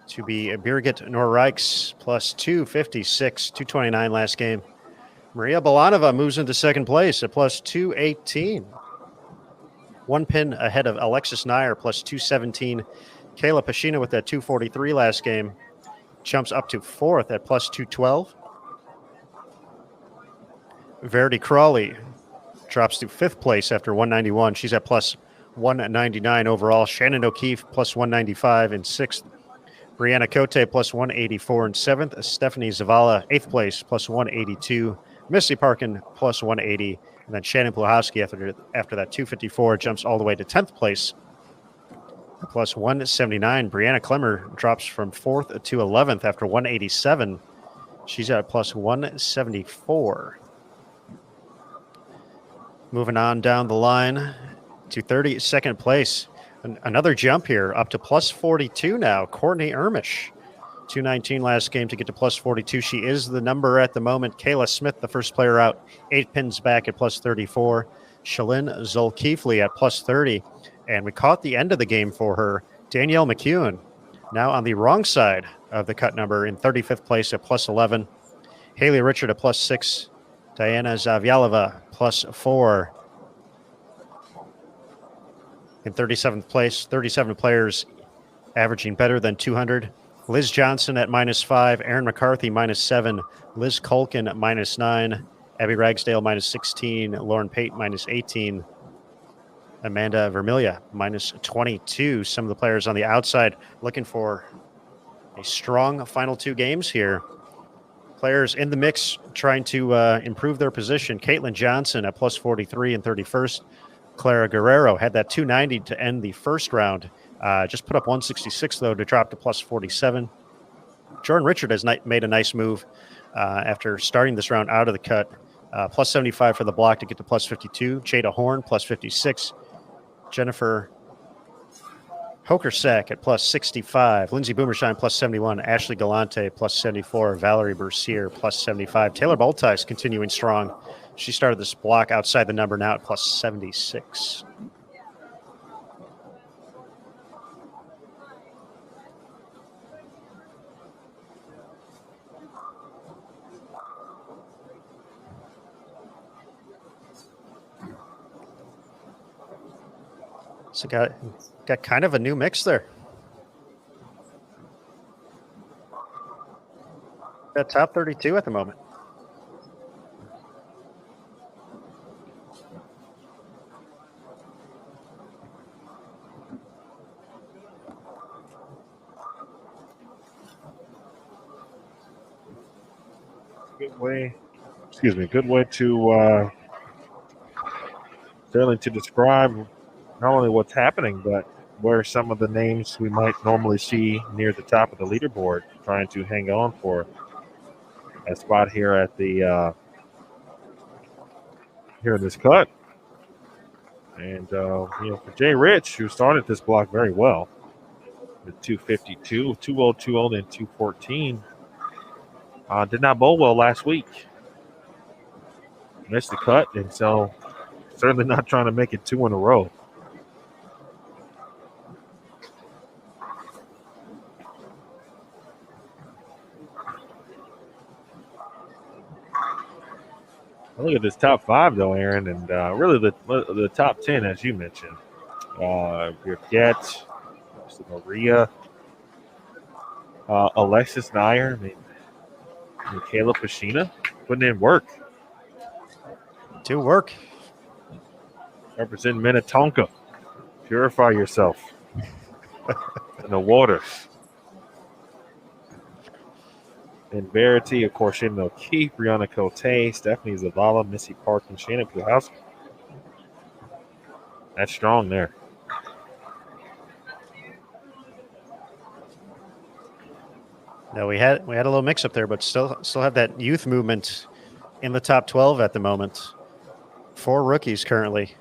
to be BeerGit Nora Reichs plus 256, 229 last game. Maria Balanova moves into second place at plus 218. 1 pin ahead of Alexis Nair, plus 217. Kayla Pashina with that 243 last game jumps up to fourth at plus 212. Verity Crawley drops to fifth place after 191. She's at plus 199 overall. Shannon O'Keefe plus 195 in sixth. Brianna Cote plus 184 in seventh. Stephanie Zavala, eighth place, plus 182. Missy Parkin plus 180. And then Shannon Pluhowski after that 254 jumps all the way to 10th place, plus 179. Brianna Clemmer drops from 4th to 11th after 187. She's at plus 174. Moving on down the line to 32nd place. Another jump here up to plus 42 now. Courtney Ermish, 219 last game to get to plus 42. She is the number at the moment. Kayla Smith, the first player out, 8 pins back at plus 34. Shalyn Zolkeefly at plus 30. And we caught the end of the game for her. Danielle McEwen, now on the wrong side of the cut number, in 35th place at plus 11. Haley Richard at plus 6. Diana Zavyalova plus 4. In 37th place, 37 players averaging better than 200. Liz Johnson at minus 5. Erin McCarthy minus 7. Liz Culkin minus 9. Abby Ragsdale minus 16. Lauren Pate minus 18. Amanda Vermilia minus 22. Some of the players on the outside looking for a strong final 2 games here. Players in the mix trying to improve their position. Caitlin Johnson at plus 43 in 31st. Clara Guerrero had that 290 to end the first round. Just put up 166, though, to drop to plus 47. Jordan Richard has made a nice move after starting this round out of the cut. Plus 75 for the block to get to plus 52. Jada Horn, plus 56. Jennifer Hokersack at plus 65. Lindsay Boomershine, plus 71. Ashley Galante, plus 74. Valerie Bercier, plus 75. Taylor Baltice continuing strong. She started this block outside the number, now at plus 76. So got kind of a new mix there. Got top 32 at the moment. Good way to certainly to describe not only what's happening, but where some of the names we might normally see near the top of the leaderboard trying to hang on for a spot here at the here in this cut. And for Jay Rich, who started this block very well with 252, 202 and 214, did not bowl well last week. Missed the cut, and so certainly not trying to make it 2 in a row. Look at this top 5, though, Aaron, and really the top 10, as you mentioned. Birgit, Maria, Alexis Nair, Michaela Pashina, putting in work. Do work. Represent Minnetonka. Purify yourself in the water. And Verity, of course, Shannon O'Keefe, Brianna Cote, Stephanie Zavala, Missy Park, and Shannon Pluhowski. That's strong there. No, we had a little mix up there, but still have that youth movement in the top 12 at the moment. 4 rookies currently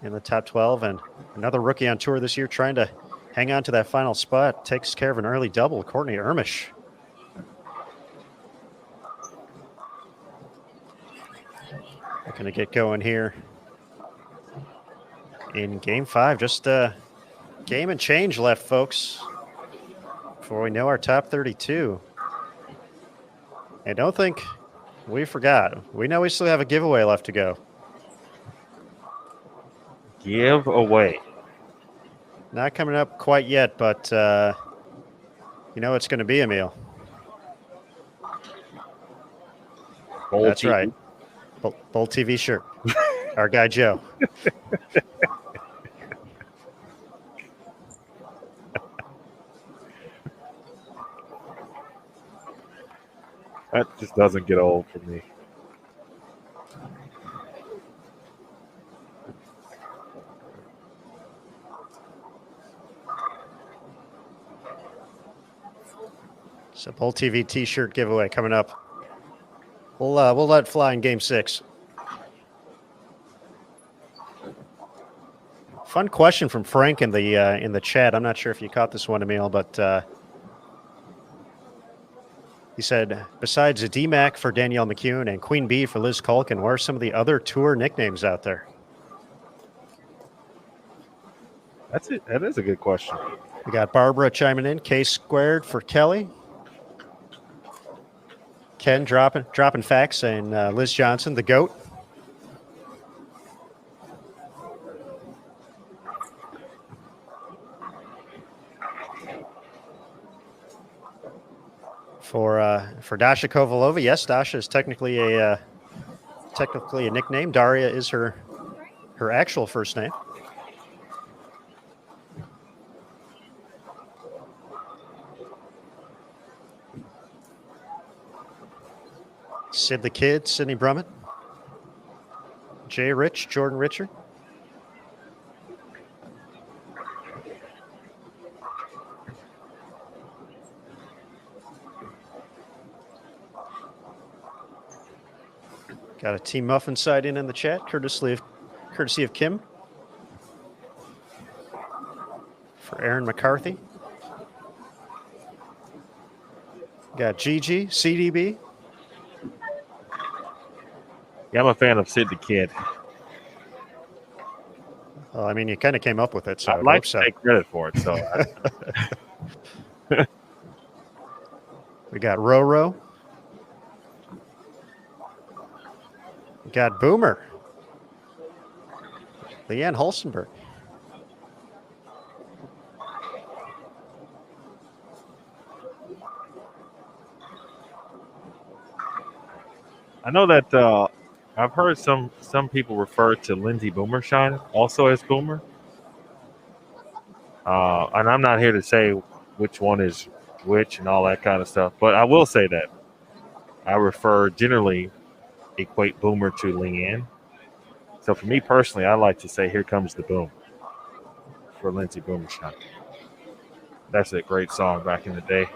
in the top 12, and another rookie on tour this year trying to hang on to that final spot. Takes care of an early double. Courtney Ermish. Looking to get going here in game 5. Just a game and change left, folks, before we know our top 32. I don't think We forgot. We know we still have a giveaway left to go. Give away. Not coming up quite yet, but you know it's going to be, Emil. Bowl That's TV. right. Bowl TV shirt. Our guy Joe. That just doesn't get old for me. So Bowl TV T-shirt giveaway coming up. We'll let it fly in Game 6. Fun question from Frank in the chat. I'm not sure if you caught this one, Emil, but he said, besides D-Mac for Danielle McCune and Queen Bee for Liz Culkin, what are some of the other tour nicknames out there? That's it. That is a good question. We got Barbara chiming in. K squared for Kelly. Ken dropping facts saying Liz Johnson, the GOAT. For Dasha Kovalova, yes, Dasha is technically a nickname. Daria is her actual first name. Sid the Kid, Sidney Brummett, Jay Rich, Jordan Richard. Got a Team Muffin side in the chat, courtesy of Kim. For Aaron McCarthy. Got Gigi, CDB. Yeah, I'm a fan of Sid the Kid. Well, I mean, you kind of came up with it, so I'd like to take credit for it. So we got Roro. We got Boomer. Leanne Holstenberg. I know that I've heard some people refer to Lindsey Boomershine also as Boomer. And I'm not here to say which one is which and all that kind of stuff, but I will say that I generally equate Boomer to Leanne. So for me personally, I like to say "Here Comes the Boom" for Lindsey Boomershine. That's a great song back in the day.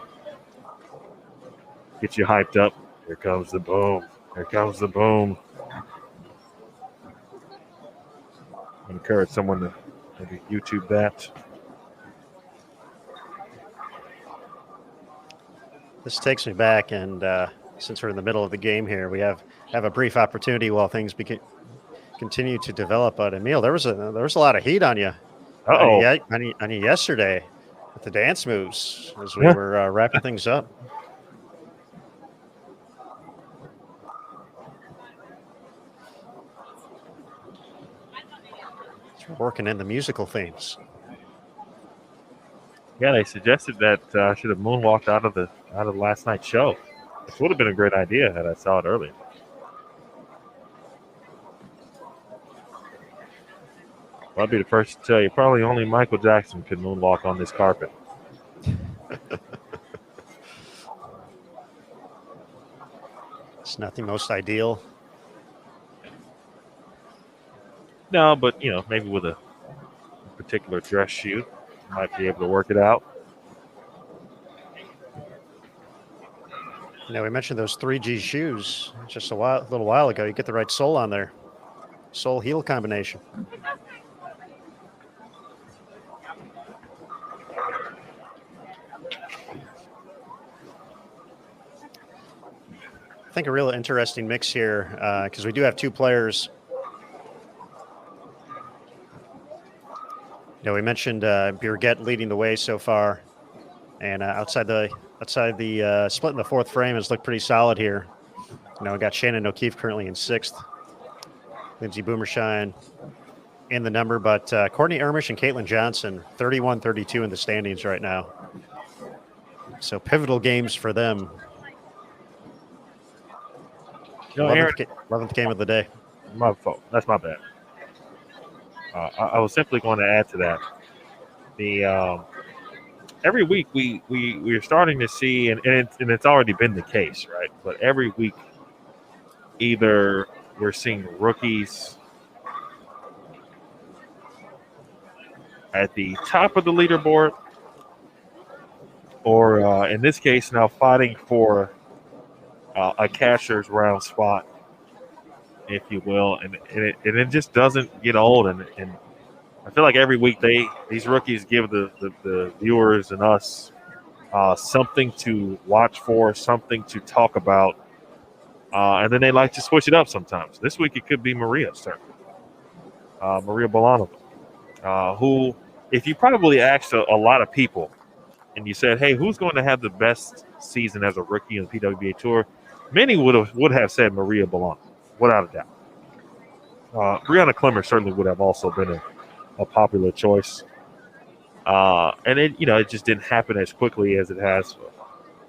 Get you hyped up. Here comes the boom. Here comes the boom. I encourage someone to maybe YouTube that. This takes me back, and since we're in the middle of the game here, we have a brief opportunity while things continue to develop. But Emil, there was a lot of heat on you. On you yesterday with the dance moves as we were wrapping things up. So we're working in the musical themes. Yeah, they suggested that I should have moonwalked out of last night's show. Which would have been a great idea had I saw it earlier. Well, I'll be the first to tell you, probably only Michael Jackson could moonwalk on this carpet. It's not the most ideal. No, but maybe with a particular dress shoe, might be able to work it out. We mentioned those 3G shoes just a little while ago. You get the right sole on there. Sole heel combination. I think a real interesting mix here because we do have two players. We mentioned Birgit leading the way so far, and outside the split in the fourth frame has looked pretty solid here. I got Shannon O'Keefe currently in 6th. Lindsey Boomershine in the number, but Courtney Ermish and Caitlin Johnson, 31-32 in the standings right now. So pivotal games for them. You know, Aaron, 11th game of the day. my fault. That's my bad. I was simply going to add to that. The every week we're starting to see, and it's already been the case, right? But every week, either we're seeing rookies at the top of the leaderboard, or in this case, now fighting for a cashier's round spot, if you will, and it just doesn't get old. And I feel like every week these rookies give the viewers and us something to watch for, something to talk about, and then they like to switch it up sometimes. This week it could be Maria's turn, Maria Bolanova, who, if you probably asked a lot of people and you said, hey, who's going to have the best season as a rookie in the PWBA Tour, many would have said Maria Bolanova, without a doubt. Brianna Clemmer certainly would have also been a popular choice. And it just didn't happen as quickly as it has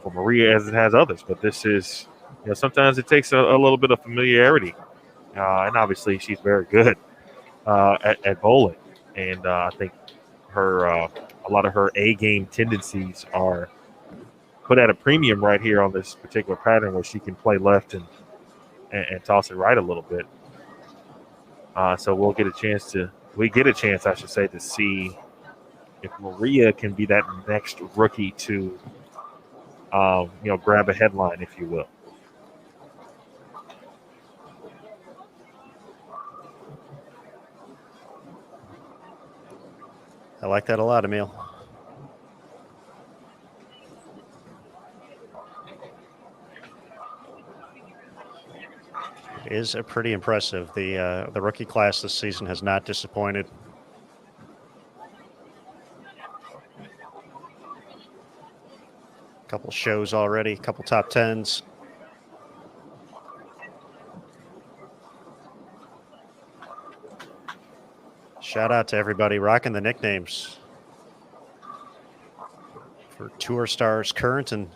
for Maria, as it has others. But this is, sometimes it takes a little bit of familiarity. And obviously she's very good at bowling. And I think a lot of her A-game tendencies are put at a premium right here on this particular pattern, where she can play left and toss it right a little bit. So we get a chance, I should say, to see if Maria can be that next rookie to, grab a headline, if you will. I like that a lot, Emil. It is pretty impressive. The rookie class this season has not disappointed. Couple shows already, couple top 10s. Shout out to everybody rocking the nicknames for tour stars current and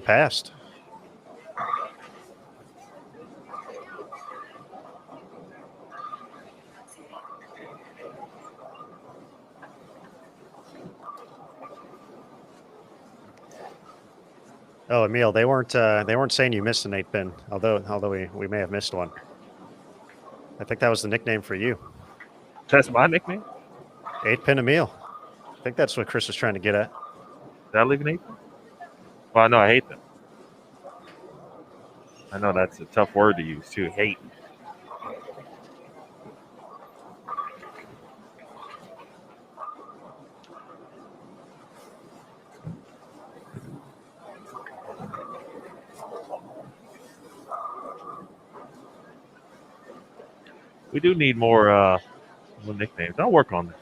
past. Oh, Emil, they weren't saying you missed an 8-pin, although we may have missed one. I think that was the nickname for you. That's my nickname? 8-pin Emil. I think that's what Chris was trying to get at. Did I leave an 8-pin? Well, I know I hate them. I know that's a tough word to use too. Hate. We do need more nicknames. I'll work on that.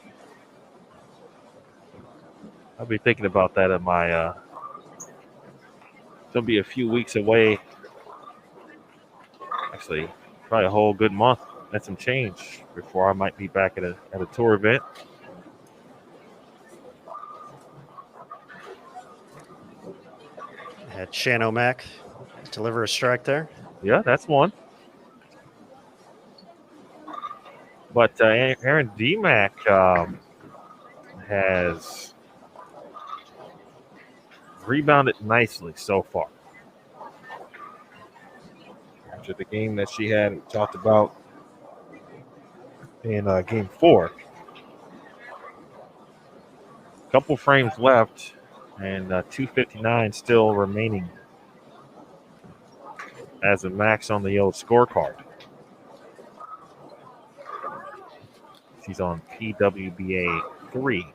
I'll be thinking about that at my. It'll be a few weeks away. Actually, probably a whole good month and some change before I might be back at a tour event. Had Shan O'Mac deliver a strike there. Yeah, that's one. But Aaron DMAC has rebounded nicely so far. After the game that she had, we talked about in game 4. Couple frames left and 2:59 still remaining as a max on the old scorecard. She's on PWBA 3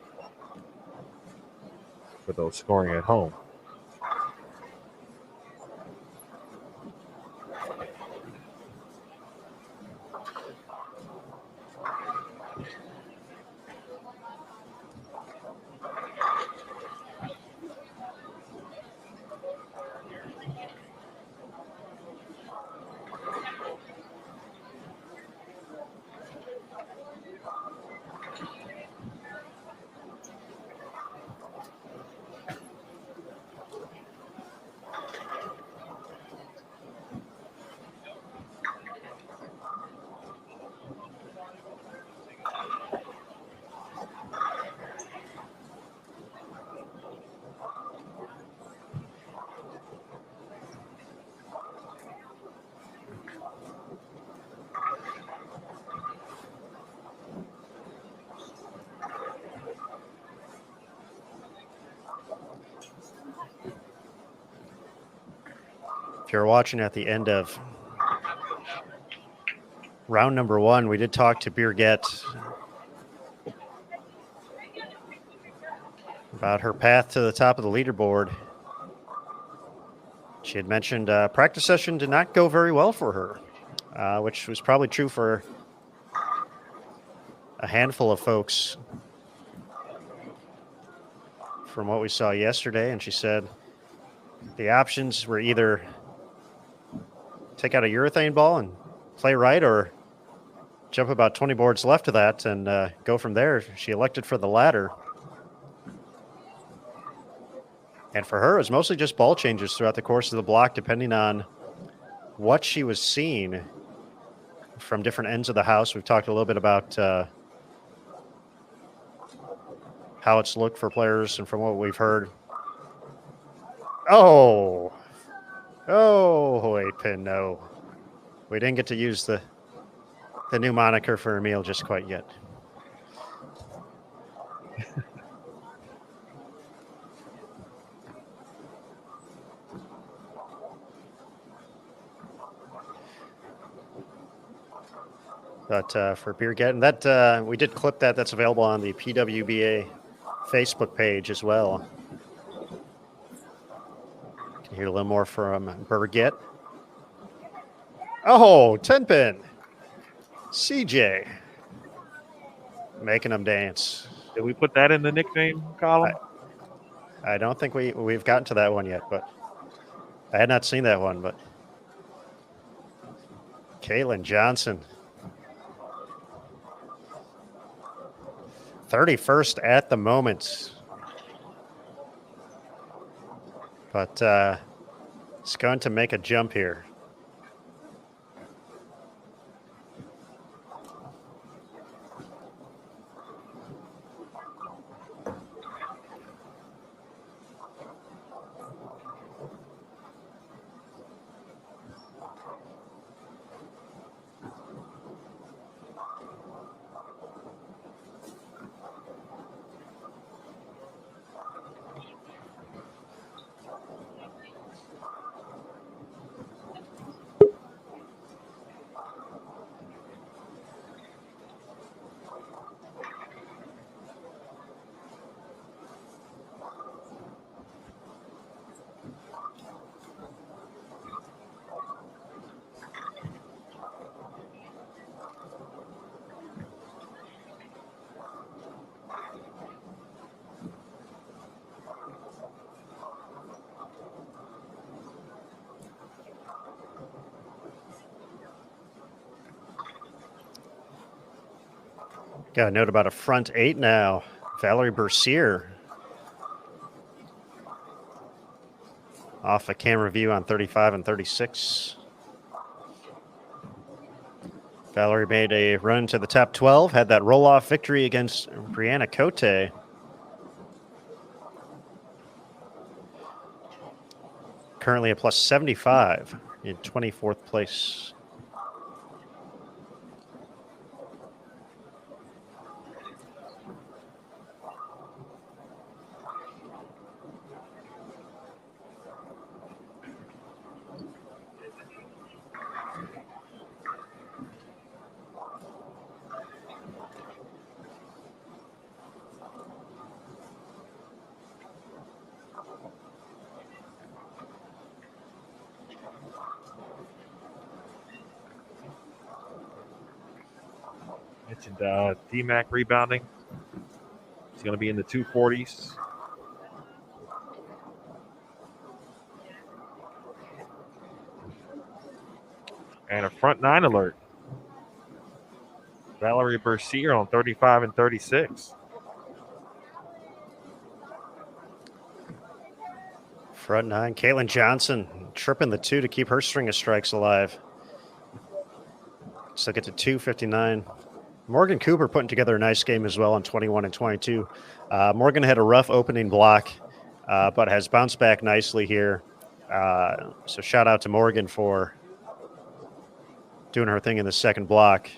for those scoring at home. If you're watching at the end of round number 1, we did talk to Birgit about her path to the top of the leaderboard. She had mentioned practice session did not go very well for her, which was probably true for a handful of folks from what we saw yesterday. And she said the options were either take out a urethane ball and play right, or jump about 20 boards left of that and go from there. She elected for the latter. And for her, it was mostly just ball changes throughout the course of the block, depending on what she was seeing from different ends of the house. We've talked a little bit about how it's looked for players, and from what we've heard. Oh, 8-pin, no. We didn't get to use the new moniker for Emil just quite yet. But for Birgit, and that we did clip that. That's available on the PWBA Facebook page as well. You can hear a little more from Birgit. Oh, 10-pin. CJ making them dance. Did we put that in the nickname column? I don't think we've gotten to that one yet, but I had not seen that one. But Caitlin Johnson, 31st at the moment, but it's going to make a jump here. Got a note about a front 8 now. Valerie Bercier off a camera view on 35 and 36. Valerie made a run to the top 12, had that roll-off victory against Brianna Cote. Currently a plus 75 in 24th place. Mentioned DMAC rebounding. He's going to be in the 240s. And a front 9 alert. Valerie Bercier on 35 and 36. Front 9, Caitlin Johnson tripping the 2 to keep her string of strikes alive. So get to 259. Morgan Cooper putting together a nice game as well on 21 and 22. Morgan had a rough opening block, but has bounced back nicely here. So shout out to Morgan for doing her thing in the second block.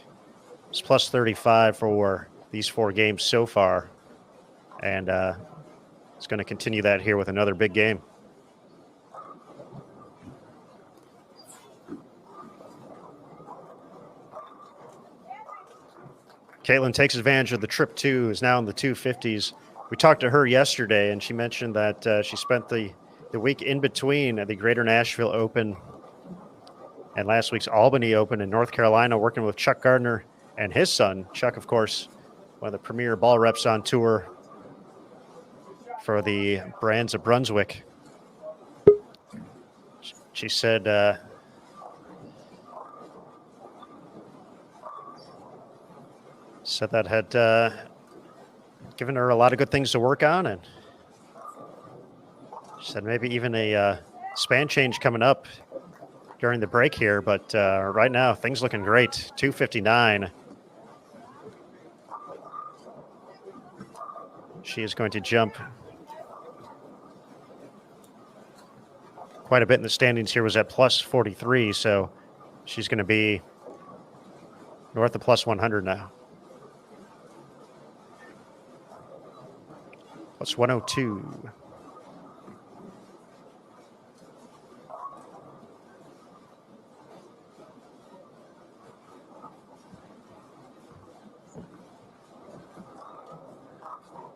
It's plus 35 for these 4 games so far. And it's going to continue that here with another big game. Caitlin takes advantage of the trip two, is now in the 250s. We talked to her yesterday, and she mentioned that she spent the week in between the Greater Nashville Open and last week's Albany Open in North Carolina, working with Chuck Gardner and his son. Chuck, of course, one of the premier ball reps on tour for the Brands of Brunswick. She said that had given her a lot of good things to work on, and she said maybe even a span change coming up during the break here, but right now things looking great. 259. She is going to jump quite a bit in the standings here, was at plus 43, so she's going to be north of plus 100 now. Plus 102.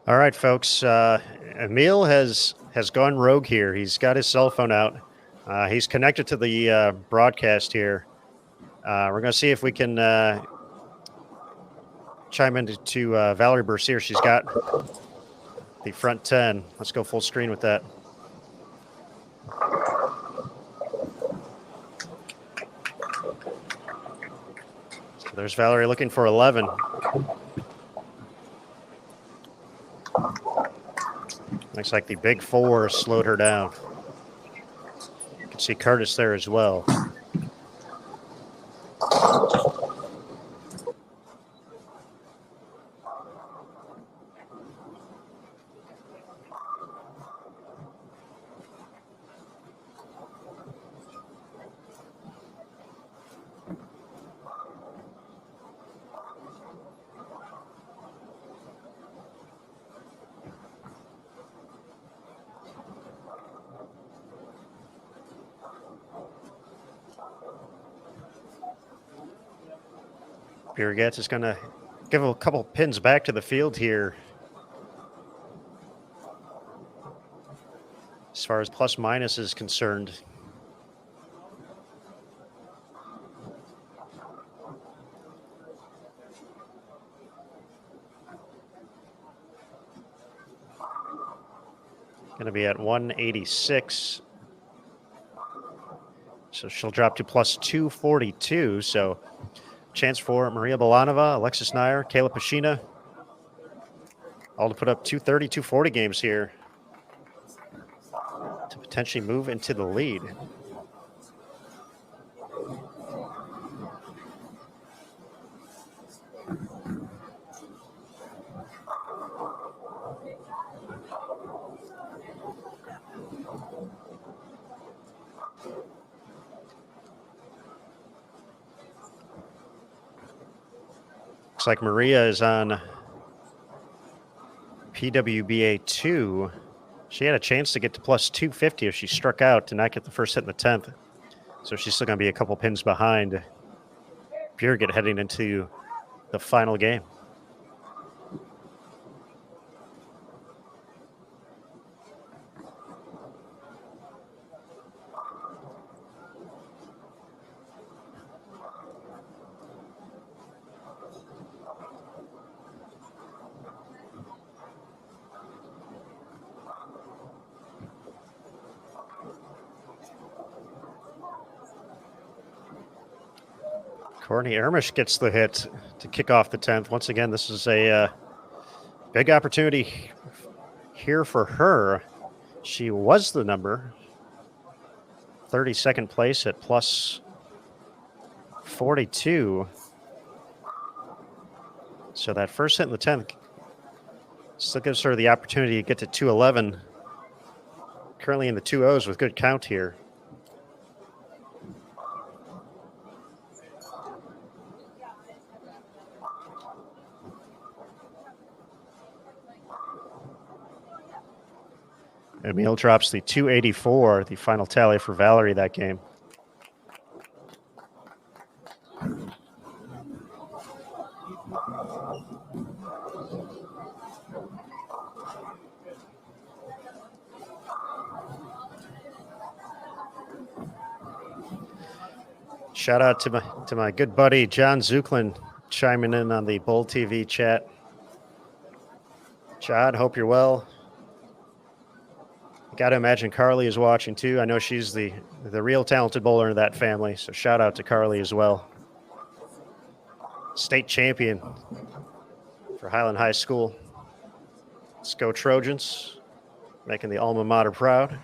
All right, folks. Emil has gone rogue here. He's got his cell phone out. He's connected to the broadcast here. We're going to see if we can chime into Valerie Bercier. She's got the front 10. Let's go full screen with that. So there's Valerie looking for 11. Looks like the big four slowed her down. You can see Curtis there as well. Birgit is going to give a couple pins back to the field here. As far as plus minus is concerned. Going to be at 186. So she'll drop to plus 242. So chance for Maria Balanova, Alexis Nair, Kayla Pashina, all to put up 230, 240 games here to potentially move into the lead. Looks like Maria is on PWBA 2. She had a chance to get to plus 250 if she struck out to not get the first hit in the 10th. So she's still going to be a couple pins behind Birgit heading into the final game. Courtney Ermish gets the hit to kick off the 10th. Once again, this is a big opportunity here for her. She was the number 32nd place at plus 42. So that first hit in the 10th still gives her the opportunity to get to 211. Currently in the 2-0s with good count here. Emil drops the 284, the final tally for Valerie that game. shout out to my good buddy John Zuclin chiming in on the Bowl TV chat. John, hope you're well. Got to imagine Carly is watching too. I know she's the real talented bowler in that family, so shout out to Carly as well. State champion for Highland High School. Let's go Trojans, making the alma mater proud.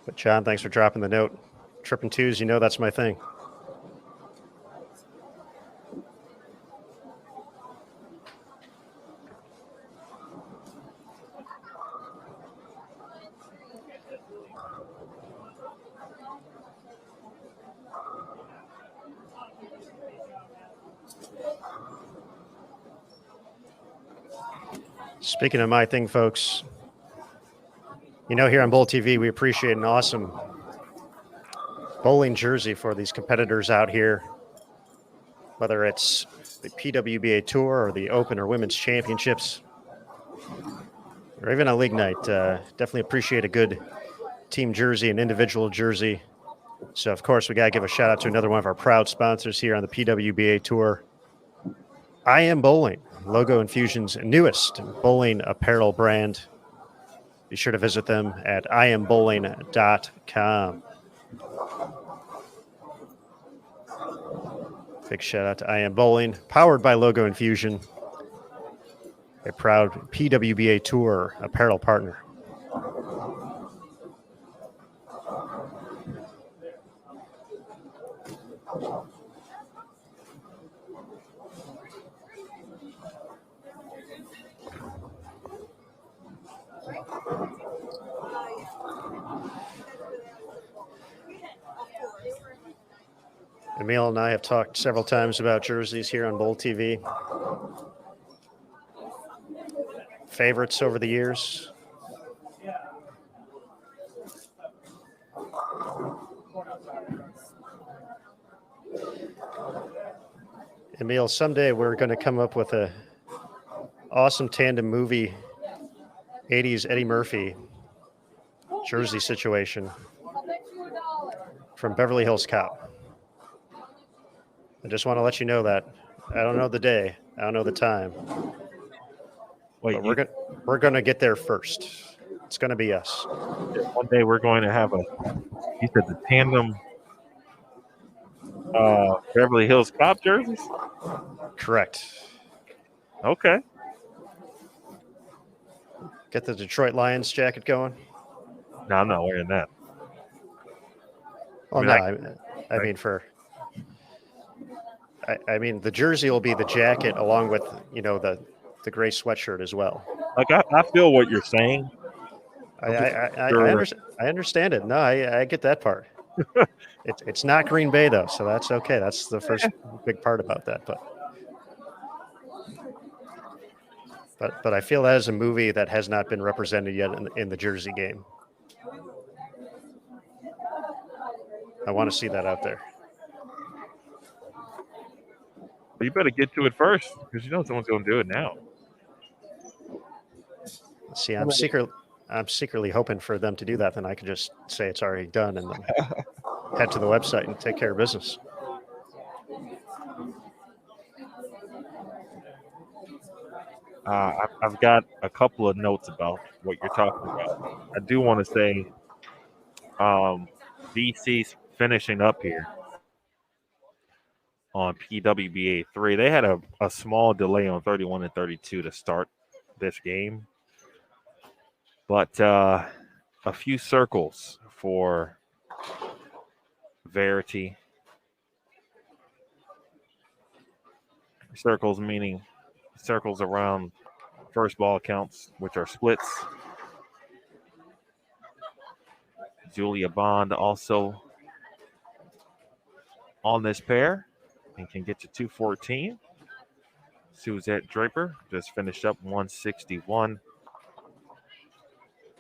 But John, thanks for dropping the note. Tripping twos, you know that's my thing. Speaking of my thing, folks, you know, here on Bowl TV, we appreciate an awesome bowling jersey for these competitors out here, whether it's the PWBA Tour or the Open or Women's Championships, or even a league night. Definitely appreciate a good team jersey, an individual jersey. So, of course, we got to give a shout out to another one of our proud sponsors here on the PWBA Tour, I Am Bowling, Logo Infusion's newest bowling apparel brand. Be sure to visit them at iambowling.com. Big shout out to I Am Bowling, powered by Logo Infusion, a proud PWBA Tour apparel partner. Emil and I have talked several times about jerseys here on Bowl TV. Favorites over the years. Emil, someday we're going to come up with a awesome tandem movie, 80s Eddie Murphy jersey situation from Beverly Hills Cop. I just want to let you know that. I don't know the day. I don't know the time. Wait, but we're going to get there first. It's going to be us. One day we're going to have you said the tandem Beverly Hills Cop jerseys? Correct. Okay. Get the Detroit Lions jacket going. No, I'm not wearing that. Well, I mean, the jersey will be the jacket along with, you know, the gray sweatshirt as well. Like I feel what you're saying. I understand it. No, I get that part. It's not Green Bay though, so that's okay. That's the first big part about that. But I feel that is a movie that has not been represented yet in the jersey game. I want to see that out there. But you better get to it first because you know someone's going to do it now. See, I'm secretly hoping for them to do that. Then I can just say it's already done and then head to the website and take care of business. I've got a couple of notes about what you're talking about. I do want to say BC's finishing up here on PWBA 3. They had a small delay on 31 and 32 to start this game. But a few circles for Verity. Circles meaning circles around first ball counts, which are splits. Julia Bond also on this pair and can get to 214. Suzette Draper just finished up 161.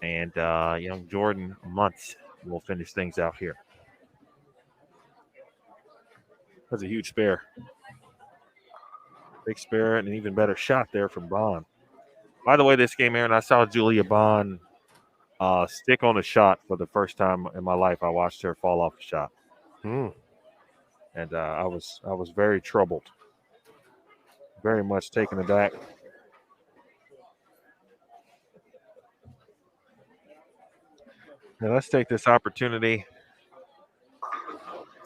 And young Jordan Muntz will finish things out here. That's a huge spare. Big spirit and an even better shot there from Bond. By the way, this game, Aaron, I saw Julia Bond stick on a shot for the first time in my life. I watched her fall off a shot, and I was very troubled, very much taken aback. Now let's take this opportunity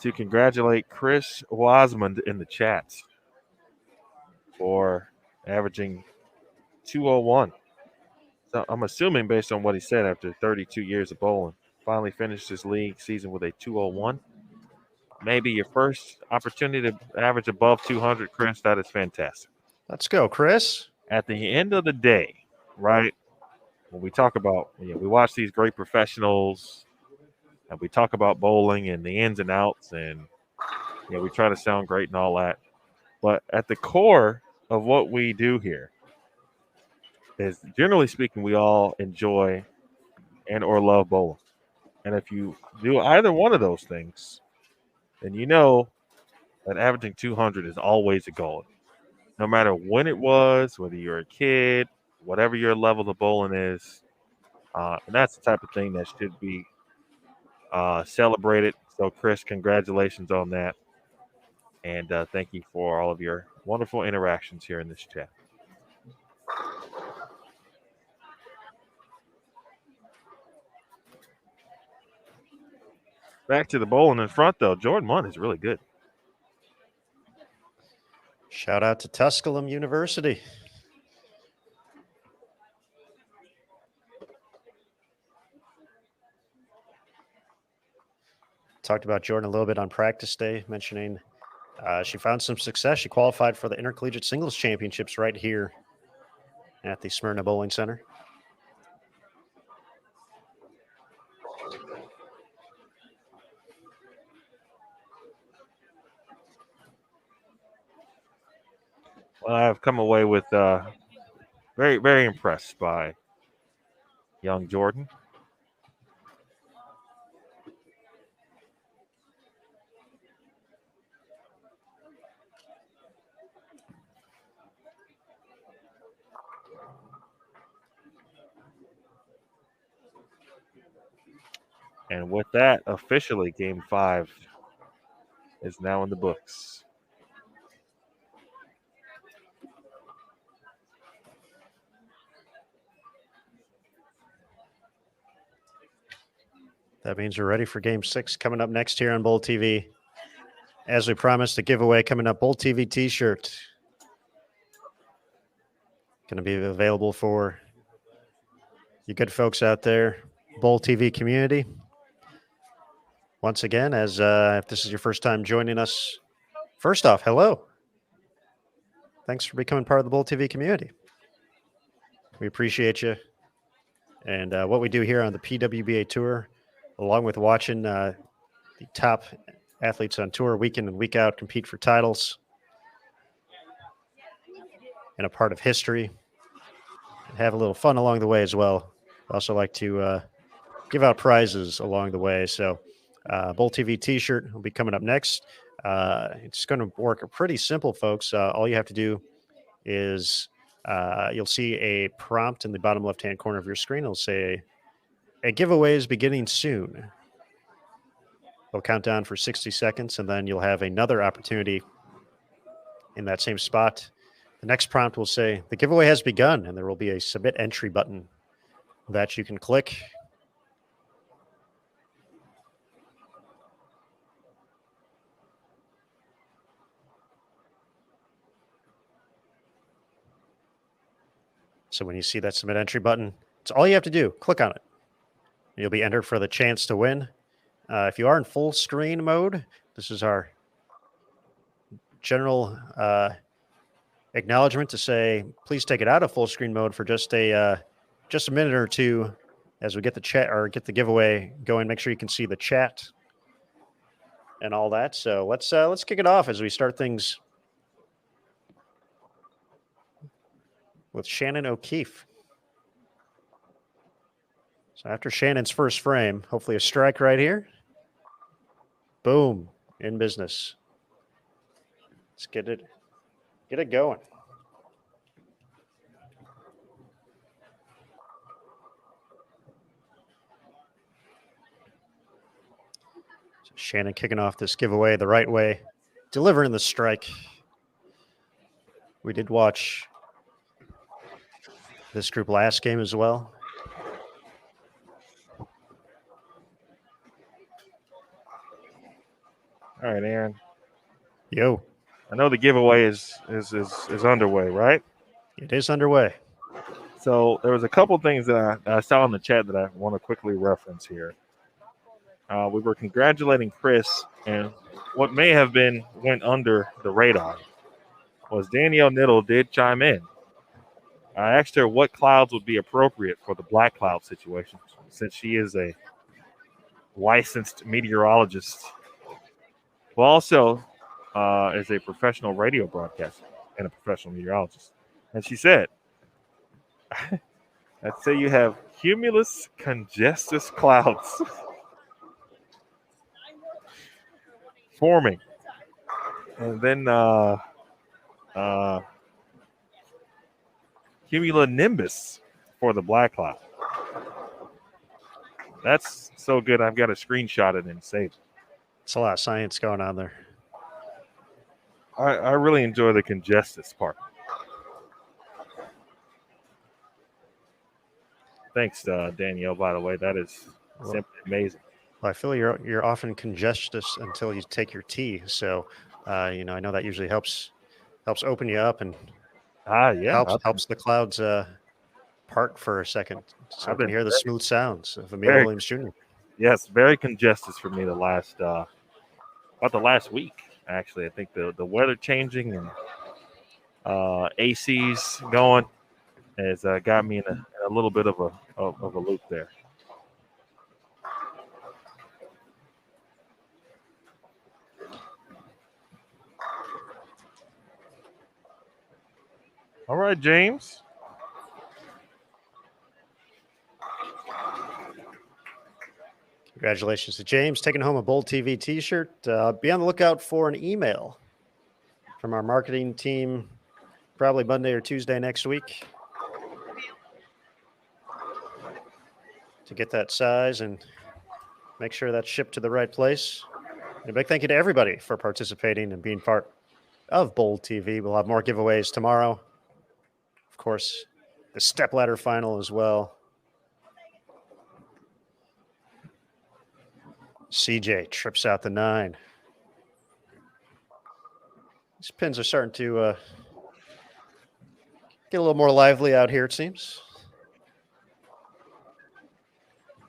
to congratulate Chris Wasmond in the chats for averaging 201. So I'm assuming, based on what he said, after 32 years of bowling, finally finished his league season with a 201. Maybe your first opportunity to average above 200, Chris. That is fantastic. Let's go, Chris. At the end of the day, right, when we talk about, we watch these great professionals and we talk about bowling and the ins and outs, and we try to sound great and all that. But at the core of what we do here is, generally speaking, we all enjoy and or love bowling. And if you do either one of those things, then you know that averaging 200 is always a goal. No matter when it was, whether you're a kid, whatever your level of bowling is. And that's the type of thing that should be celebrated. So, Chris, congratulations on that. And thank you for all of your wonderful interactions here in this chat. Back to the bowling in front, though. Jordan Munn is really good. Shout out to Tusculum University. Talked about Jordan a little bit on practice day, mentioning she found some success. She qualified for the Intercollegiate Singles Championships right here at the Smyrna Bowling Center. Well, I've come away with very, very impressed by young Jordan. And with that, officially, Game 5 is now in the books. That means we're ready for Game 6 coming up next here on Bowl TV. As we promised, a giveaway coming up, Bowl TV t-shirt. Going to be available for you good folks out there, Bowl TV community. Once again, as if this is your first time joining us, first off, hello. Thanks for becoming part of the Bowl TV community. We appreciate you. And what we do here on the PWBA Tour, along with watching the top athletes on tour week in and week out compete for titles and a part of history, and have a little fun along the way as well. I also like to give out prizes along the way. So Bowl TV t-shirt will be coming up next. It's going to work pretty simple, folks. All you have to do is you'll see a prompt in the bottom left-hand corner of your screen. It'll say, a giveaway is beginning soon. It'll count down for 60 seconds, and then you'll have another opportunity in that same spot. The next prompt will say, the giveaway has begun, and there will be a submit entry button that you can click. So when you see that submit entry button, it's all you have to do. Click on it. You'll be entered for the chance to win. If you are in full screen mode, this is our general acknowledgement to say, please take it out of full screen mode for just a minute or two as we get the chat or get the giveaway going. Make sure you can see the chat and all that. So let's kick it off as we start things with Shannon O'Keefe. So after Shannon's first frame, hopefully a strike right here. Boom, in business. Let's get it Get it going. So Shannon kicking off this giveaway the right way, delivering the strike. We did watch this group last game as well. All right, Aaron. Yo, I know the giveaway is underway, right? it is underway. So there was a couple things that I saw in the chat that I want to quickly reference here. We were congratulating Chris, and what may have went under the radar was Danielle Niddle did chime in. I asked her what clouds would be appropriate for the black cloud situation, since she is a licensed meteorologist, who also is a professional radio broadcaster and a professional meteorologist. And she said, I'd say you have cumulus congestus clouds forming. And then cumulonimbus for the black cloud. That's so good. I've got to screenshot it and save it. It's a lot of science going on there. I really enjoy the congestus part. Thanks, Danielle, by the way. That is simply amazing. Well, I feel you're often congestus until you take your tea. So, I know that usually helps open you up and helps the clouds part for a second, so I can hear the smooth sounds of Emil Williams Jr. Yes, very congestus for me about the last week, actually. I think the weather changing and ACs going has got me in a little bit of a loop there. All right, James. Congratulations to James taking home a Bold TV t-shirt. Be on the lookout for an email from our marketing team, probably Monday or Tuesday next week, to get that size and make sure that's shipped to the right place. And a big thank you to everybody for participating and being part of Bold TV. We'll have more giveaways tomorrow. Of course, the stepladder final as well. CJ trips out the 9. These pins are starting to get a little more lively out here, it seems.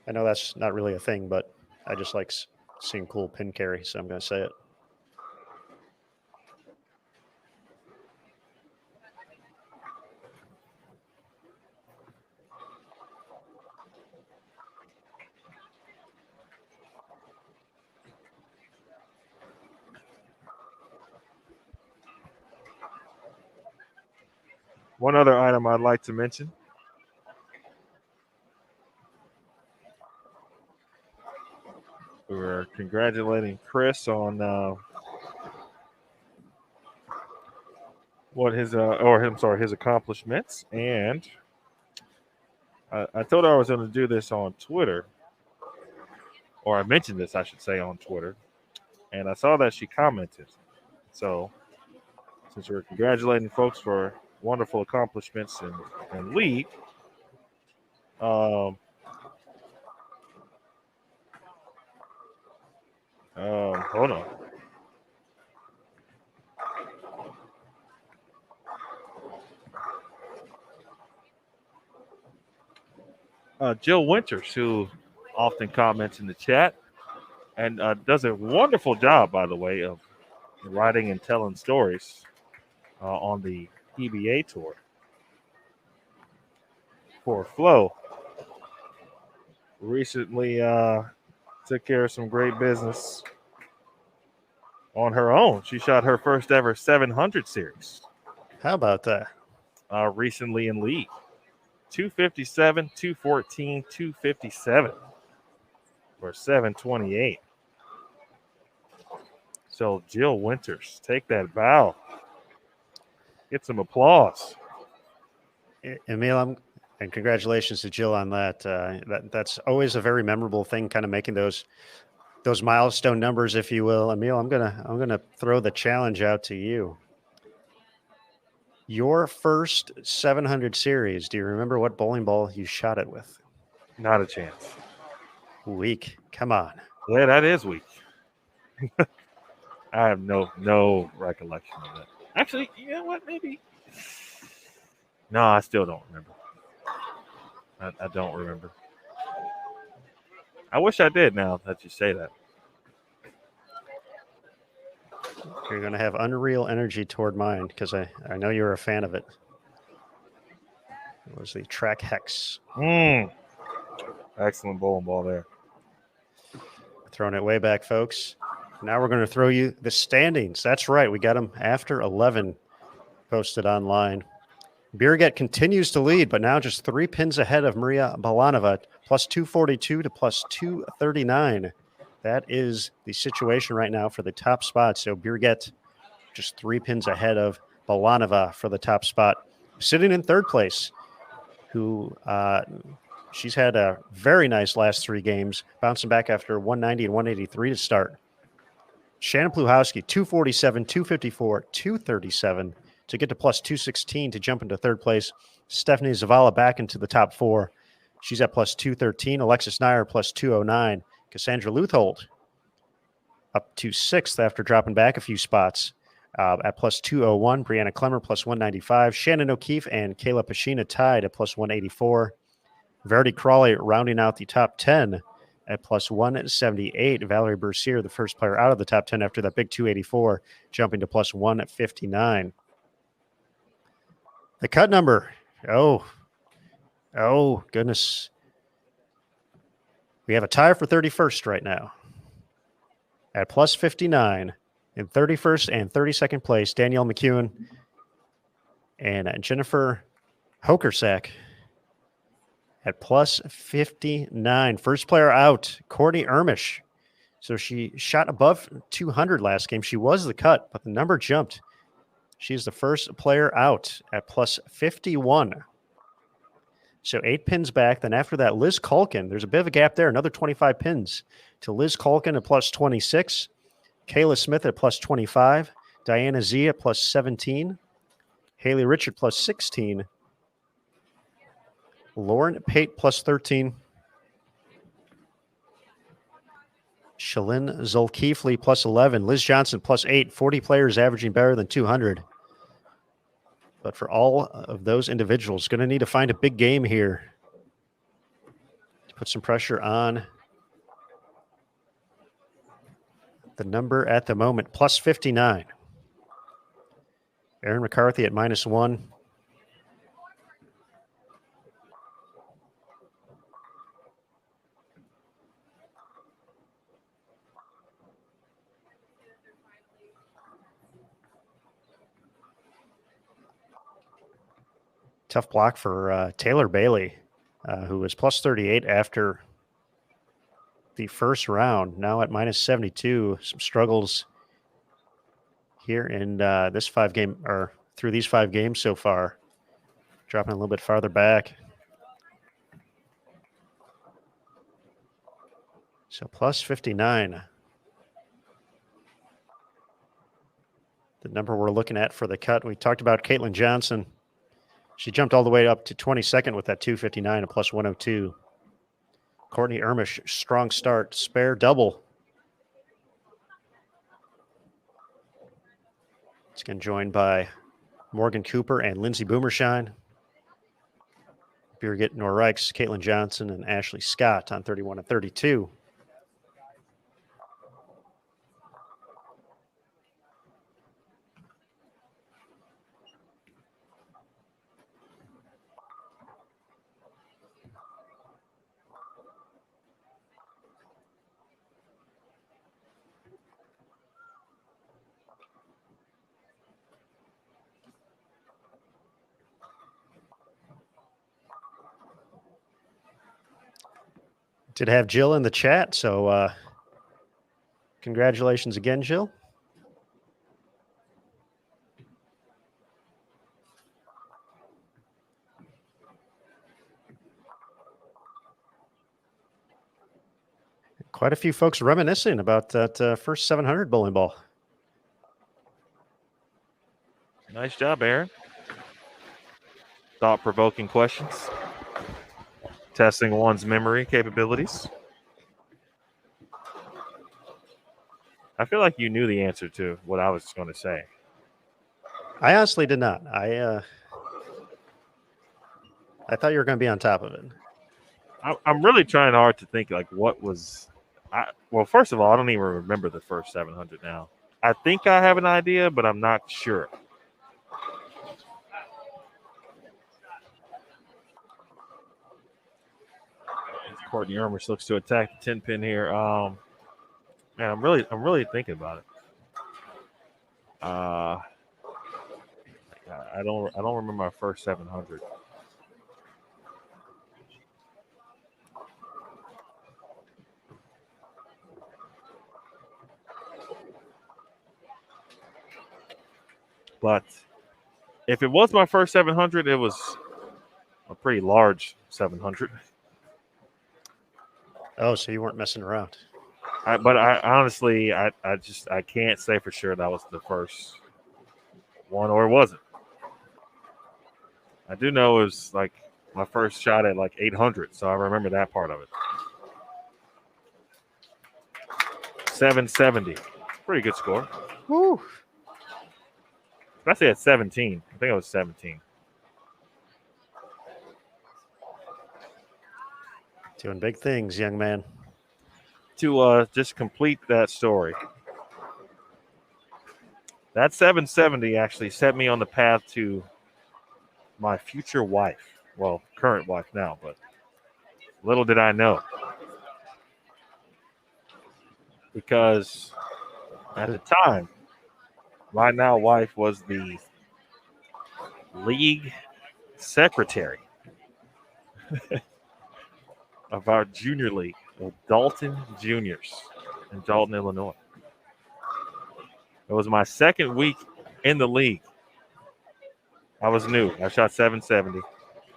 I know that's not really a thing, but I just like seeing cool pin carry, so I'm going to say it. One other item I'd like to mention. We're congratulating Chris on his accomplishments, and I told her I was going to do this on Twitter, or I mentioned this, I should say, on Twitter, and I saw that she commented. So, since we're congratulating folks for wonderful accomplishments in league, hold on. Jill Winters, who often comments in the chat and does a wonderful job, by the way, of writing and telling stories on the PBA tour for Flow. Recently took care of some great business on her own. She shot her first ever 700 series. How about that? Recently in league. 257, 214, 257 for 728. So Jill Winters, take that bow. Get some applause. Emil, and congratulations to Jill on that. That's always a very memorable thing, kind of making those milestone numbers, if you will. Emil, I'm gonna throw the challenge out to you. Your first 700 series. Do you remember what bowling ball you shot it with? Not a chance. Weak. Come on. Yeah, that is weak. I have no recollection of that. Actually, you know what? Maybe. No, I still don't remember. I don't remember. I wish I did now that you say that. You're going to have unreal energy toward mine because I know you're a fan of it. It was the Track Hex. Excellent bowling ball there. Throwing it way back, folks. Now we're going to throw you the standings. That's right. We got them after 11 posted online. Birgit continues to lead, but now just 3 pins ahead of Maria Balanova, plus 242 to plus 239. That is the situation right now for the top spot. So Birgit just 3 pins ahead of Balanova for the top spot. Sitting in third place, who she's had a very nice last 3 games, bouncing back after 190 and 183 to start. Shannon Pluhowski, 247, 254, 237 to get to plus 216 to jump into third place. Stephanie Zavala back into the top 4. She's at plus 213. Alexis Nair plus 209. Cassandra Luthold up to 6th after dropping back a few spots at plus 201. Brianna Clemmer plus 195. Shannon O'Keefe and Kayla Pashina tied at plus 184. Verity Crawley rounding out the top 10 at plus 178. Valerie Bercier, the first player out of the top 10 after that big 284, jumping to plus 159. The cut number. Oh, goodness. We have a tie for 31st right now. At plus 59 in 31st and 32nd place, Danielle McEwen and Jennifer Hokersack at plus 59. First player out, Courtney Ermish. So she shot above 200 last game. She was the cut, but the number jumped. She's the first player out at plus 51. So 8 pins back. Then after that, Liz Culkin. There's a bit of a gap there. Another 25 pins to Liz Culkin at plus 26. Kayla Smith at plus 25. Diana Z at plus 17. Haley Richard plus 16. Lauren Pate plus 13. Shalyn Zolkeefly plus 11. Liz Johnson plus 8. 40 players averaging better than 200. But for all of those individuals, going to need to find a big game here to put some pressure on the number at the moment, plus 59. Aaron McCarthy at -1. Tough block for Taylor Bailey, who was plus 38 after the first round. Now at -72. Some struggles here in this 5 game, or through these 5 games so far. Dropping a little bit farther back. So plus 59. The number we're looking at for the cut. We talked about Caitlin Johnson. She jumped all the way up to 22nd with that 259 and plus 102. Courtney Ermish, strong start, spare double. It's again joined by Morgan Cooper and Lindsay Boomershine. Birgit Norreichs, Caitlin Johnson, and Ashley Scott on 31 and 32. Did have Jill in the chat, so congratulations again, Jill. Quite a few folks reminiscing about that first 700 bowling ball. Nice job, Aaron. Thought-provoking questions. Testing one's memory capabilities. I feel like you knew the answer to what I was going to say. I honestly did not. I thought you were going to be on top of it. I'm really trying hard to think like what was. Well, first of all, I don't even remember the first 700 now. I think I have an idea, but I'm not sure. Courtney Ermish looks to attack the 10 pin here. Man, I'm really thinking about it. I don't remember my first 700. But if it was my first 700, it was a pretty large 700. Oh, so you weren't messing around. But I honestly, I can't say for sure that was the first one or it wasn't. I do know it was like my first shot at like 800, so I remember that part of it. 770, pretty good score. Woo! Especially at 17. I think it was 17. Doing big things, young man. To just complete that story, that 770 actually set me on the path to my future wife. Well, current wife now, but little did I know. Because at the time, my now wife was the league secretary of our junior league of Dalton Juniors in Dalton, Illinois. It was my second week in the league. I was new. I shot 770,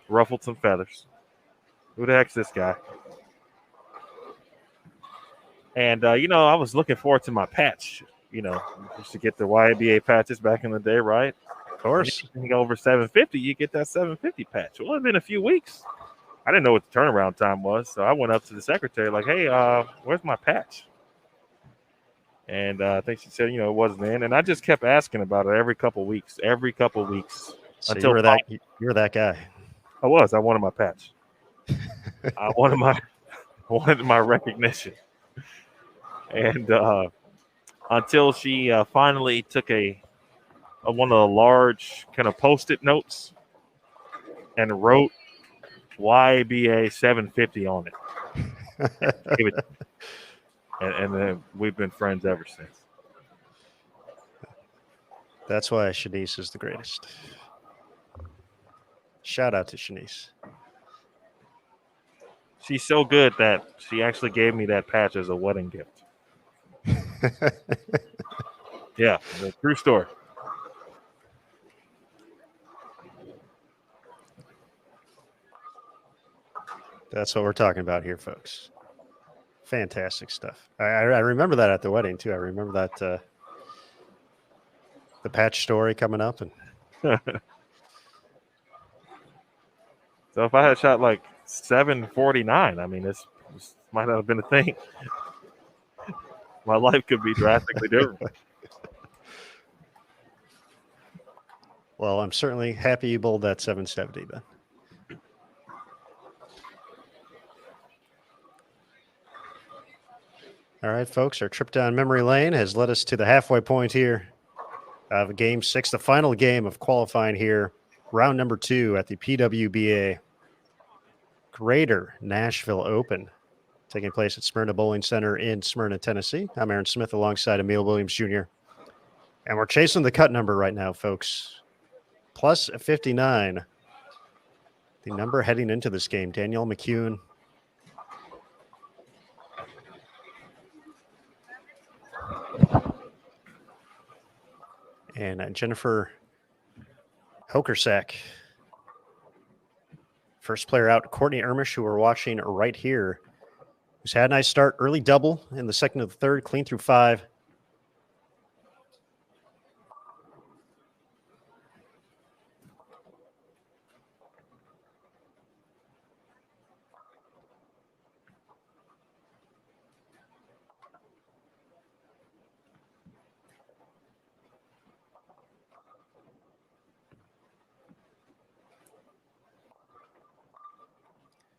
ruffled some feathers. Who the heck's this guy? And, I was looking forward to my patch. Used to get the YABA patches back in the day, right? Of course. You go over 750, you get that 750 patch. Well, it's been a few weeks. I didn't know what the turnaround time was, so I went up to the secretary like, hey, where's my patch? And I think she said, it wasn't in. And I just kept asking about it every couple weeks. So until you were that guy. I wanted my patch. I wanted my recognition. And until she finally took one of the large kind of Post-it notes and wrote YABA 750 on it. And then we've been friends ever since. That's why Shanice is the greatest. Shout out to Shanice. She's so good that she actually gave me that patch as a wedding gift. Yeah, the true story. That's what we're talking about here, folks. Fantastic stuff. I remember that at the wedding too. I remember that the patch story coming up, and so if I had shot like 749, I mean, this might not have been a thing. My life could be drastically different. Well, I'm certainly happy you bowled that 770 then. All right, folks, our trip down memory lane has led us to the halfway point here of Game 6, the final game of qualifying here, round number 2 at the PWBA Greater Nashville Open, taking place at Smyrna Bowling Center in Smyrna, Tennessee. I'm Aaron Smith alongside Emil Williams Jr. And we're chasing the cut number right now, folks. Plus 59. The number heading into this game, Danielle McCune. And Jennifer Hokersack. First player out, Courtney Ermish, who we're watching right here who's had a nice start, early double in the second of the third, clean through 5.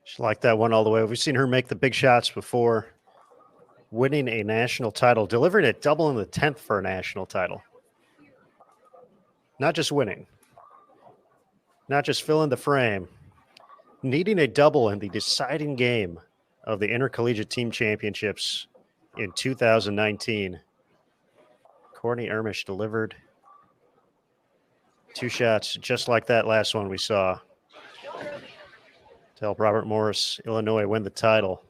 She liked that one all the way. We've seen her make the big shots before, winning a national title, delivering a double in the 10th for a national title. Not just winning, not just filling the frame, needing a double in the deciding game of the Intercollegiate Team Championships in 2019. Courtney Ermish delivered 2 shots just like that last one we saw to help Robert Morris, Illinois, win the title.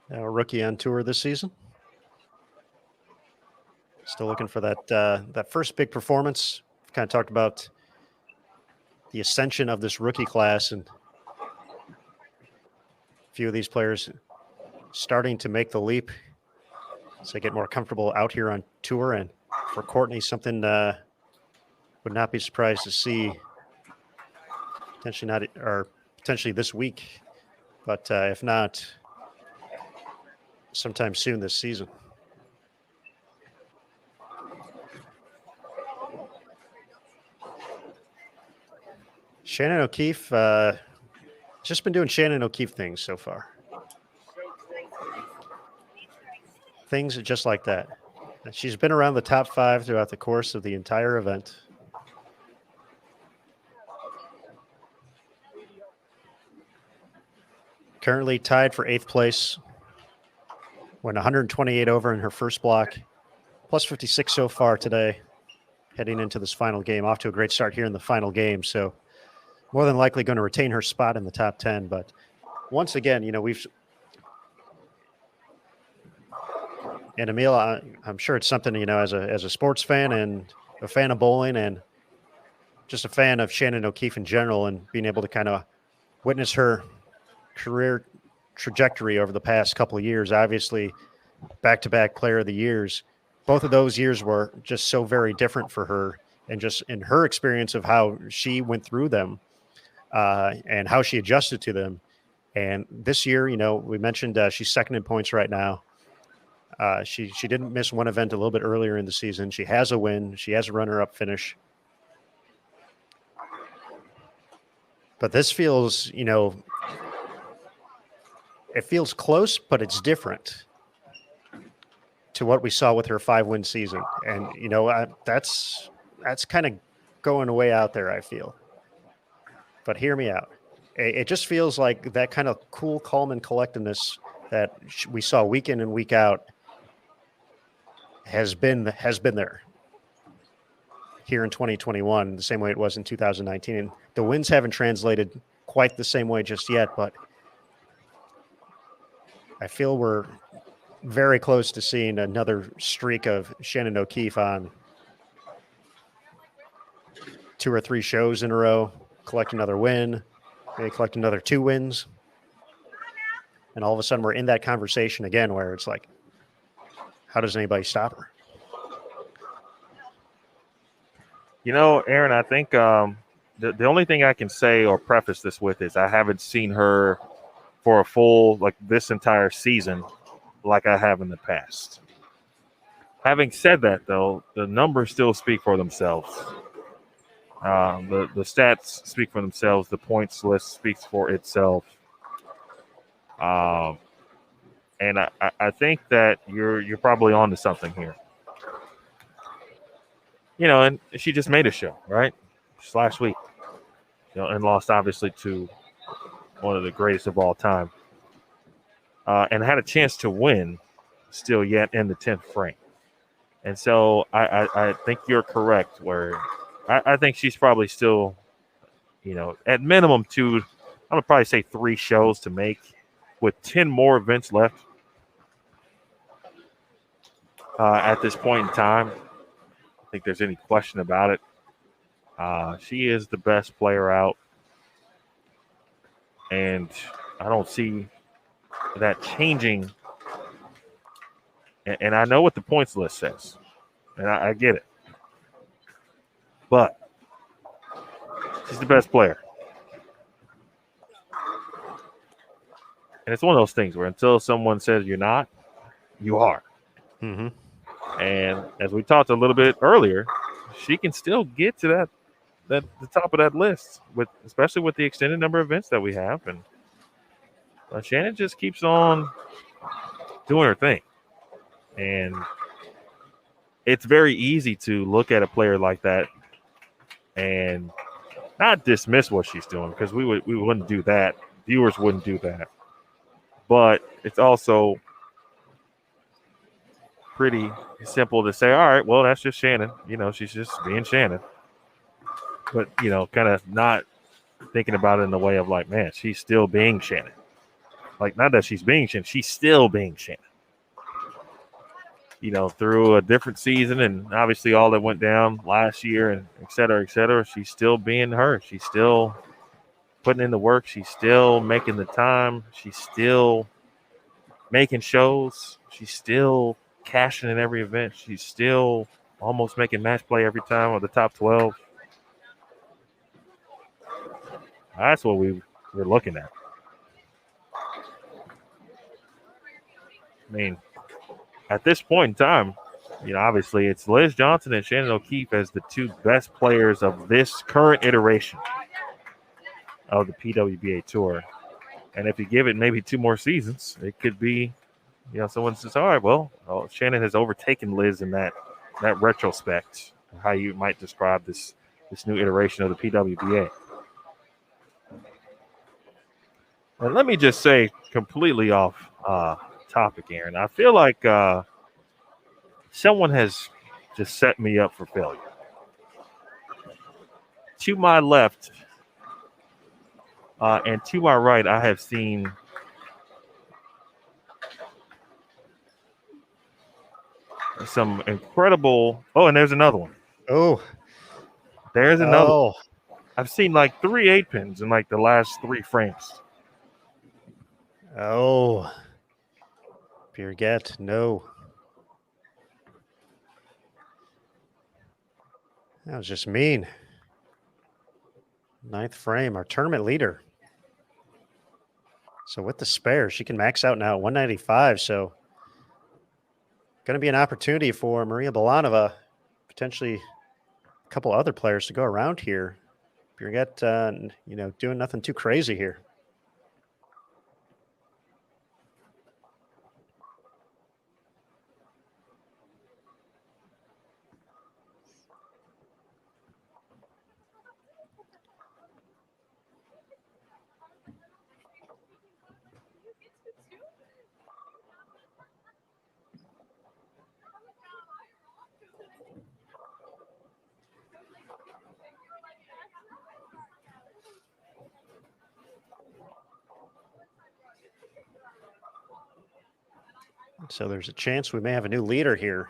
Now a rookie on tour this season. Still looking for that first big performance. Kind of talked about the ascension of this rookie class, and a few of these players starting to make the leap as they get more comfortable out here on tour. And for Courtney, something would not be surprised to see potentially this week, but if not, sometime soon this season. Shannon O'Keefe, just been doing Shannon O'Keefe things so far. Things just like that. She's been around the top 5 throughout the course of the entire event. Currently tied for 8th place. Went 128 over in her first block. Plus 56 so far today. Heading into this final game. Off to a great start here in the final game. So more than likely going to retain her spot in the top 10. But once again, and Emil, I'm sure it's something, as a sports fan and a fan of bowling and just a fan of Shannon O'Keefe in general, and being able to kind of witness her career trajectory over the past couple of years. Obviously, back-to-back player of the years. Both of those years were just so very different for her, and just in her experience of how she went through them and how she adjusted to them. And this year, we mentioned she's second in points right now. She didn't miss one event a little bit earlier in the season. She has a win. She has a runner-up finish. But this feels, it feels close, but it's different to what we saw with her 5-win season. And, that's kind of going way out there, I feel. But hear me out. It just feels like that kind of cool, calm, and collectedness that we saw week in and week out has been there here in 2021, the same way it was in 2019. And the wins haven't translated quite the same way just yet, but I feel we're very close to seeing another streak of Shannon O'Keefe on 2 or 3 shows in a row, collect another win, maybe collect another 2 wins. And all of a sudden we're in that conversation again where it's like, how does anybody stop her? Aaron, I think the only thing I can say or preface this with is I haven't seen her for a full, this entire season like I have in the past. Having said that, though, the numbers still speak for themselves. The stats speak for themselves. The points list speaks for itself. And I think that you're probably onto something here. And she just made a show, right? Just last week. And lost obviously to one of the greatest of all time. And had a chance to win still yet in the 10th frame. And so I think you're correct where I think she's probably still, at minimum 2, I would probably say 3 shows to make with 10 more events left. at this point in time. I think there's any question about it. She is the best player out, and I don't see that changing. And I know what the points list says, and I get it. But she's the best player. And it's one of those things where until someone says you're not, you are. Mm-hmm. And as we talked a little bit earlier, she can still get to the top of that list, especially with the extended number of events that we have. And Shannon just keeps on doing her thing. And it's very easy to look at a player like that and not dismiss what she's doing, because we wouldn't do that. Viewers wouldn't do that. But it's also pretty simple to say, all right, well, that's just Shannon. She's just being Shannon. But, kind of not thinking about it in the way of like, man, she's still being Shannon. Like, not that she's being Shannon, she's still being Shannon. Through a different season and obviously all that went down last year and et cetera, she's still being her. She's still putting in the work. She's still making the time. She's still making shows. She's still cashing in every event. She's still almost making match play every time with the top 12. That's what we're looking at. I mean, at this point in time, obviously it's Liz Johnson and Shannon O'Keefe as the two best players of this current iteration of the PWBA Tour. And if you give it maybe 2 more seasons, it could be, someone says, all right, well, Shannon has overtaken Liz in that retrospect, how you might describe this new iteration of the PWBA. And let me just say, completely off topic, Aaron, I feel like someone has just set me up for failure. To my left and to my right, I have seen some incredible. Oh, and there's another one. Oh, there's another. Oh, I've seen like 3 8-pins in like the last 3 frames. Oh, Birgit, no. That was just mean. 9th frame, our tournament leader. So with the spare, she can max out now at 195. So going to be an opportunity for Maria Balanova, potentially a couple other players to go around here. Birgit, doing nothing too crazy here. So there's a chance we may have a new leader here.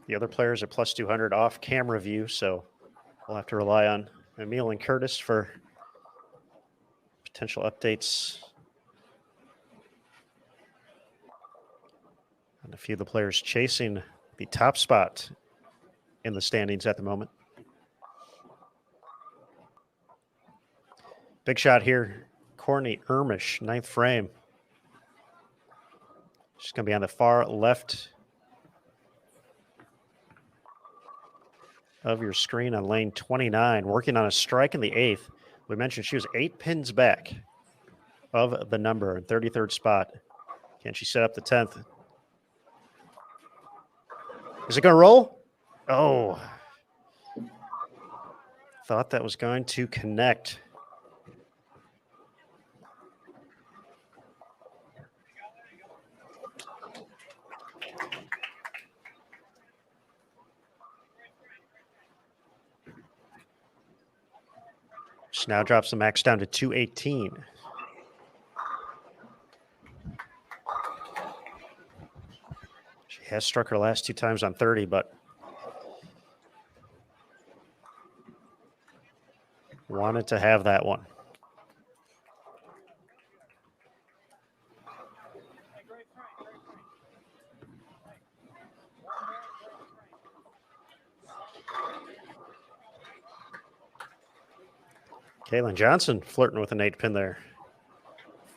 The other players are plus 200 off camera view, so we'll have to rely on Emil and Curtis for potential updates on a few of the players chasing the top spot in the standings at the moment. Big shot here, Courtney Ermish, 9th frame. She's going to be on the far left of your screen on lane 29, working on a strike in the 8th. We mentioned she was 8 pins back of the number in 33rd spot. Can she set up the 10th? Is it going to roll? Oh. Thought that was going to connect. She now drops the max down to 218. Has struck her last 2 times on 30, but wanted to have that one. Kaylin Johnson flirting with an 8-pin there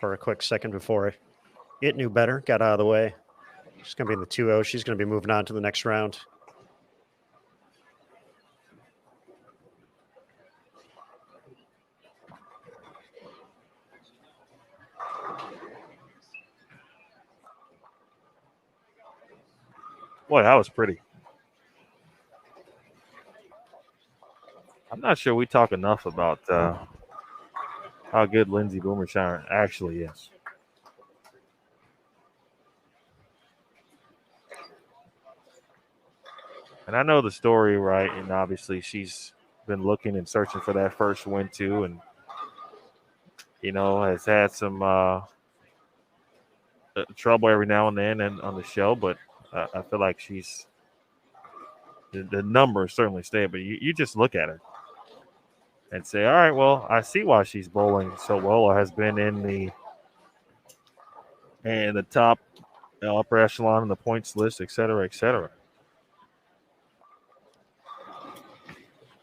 for a quick second before it knew better, got out of the way. She's going to be in the 2-0. She's going to be moving on to the next round. Boy, that was pretty. I'm not sure we talk enough about how good Lindsay Boomershire actually is. And I know the story, right? And obviously she's been looking and searching for that first win too, and has had some trouble every now and then and on the show, but I feel like she's the numbers certainly stay. But you just look at her and say, all right, well, I see why she's bowling so well, or has been in the top upper echelon in the points list, et cetera, et cetera.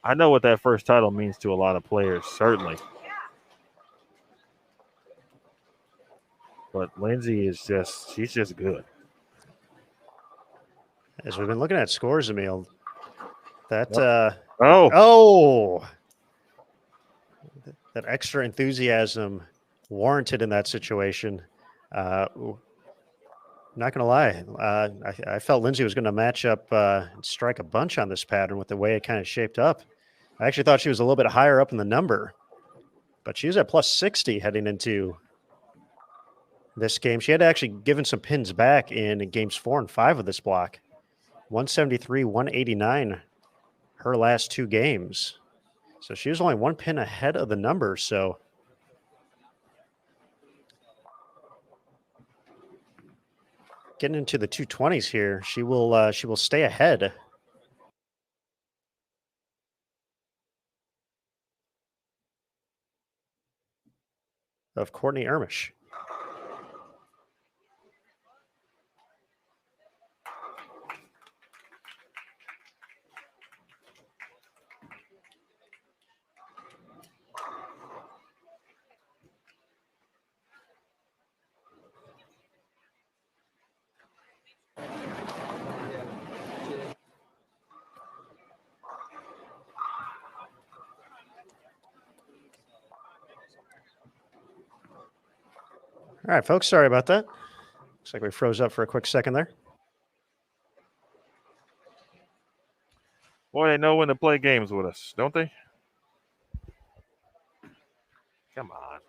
I know what that first title means to a lot of players, certainly. But Lindsay is she's just good. As we've been looking at scores, Emil, that that extra enthusiasm warranted in that situation. Not going to lie, I felt Lindsay was going to match up and strike a bunch on this pattern with the way it kind of shaped up. I actually thought she was a little bit higher up in the number, but she was at plus 60 heading into this game. She had actually given some pins back in games 4 and 5 of this block. 173, 189 her last 2 games. So she was only 1 pin ahead of the number. So getting into the 220s here, she will stay ahead. Of Courtney Ermish. All right, folks, sorry about that. Looks like we froze up for a quick second there. Boy, they know when to play games with us, don't they? Come on.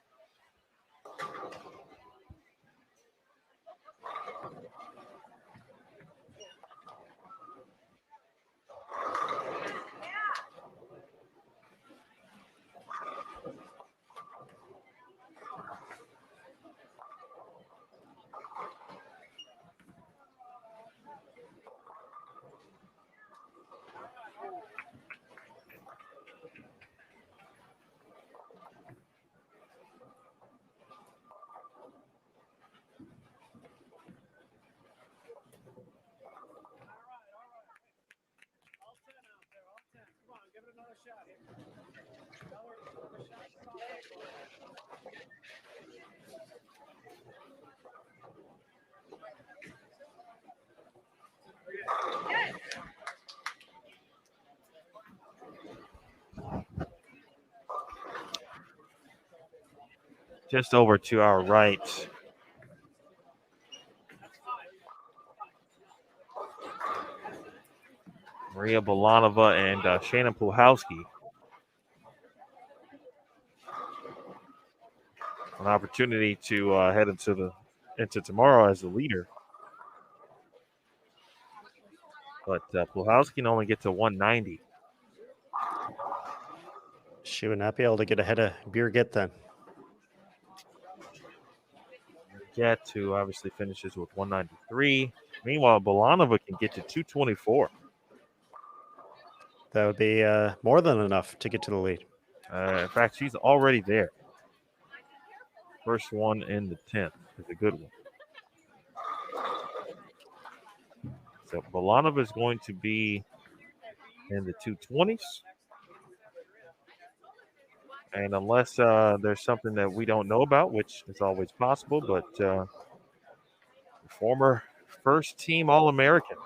Just over to our right. Maria Bolanova and Shannon Puhalski. An opportunity to head into tomorrow as the leader. But Puhalski can only get to 190. She would not be able to get ahead of Birgit then. Paquette, who obviously finishes with 193. Meanwhile, Bolanova can get to 224. That would be more than enough to get to the lead. In fact, she's already there. First one in the 10th is a good one. So Bolanova is going to be in the 220s. And unless there's something that we don't know about, which is always possible, but former first team All-American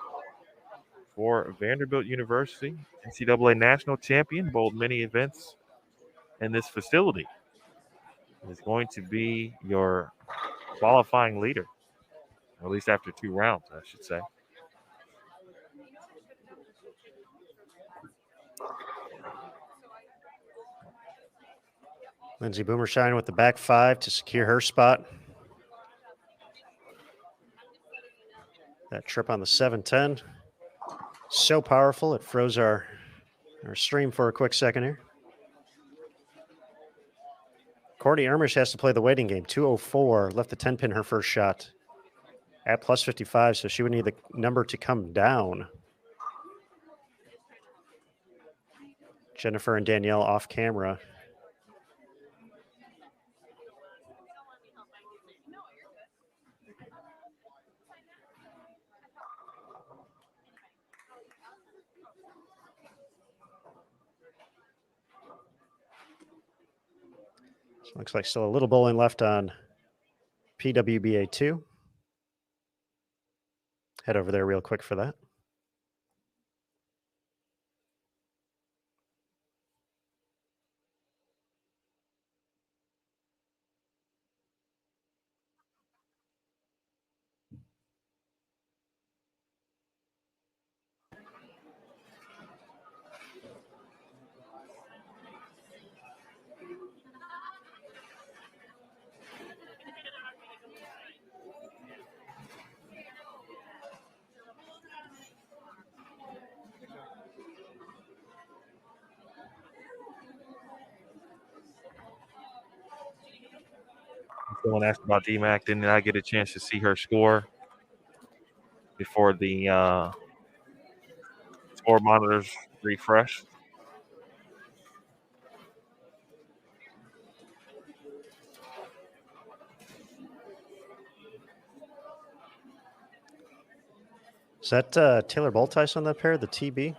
for Vanderbilt University, NCAA national champion, bowled many events in this facility, is going to be your qualifying leader, at least after 2 rounds, I should say. Lindsay Boomershine with the back 5 to secure her spot. That trip on the 710. So powerful, it froze our stream for a quick second here. Courtney Ermish has to play the waiting game. 204, left the 10 pin her first shot at plus 55, so she would need the number to come down. Jennifer and Danielle off camera. So looks like still a little bowling left on PWBA 2. Head over there real quick for that. Someone asked about DMAC. Didn't I get a chance to see her score before the score monitors refresh? Is that Taylor Boltice on that pair, the TB?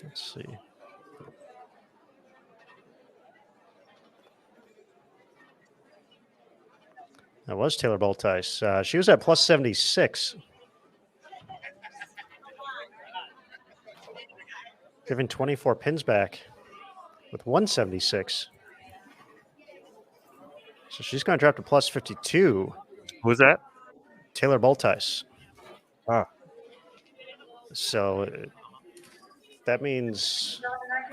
Let's see. That was Taylor Boltice. She was at plus 76. Giving 24 pins back with 176. So she's going to drop to plus 52. Who's that? Taylor Boltice. Ah. So that means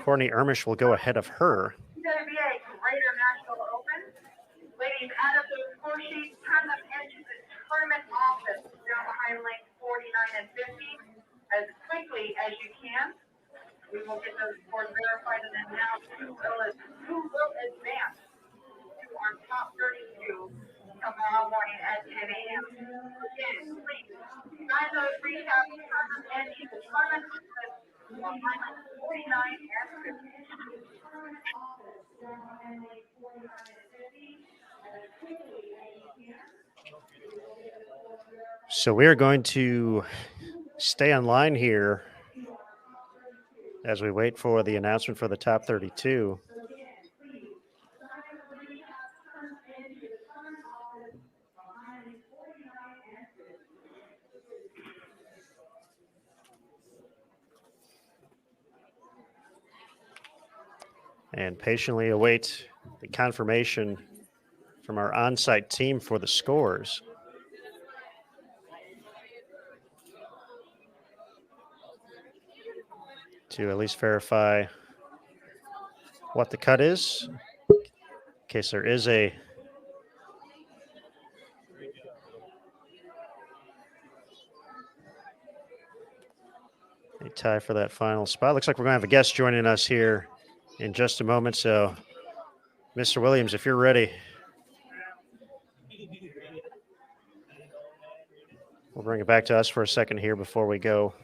Courtney Ermish will go ahead of her. PWBA Greater Nashville Open. Ladies, add up those score sheets, turn them into the tournament office down behind lanes 49 and 50 as quickly as you can. We will get those scores verified and announced who will advance to our top 32 tomorrow morning at 10 a.m. Again, please sign those recaps, turn them into the tournament office behind lanes 49 and 50. So we are going to stay online here as we wait for the announcement for the top 32. And patiently await the confirmation from our on-site team for the scores. To at least verify what the cut is, in case there is a tie for that final spot. Looks like we're going to have a guest joining us here in just a moment. So, Mr. Williams, if you're ready. We'll bring it back to us for a second here before we go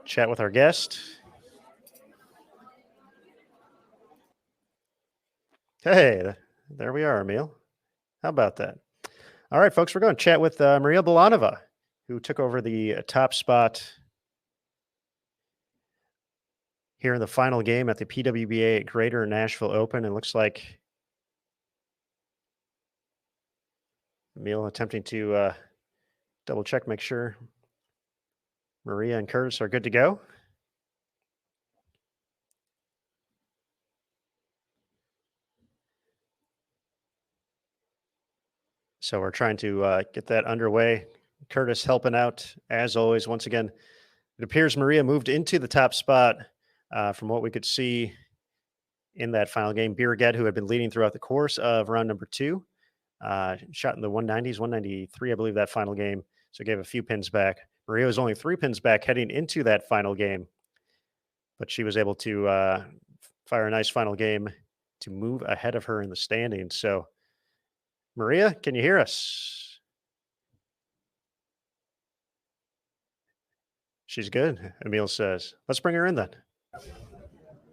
chat with our guest. Hey, there we are, Emil. How about that? All right, folks, we're going to chat with Maria Belanova, who took over the top spot here in the final game at the PWBA Greater Nashville Open. It looks like Emil attempting to double check, make sure Maria and Curtis are good to go. So we're trying to get that underway. Curtis helping out as always. Once again, it appears Maria moved into the top spot from what we could see in that final game. Birgit, who had been leading throughout the course of round number 2, shot in the 190s, 193, I believe, that final game. So gave a few pins back. Maria was only 3 pins back heading into that final game, but she was able to fire a nice final game to move ahead of her in the standings. So, Maria, can you hear us? She's good, Emil says. Let's bring her in then.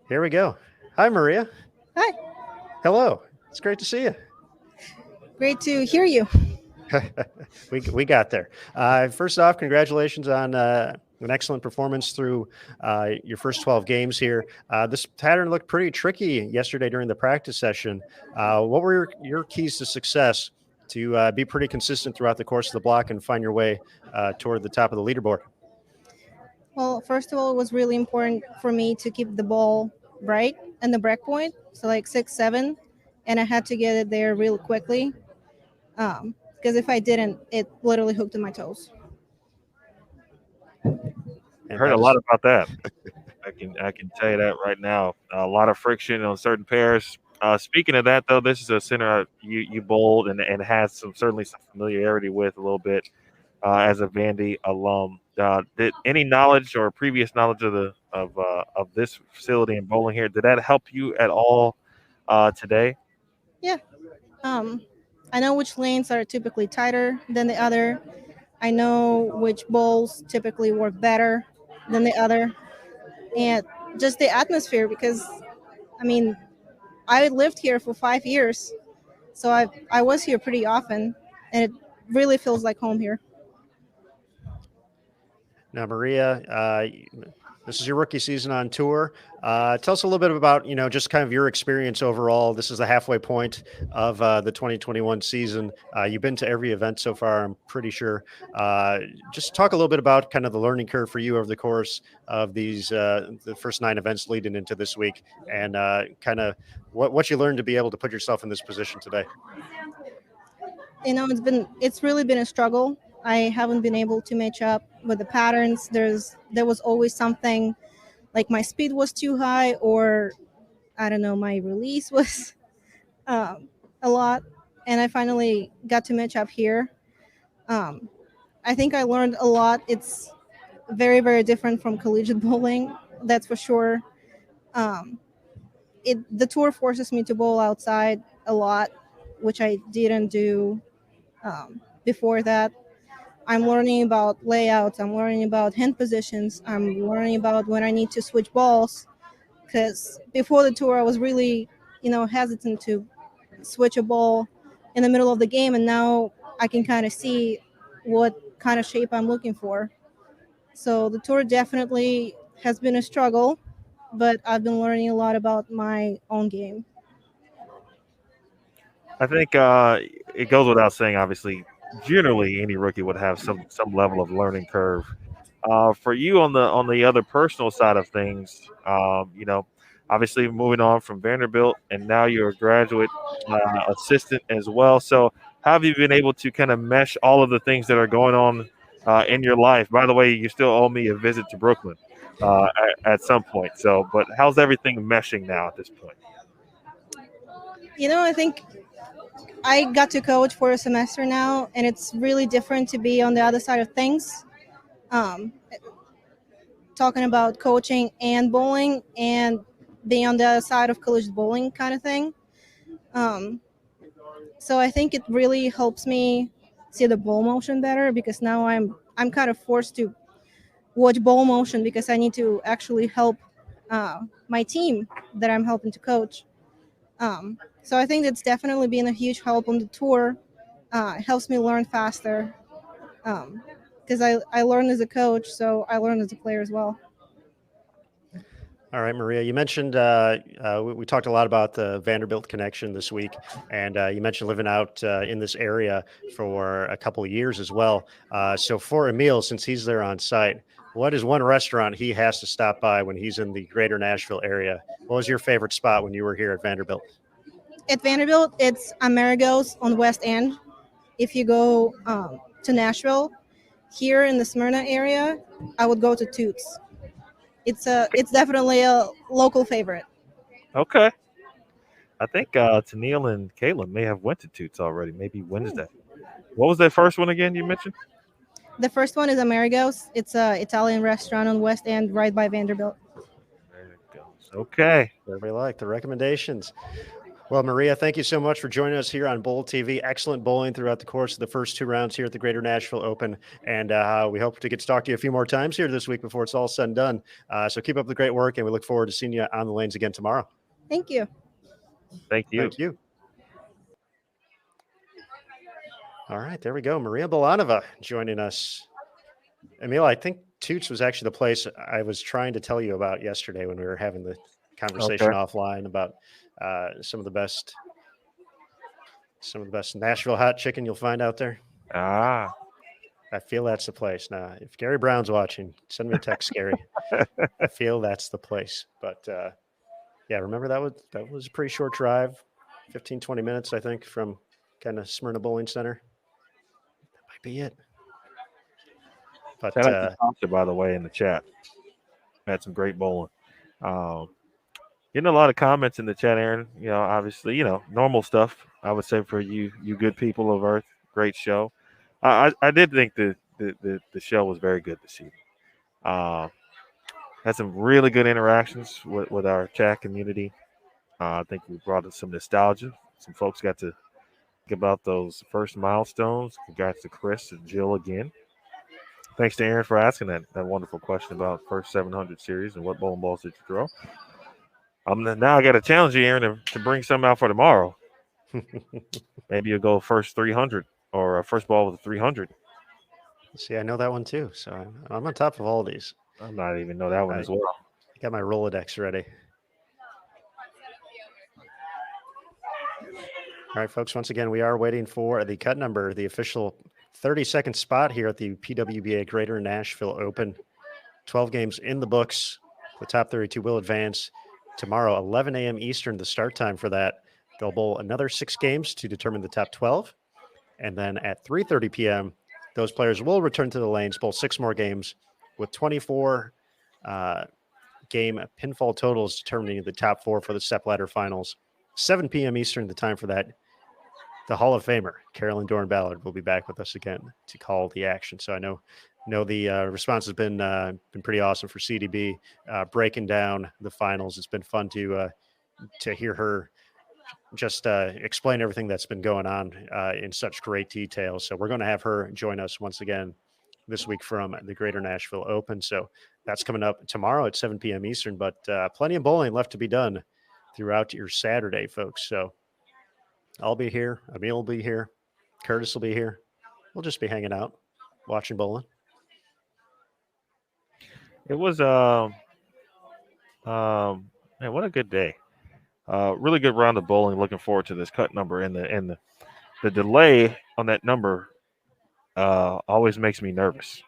Here we go. Hi, Maria. Hi. Hello. It's great to see you. Great to hear you. we got there. First off, congratulations on an excellent performance through your first 12 games here. This pattern looked pretty tricky yesterday during the practice session. What were your keys to success to be pretty consistent throughout the course of the block and find your way toward the top of the leaderboard? Well, first of all, it was really important for me to keep the ball right and the break point, so like 6-7, and I had to get it there really quickly. Because if I didn't, it literally hooked in my toes. I heard a lot about that. I can tell you that right now. A lot of friction on certain pairs. Speaking of that, though, this is a center you bowled and has certainly some familiarity with a little bit as a Vandy alum. Did any knowledge or previous knowledge of this facility and bowling here, did that help you at all today? Yeah. I know which lanes are typically tighter than the other. I know which bowls typically work better than the other. And just the atmosphere, because, I mean, I lived here for 5 years, so I was here pretty often, and it really feels like home here. Now, Maria, this is your rookie season on tour. Tell us a little bit about, just kind of your experience overall. This is the halfway point of the 2021 season. You've been to every event so far, I'm pretty sure. Just talk a little bit about kind of the learning curve for you over the course of these the first 9 events leading into this week, and kind of what you learned to be able to put yourself in this position today. It's really been a struggle. I haven't been able to match up with the patterns. There was always something, like my speed was too high, or I don't know, my release was a lot, and I finally got to match up here. I think I learned a lot. It's very, very different from collegiate bowling, that's for sure. The tour forces me to bowl outside a lot, which I didn't do before that. I'm learning about layouts. I'm learning about hand positions. I'm learning about when I need to switch balls. Because before the tour, I was really, hesitant to switch a ball in the middle of the game. And now I can kind of see what kind of shape I'm looking for. So the tour definitely has been a struggle, but I've been learning a lot about my own game. I think it goes without saying, obviously, generally any rookie would have some level of learning curve. For you on the other personal side of things, obviously moving on from Vanderbilt, and now you're a graduate assistant as well. So how have you been able to kind of mesh all of the things that are going on in your life? By the way, you still owe me a visit to Brooklyn at some point. So, but how's everything meshing now at this point? I think I got to coach for a semester now, and it's really different to be on the other side of things. Talking about coaching and bowling and being on the other side of collegiate bowling kind of thing. So I think it really helps me see the ball motion better, because now I'm kind of forced to watch ball motion because I need to actually help my team that I'm helping to coach. So I think it's definitely been a huge help on the tour. It helps me learn faster because I learn as a coach, so I learn as a player as well. All right, Maria, you mentioned we talked a lot about the Vanderbilt connection this week, and you mentioned living out in this area for a couple of years as well. So for Emil, since he's there on site, what is one restaurant he has to stop by when he's in the greater Nashville area? What was your favorite spot when you were here at Vanderbilt? At Vanderbilt, it's Amerigo's on West End. If you go to Nashville, here in the Smyrna area, I would go to Toots. It's definitely a local favorite. Okay. I think Tennille and Caitlin may have went to Toots already, maybe Wednesday. What was that first one again you mentioned? The first one is Amerigo's. It's a Italian restaurant on West End, right by Vanderbilt. There it goes. Okay. Everybody like the recommendations. Well, Maria, thank you so much for joining us here on Bowl TV. Excellent bowling throughout the course of the first 2 rounds here at the Greater Nashville Open. And we hope to get to talk to you a few more times here this week before it's all said and done. So keep up the great work, and we look forward to seeing you on the lanes again tomorrow. Thank you. Thank you. Thank you. All right, there we go. Maria Bolanova joining us. Emil, I think Toots was actually the place I was trying to tell you about yesterday when we were having the conversation offline about some of the best Nashville hot chicken you'll find out there. Ah. I feel that's the place. Now, if Gary Brown's watching, send me a text, Gary. I feel that's the place. But yeah, remember that was a pretty short drive, 15, 20 minutes, I think, from kind of Smyrna Bowling Center. That might be it. But shout out to Tasha, by the way, in the chat. Had some great bowling. Getting a lot of comments in the chat, Aaron. Obviously, normal stuff. I would say for you good people of Earth, great show. I did think the show was very good this evening. Had some really good interactions with our chat community. I think we brought us some nostalgia. Some folks got to think about those first milestones. Congrats to Chris and Jill again. Thanks to Aaron for asking that wonderful question about first 700 series and what bowling balls did you throw. Now I got to challenge you, Aaron, to bring some out for tomorrow. Maybe you'll go first 300 or first ball with a 300. See, I know that one too. So I'm on top of all of these. I might even know that one as well. I got my Rolodex ready. All right, folks, once again, we are waiting for the cut number, the official 32nd spot here at the PWBA Greater Nashville Open. 12 games in the books. The top 32 will advance tomorrow, 11 a.m. Eastern, the start time for that. They'll bowl another 6 games to determine the top 12. And then at 3:30 p.m., those players will return to the lanes, bowl 6 more games with 24 game pinfall totals determining the top 4 for the stepladder finals. 7 p.m. Eastern, the time for that. The Hall of Famer, Carolyn Doran-Ballard, will be back with us again to call the action. So I know the response has been pretty awesome for CDB breaking down the finals. It's been fun to hear her just explain everything that's been going on in such great detail. So we're going to have her join us once again this week from the Greater Nashville Open. So that's coming up tomorrow at 7 p.m. Eastern, but plenty of bowling left to be done throughout your Saturday, folks. So I'll be here. Emil will be here. Curtis will be here. We'll just be hanging out, watching bowling. It was man, what a good day. Really good round of bowling. Looking forward to this cut number, and the delay on that number always makes me nervous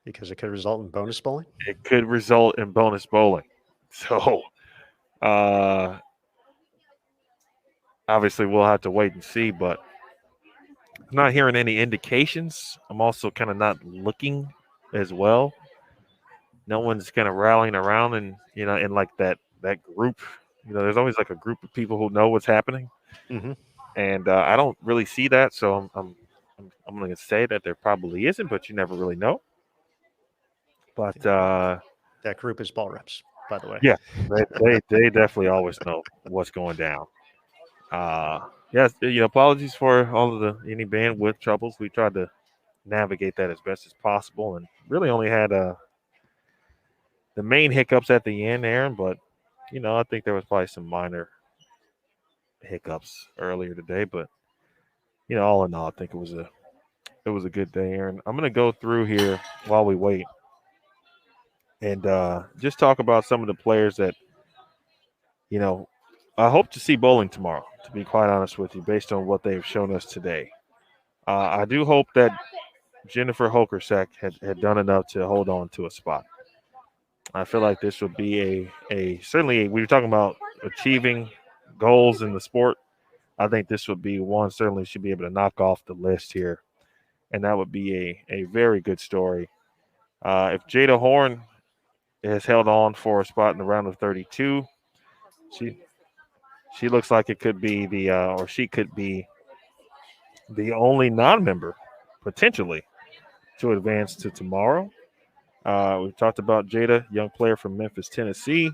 because it could result in bonus bowling. It could result in bonus bowling. So obviously we'll have to wait and see, but I'm not hearing any indications. I'm also kind of not looking as well. No one's kind of rallying around and in like that group. There's always like a group of people who know what's happening, and I don't really see that. So I'm going to say that there probably isn't, but you never really know. But that group is ball reps, by the way. Yeah, they definitely always know what's going down. Yes, apologies for all of any bandwidth troubles. We tried to navigate that as best as possible, and really only had the main hiccups at the end, Aaron. But I think there was probably some minor hiccups earlier today. But all in all, I think it was a good day, Aaron. I'm gonna go through here while we wait and just talk about some of the players that I hope to see bowling tomorrow. To be quite honest with you, based on what they've shown us today, I do hope that Jennifer Hokersack had done enough to hold on to a spot. I feel like this would be certainly we were talking about achieving goals in the sport. I think this would be one certainly should be able to knock off the list here, and that would be a very good story. If Jada Horn has held on for a spot in the round of 32, she looks like it could be or she could be the only non-member potentially to advance to tomorrow. We've talked about Jada, young player from Memphis, Tennessee,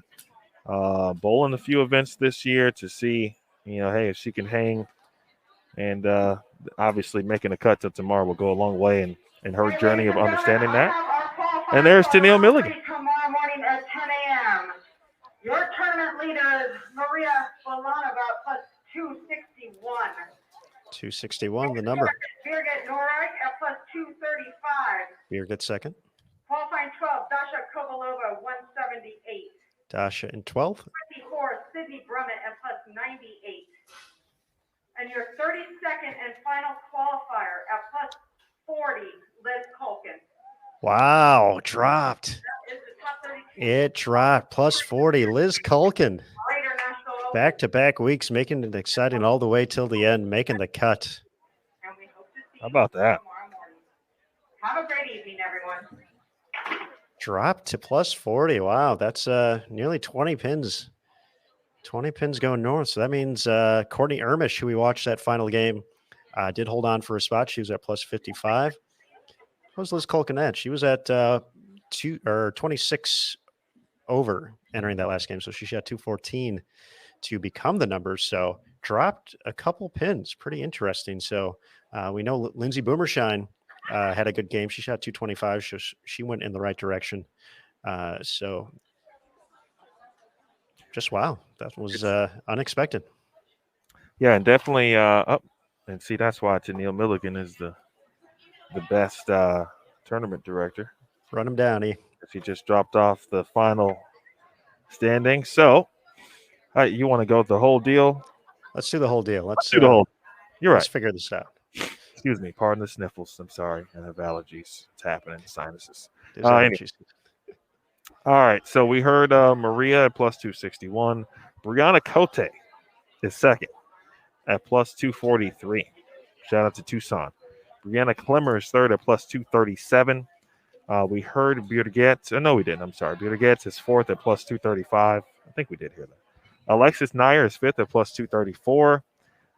bowling a few events this year to see, hey, if she can hang. And obviously making a cut to tomorrow will go a long way in her journey of understanding that. And there's Tennille Milligan. Tomorrow morning at 10 a.m. Your tournament leader is Maria Bolanova plus 261. 261, the number. Birgit Norek at plus 235. Birgit second. Qualifying 12, Dasha Kovalova, 178. Dasha in 12th. 24, Sydney Brummett at plus 98. And your 32nd and final qualifier at plus 40, Liz Culkin. Wow, dropped. That is the top 32. It dropped. Plus 40, Liz Culkin. Greater Nashville Open. Back-to-back weeks, making it exciting all the way till the end, making the cut. And we hope to see How about that? tomorrow morning. Have a great evening, everyone. Dropped to plus 40. Wow, that's nearly 20 pins. 20 pins going north. So that means Courtney Ermish, who we watched that final game, did hold on for a spot. She was at plus 55. What was Liz Culkin at? She was at 26 over entering that last game. So she shot 214 to become the number. So dropped a couple pins. Pretty interesting. So we know Lindsay Boomershine had a good game. She shot 225. So she went in the right direction. So just wow. That was unexpected. Yeah, and definitely up. And see, that's why Tennille Milligan is the best tournament director. Run him down, E. He just dropped off the final standing. So, you want to go with the whole deal? Let's do the whole deal. Let's do the whole. You're let's right. figure this out. Excuse me. Pardon the sniffles. I'm sorry. I have allergies. It's happening. Sinuses. Anyway. All right. So we heard Maria at plus 261. Brianna Cote is second at plus 243. Shout out to Tucson. Brianna Clemmer is third at plus 237. We heard Birgit. No, we didn't. I'm sorry. Birgit is fourth at plus 235. I think we did hear that. Alexis Nair is fifth at plus 234.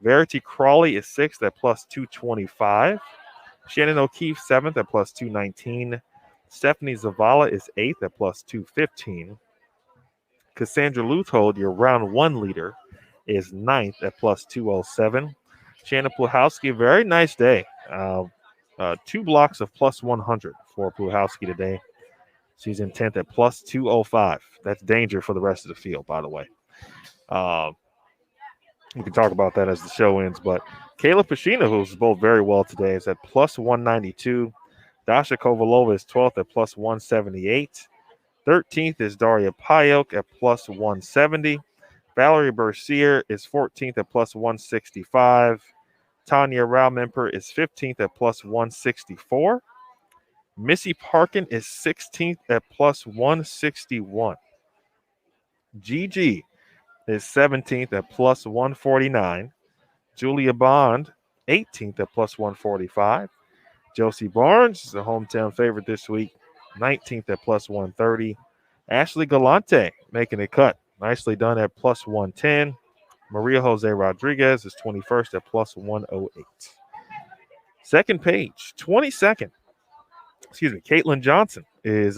Verity Crawley is sixth at plus 225. Shannon O'Keefe, seventh at plus 219. Stephanie Zavala is eighth at plus 215. Cassandra Luthold, your round one leader, is ninth at plus 207. Shannon Pluhowski, very nice day. 2 blocks of plus 100 for Pluhowski today. She's in 10th at plus 205. That's danger for the rest of the field, by the way. We can talk about that as the show ends. But Kayla Pashina, who's bowled very well today, is at plus 192. Dasha Kovalova is 12th at plus 178. 13th is Daria Payok at plus 170. Valerie Bercier is 14th at plus 165. Tanya Raumemper is 15th at plus 164. Missy Parkin is 16th at plus 161. Gigi is 17th at plus 149. Julia Bond, 18th at plus 145. Josie Barnes is the hometown favorite this week, 19th at plus 130. Ashley Galante making a cut. Nicely done at plus 110. Maria Jose Rodriguez is 21st at plus 108. Second page, 22nd. Excuse me, Caitlin Johnson is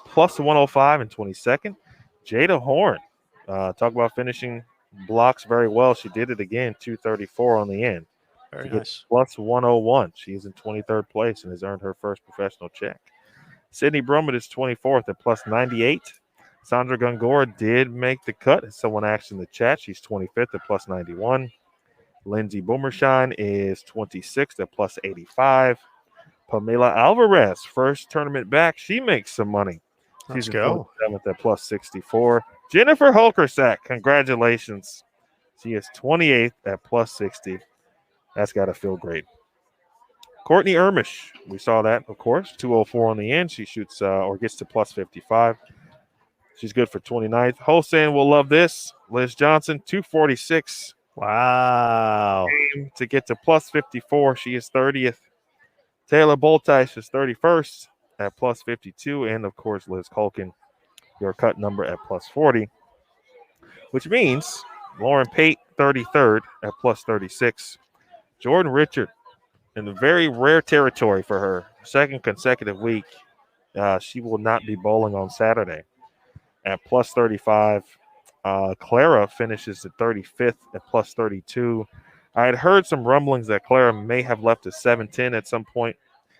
plus 105 and 22nd. Jada Horn, talk about finishing blocks very well. She did it again, 234 on the end. Very She gets nice. plus 101. She's in 23rd place and has earned her first professional check. Sydney Brummett is 24th at plus 98. Sandra Gongora did make the cut. As someone asked in the chat, she's 25th at plus 91. Lindsay Boomershine is 26th at plus 85. Pamela Alvarez, first tournament back. She makes some money. Let's She's go. 27th at plus 64. Jennifer Holkersack, congratulations. She is 28th at plus 60. That's got to feel great. Courtney Ermish, we saw that, of course, 204 on the end. She shoots or gets to plus 55. She's good for 29th. Hosan will love this. Liz Johnson, 246. Wow. To get to plus 54. She is 30th. Taylor Boltice is 31st at plus 52. And, of course, Liz Culkin, your cut number at plus 40. Which means Lauren Pate, 33rd at plus 36. Jordan Richard, in a very rare territory for her, second consecutive week, she will not be bowling on Saturday at plus 35. Clara finishes at 35th at plus 32. I had heard some rumblings that Clara may have left at 7-10 at some point.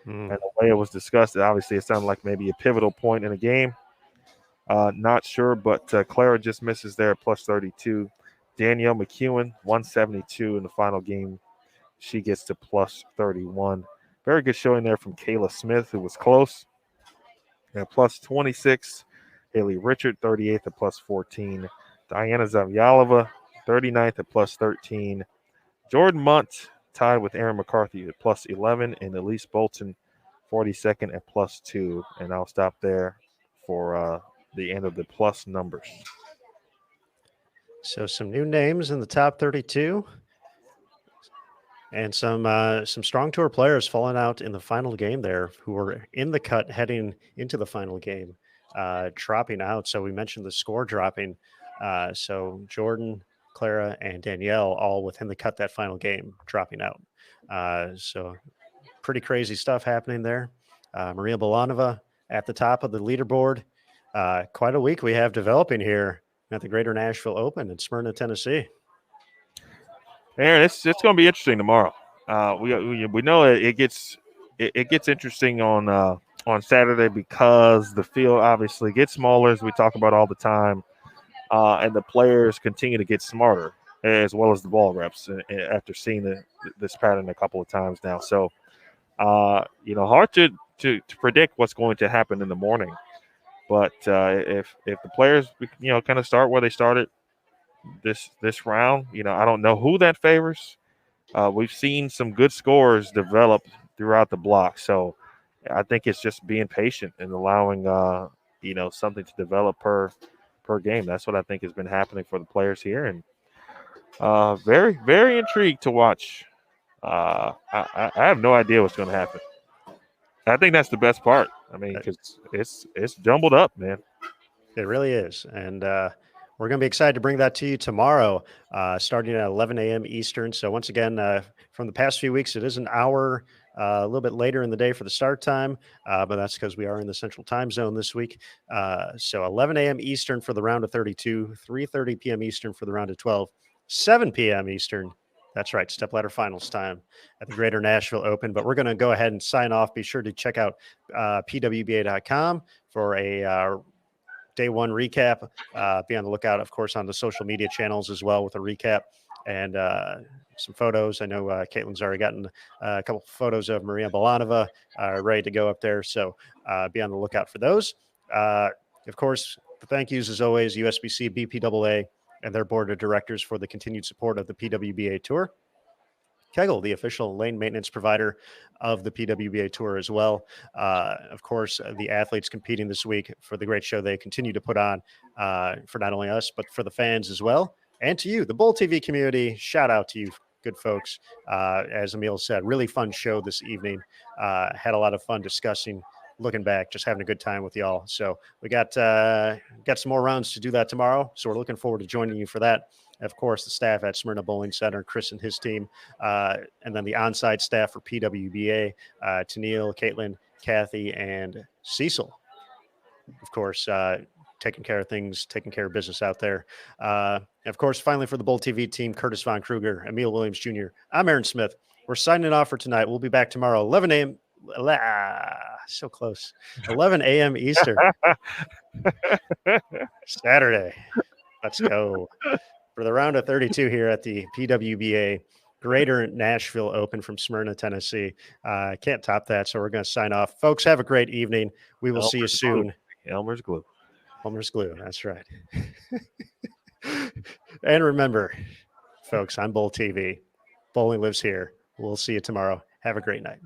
And the way it was discussed, obviously it sounded like maybe a pivotal point in a game. Not sure, but Clara just misses there at plus 32. Danielle McEwen, 172 in the final game. She gets to plus 31. Very good showing there from Kayla Smith, who was close. At plus 26. Haley Richard, 38th at plus 14. Diana Zavyalova, 39th at plus 13. Jordan Munt tied with Aaron McCarthy at plus 11. And Elise Bolton, 42nd at plus 2. And I'll stop there for the end of the plus numbers. So some new names in the top 32. And some strong tour players falling out in the final game there who were in the cut heading into the final game, dropping out. So we mentioned the score dropping. So Jordan, Clara, and Danielle all within the cut that final game, dropping out. So pretty crazy stuff happening there. Maria Bolanova at the top of the leaderboard. Quite a week we have developing here at the Greater Nashville Open in Smyrna, Tennessee. Aaron, it's going to be interesting tomorrow. We know it gets interesting on Saturday because the field obviously gets smaller, as we talk about all the time, and the players continue to get smarter, as well as the ball reps after seeing this pattern a couple of times now. So, hard to predict what's going to happen in the morning. But if the players, kind of start where they started this round, I don't know who that favors. We've seen some good scores develop throughout the block. So I think it's just being patient and allowing, something to develop per game. That's what I think has been happening for the players here. And very, very intrigued to watch. I have no idea what's going to happen. I think that's the best part. I mean, because it's jumbled up, man. It really is. And we're going to be excited to bring that to you tomorrow, starting at 11 a.m. Eastern. So once again, from the past few weeks, it is an hour, a little bit later in the day for the start time, but that's because we are in the Central Time Zone this week. So 11 a.m. Eastern for the round of 32, 3:30 p.m. Eastern for the round of 12, 7 p.m. Eastern. That's right, stepladder finals time at the Greater Nashville Open. But we're going to go ahead and sign off. Be sure to check out PWBA.com for a day one recap. Be on the lookout, of course, on the social media channels as well with a recap and some photos. I know Caitlin's already gotten a couple photos of Maria Bolanova ready to go up there. So be on the lookout for those. Of course, the thank yous, as always, USBC, BPAA, and their board of directors for the continued support of the PWBA Tour. Kegel, the official lane maintenance provider of the PWBA Tour as well. Of course, the athletes competing this week for the great show they continue to put on for not only us, but for the fans as well. And to you, the Bowl TV community, shout out to you, good folks. As Emil said, really fun show this evening. Had a lot of fun discussing, looking back, just having a good time with y'all. So we got some more rounds to do that tomorrow. So we're looking forward to joining you for that. Of course, the staff at Smyrna Bowling Center, Chris and his team, and then the on-site staff for PWBA, Tennille, Caitlin, Kathy, and Cecil. Of course, taking care of things, taking care of business out there. Of course, finally for the Bold TV team, Curtis Von Kruger, Emil Williams Jr., I'm Aaron Smith. We're signing off for tonight. We'll be back tomorrow, 11 a.m. So close. 11 a.m. Eastern. Saturday. Let's go. For the round of 32 here at the PWBA Greater Nashville Open from Smyrna, Tennessee. Can't top that, so we're going to sign off. Folks, have a great evening. We will see you soon. Elmer's glue. Elmer's glue. That's right. And remember, folks, I'm Bowl TV. Bowling lives here. We'll see you tomorrow. Have a great night.